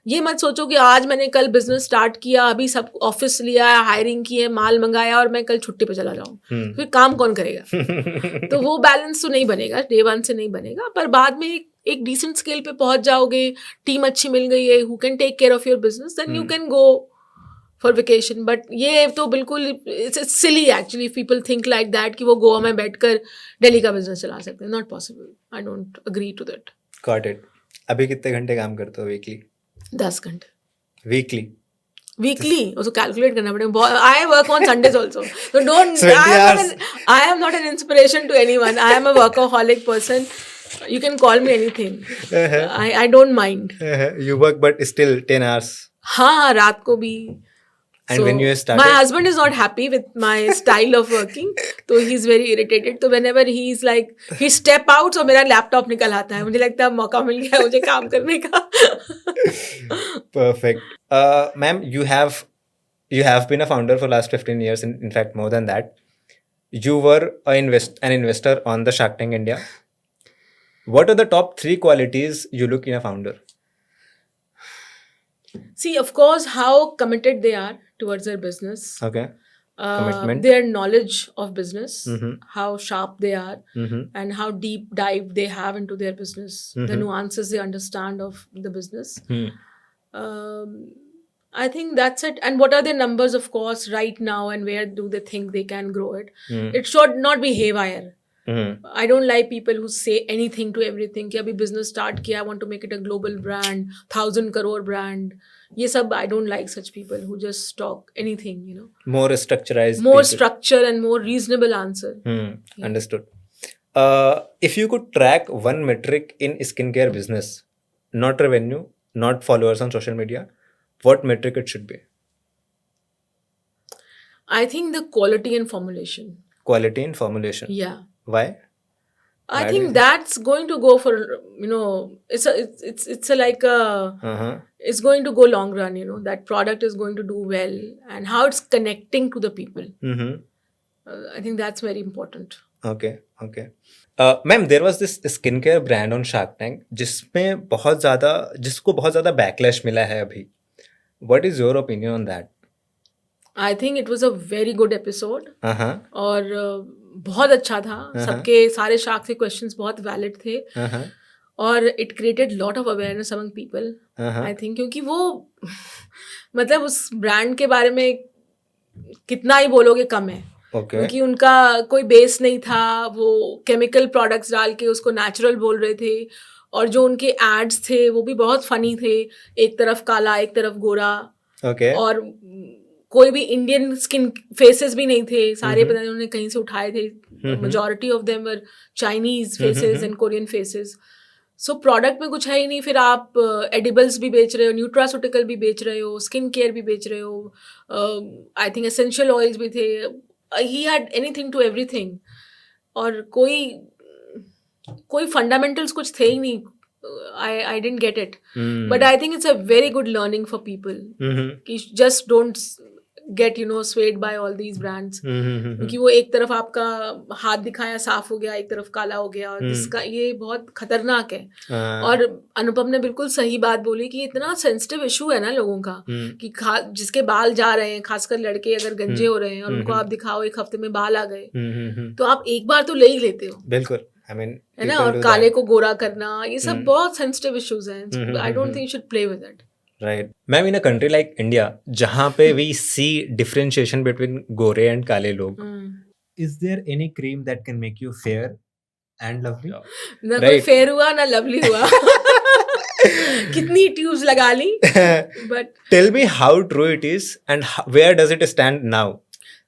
Speaker 2: ये मत सोचो कि आज मैंने कल business start किया, अभी सब office लिया, hiring की है, माल मंगाया और मैं कल छुट्टी पे चला जाऊँ. फिर काम कौन करेगा? तो वो balance तो नहीं बनेगा, day one से नहीं बनेगा. पर बाद में एक डिसेंट स्केल पे पहुंच जाओगे, टीम अच्छी मिल गई है, who can take care of your business, then you can go for vacation. But ये तो बिल्कुल it's silly actually, people think like that कि वो गोवा में बैठकर दिल्ली का बिजनेस चला सकते हैं. Not possible. I don't agree to that.
Speaker 3: Got it. अभी कितने घंटे काम करते हो वीकली?
Speaker 2: 10 घंटे.
Speaker 3: वीकली
Speaker 2: उसको कैलकुलेट करना पड़ेगा. I work on Sundays also, so don't. I am not an inspiration to anyone. I am a workaholic person. You can call me anything. I don't mind.
Speaker 3: You work but still 10 hours.
Speaker 2: हाँ, रात को भी.
Speaker 3: And when you started,
Speaker 2: my husband is not happy with my style of working, so he's very irritated. So whenever he's like, he step out, so मेरा laptop निकल आता है. मुझे लगता है मौका मिल गया मुझे काम करने का.
Speaker 3: Perfect. Ma'am, you have been a founder for last 15 years. In fact, more than that. You were an investor on the Shark Tank India. What are the top 3 qualities you look in a founder?
Speaker 2: See, of course, how committed they are towards their business.
Speaker 3: Okay. Commitment.
Speaker 2: Their knowledge of business, how sharp they are, and how deep dive they have into their business, the nuances they understand of the business. I think that's it. And what are their numbers, of course, right now, and where do they think they can grow it? It should not be haywire. I don't like people who say anything to everything कि अभी business start किया, I want to make it a global brand, 1,000 crore brand. ये सब I don't like such people who just talk anything, you know.
Speaker 3: More structurized.
Speaker 2: More structure and more reasonable answer.
Speaker 3: Yeah. Understood. If you could track one metric in skincare business, not revenue, not followers on social media, what metric it should be?
Speaker 2: I think the quality and formulation.
Speaker 3: Quality and formulation.
Speaker 2: Yeah.
Speaker 3: Why?
Speaker 2: I think that's going to go for, you know, it's like a it's going to go long run, you know, that product is going to do well, and how it's connecting to the people. I think that's very important.
Speaker 3: Okay. Ma'am, there was this skincare brand on Shark Tank जिसको बहुत ज़्यादा backlash मिला है अभी. What is your opinion on that?
Speaker 2: I think it was a very good episode. और बहुत अच्छा था. सबके सारे शार्क से क्वेश्चंस बहुत वैलिड थे. और it created lot of awareness among people, I think. क्योंकि वो मतलब उस ब्रांड के बारे में कितना ही बोलोगे कम है. क्योंकि उनका कोई बेस नहीं था. वो केमिकल प्रोडक्ट्स डाल के उसको नेचुरल बोल रहे थे. और जो उनके एड्स थे वो भी बहुत फनी थे. एक तरफ काला, एक तरफ गोरा. और कोई भी इंडियन स्किन फेसेस भी नहीं थे. सारे पता नहीं उन्होंने कहीं से उठाए थे. Majority of them were Chinese faces and Korean faces. So product में कुछ है ही नहीं. फिर आप एडिबल्स भी बेच रहे हो, न्यूट्रास्यूटिकल भी बेच रहे हो, स्किन केयर भी बेच रहे हो. आई थिंक एसेंशियल ऑयल्स भी थे. He had anything to everything. और कोई फंडामेंटल्स कुछ थे ही नहीं. I didn't get it. But I think it's a very good learning for people. Just don't get, you know, swayed by all these brands. क्योंकि वो एक तरफ आपका हाथ दिखाया साफ हो गया, एक तरफ काला हो गया. और जिसका ये बहुत खतरनाक है. और अनुपम ने बिल्कुल सही बात बोली कि इतना सेंसिटिव इशू है ना लोगों का, कि जिसके बाल जा रहे हैं, खासकर लड़के अगर गंजे हो रहे हैं और उनको आप दिखाओ एक हफ्ते में बाल आ गए, तो आप एक बार तो ले ही लेते हो.
Speaker 3: बिल्कुल. I mean,
Speaker 2: है ना. और काले को गोरा करना, ये सब बहुत सेंसिटिव इश्यूज हैं. आई don't think you should play with it.
Speaker 3: Right. Ma'am, in a country like India, जहाँ पे we see differentiation between Gore and काले लोग, is there any cream that can make you fair and lovely?
Speaker 2: ना कोई fair हुआ ना lovely हुआ. कितनी ट्यूब्स लगा ली. But
Speaker 3: tell me how true it is and where does it stand now?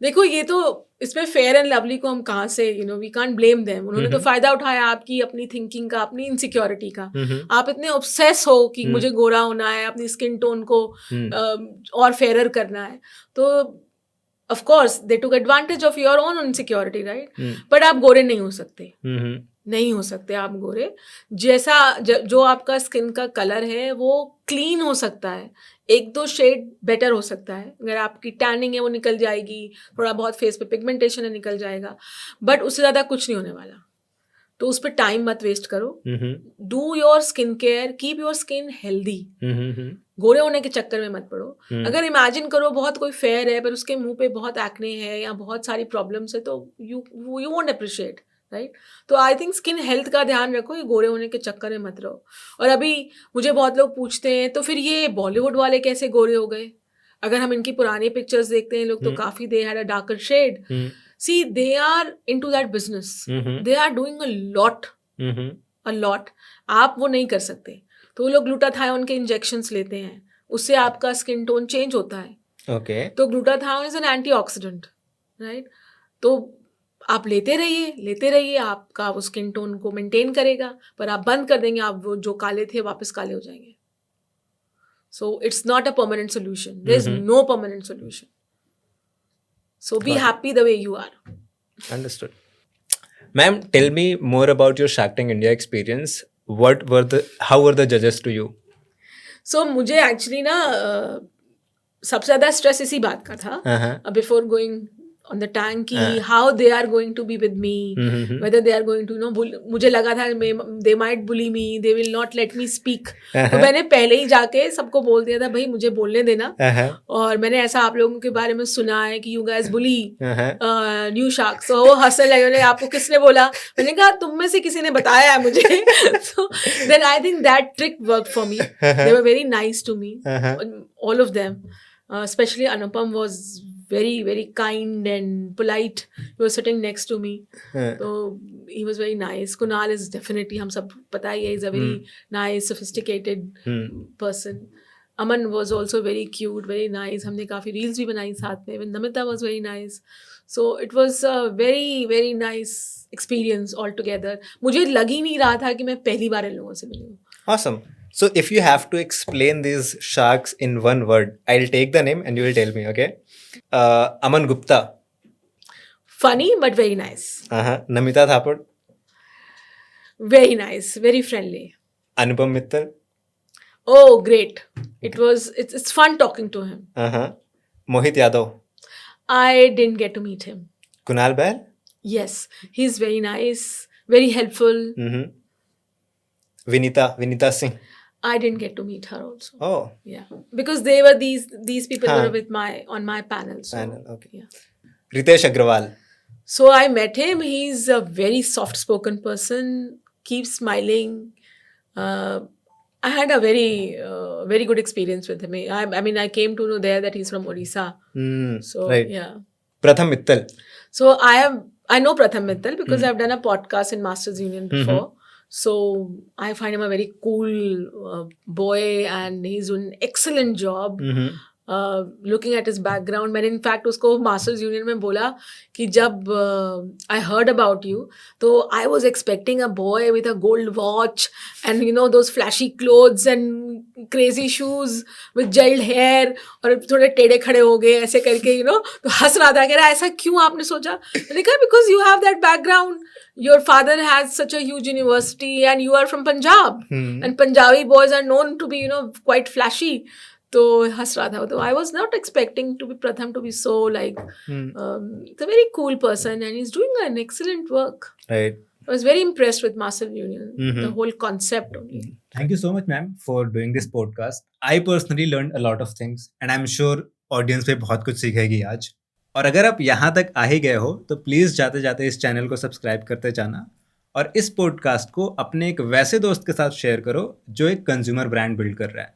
Speaker 2: देखो, ये तो इसमें फेयर एंड लवली को हम कहाँ से, you know, we can't blame them. उन्होंने तो फायदा उठाया आपकी अपनी थिंकिंग का, अपनी इनसिक्योरिटी का. आप इतने ऑब्सेस हो कि मुझे गोरा होना है, अपनी स्किन टोन को और फेयरर करना है. तो of course they took advantage of your own insecurity, right. But आप गोरे नहीं हो सकते. नहीं हो सकते आप गोरे। जो आपका स्किन का कलर है वो क्लीन हो सकता है, 1-2 शेड बेटर हो सकता है। अगर आपकी टैनिंग है वो निकल जाएगी, थोड़ा बहुत फेस पे पिगमेंटेशन है निकल जाएगा, बट उससे ज़्यादा कुछ नहीं होने वाला। तो उस पे टाइम मत वेस्ट करो। Do your skin care, keep your skin healthy. गोरे होने के चक्कर में मत पड़ो। अगर इमेजिन करो बहुत कोई फेयर है पर उसके मुंह पे बहुत एक्ने है या बहुत सारी प्रॉब्लम्स है, तो यू वोंट अप्रिशिएट, राइट? तो आई थिंक स्किन हेल्थ का ध्यान रखो, ये गोरे होने के चक्कर में मत रहो। और अभी मुझे बहुत लोग पूछते हैं तो फिर ये बॉलीवुड वाले कैसे गोरे हो गए? अगर हम इनकी पुरानी पिक्चर्स देखते हैं, लोग तो काफी they had a darker shade. See, they are into that business, they are doing a lot. आप वो नहीं कर सकते। तो वो लोग ग्लूटाथायोन के इंजेक्शंस लेते हैं, उससे आपका स्किन टोन चेंज होता है।
Speaker 3: ओके।
Speaker 2: तो glutathione is an antioxidant, right? तो आप लेते रहिए, आपका वो स्किन टोन को मेंटेन करेगा। पर आप बंद कर देंगे, आप वो जो काले थे वापस काले हो जाएंगे। So it's not a permanent solution, there is no permanent solution. So be happy the way you are.
Speaker 3: Understood. Ma'am, tell me more about your Shark Tank India experience. How were the judges to you?
Speaker 2: सो मुझे actually ना सबसे ज़्यादा stress इसी बात का था before going on the tank कि how they are going to be with me, whether they are going to know. मुझे लगा था they might bully me, they will not let me speak. तो मैंने पहले ही जाके सबको बोल दिया था, भाई मुझे बोलने देना। और मैंने ऐसा आप लोगों के बारे में सुना है कि you guys bully new sharks. तो वो हंसने लगे, आपको किसने बोला? मैंने कहा तुम में से किसी ने बताया है मुझे। So then I think that trick worked for me. They were very nice to me, all of them. Especially Anupam was very, very kind and polite. He was sitting next to me. So he was very nice. Kunal is definitely, हम सब पता ही है, he's a very nice, sophisticated person. Aman was also very cute, very nice. हमने काफ़ी reels भी बनाई साथ में. Even Namita was very nice. So it was a very, very nice experience altogether. मुझे लग ही नहीं रहा था कि मैं पहली बार इन लोगों से मिली हूँ.
Speaker 3: Awesome. So if you have to explain these sharks in one word, I'll take the name and you will tell me, okay? Aman Gupta.
Speaker 2: Funny but very nice.
Speaker 3: Namita Thapar.
Speaker 2: Very nice, very friendly.
Speaker 3: Anupam Mittal.
Speaker 2: Oh, great. It's fun talking to him.
Speaker 3: Mohit Yadav.
Speaker 2: I didn't get to meet him.
Speaker 3: Kunal Bahl.
Speaker 2: Yes, he's very nice, very helpful.
Speaker 3: Vinita Singh.
Speaker 2: I didn't get to meet her also.
Speaker 3: Oh.
Speaker 2: Yeah, because they were these people were with on my panel. So,
Speaker 3: okay.
Speaker 2: Yeah.
Speaker 3: Ritesh Agrawal.
Speaker 2: So I met him. He's a very soft-spoken person. Keeps smiling. I had a very good experience with him. I mean, I came to know there that he's from Odisha. So
Speaker 3: right.
Speaker 2: Yeah.
Speaker 3: Pratham Mittal.
Speaker 2: So I know Pratham Mittal because I've done a podcast in Masters Union before. So I find him a very cool boy and he's doing an excellent job. Looking at his background, मैंने in fact उसको Masters Union में बोला कि जब I heard about you, तो I was expecting a boy with a gold watch and you know those flashy clothes and crazy shoes with gelled hair और थोड़े टेढ़े खड़े हो गए ऐसे करके, you know, तो हंस रहा था, कह रहा ऐसा क्यों आपने सोचा? मैंने कहा because you have that background. Your father has such a huge university and you are from Punjab. And Punjabi boys are known to be, you know, quite flashy. तो हंस रहा था. तो I was not expecting to be Pratham to be so like it's a very cool person and he's doing an excellent work.
Speaker 3: Right.
Speaker 2: I was very impressed with Master Union, the whole concept only.
Speaker 1: Thank you so much, ma'am, for doing this podcast. I personally learned a lot of things and I'm sure audience पे बहुत कुछ सीखेगी आज. और अगर आप यहाँ तक आ ही गए हो तो प्लीज़ जाते जाते इस चैनल को सब्सक्राइब करते जाना और इस पॉडकास्ट को अपने एक वैसे दोस्त के साथ शेयर करो जो एक कंज्यूमर ब्रांड बिल्ड कर रहा है.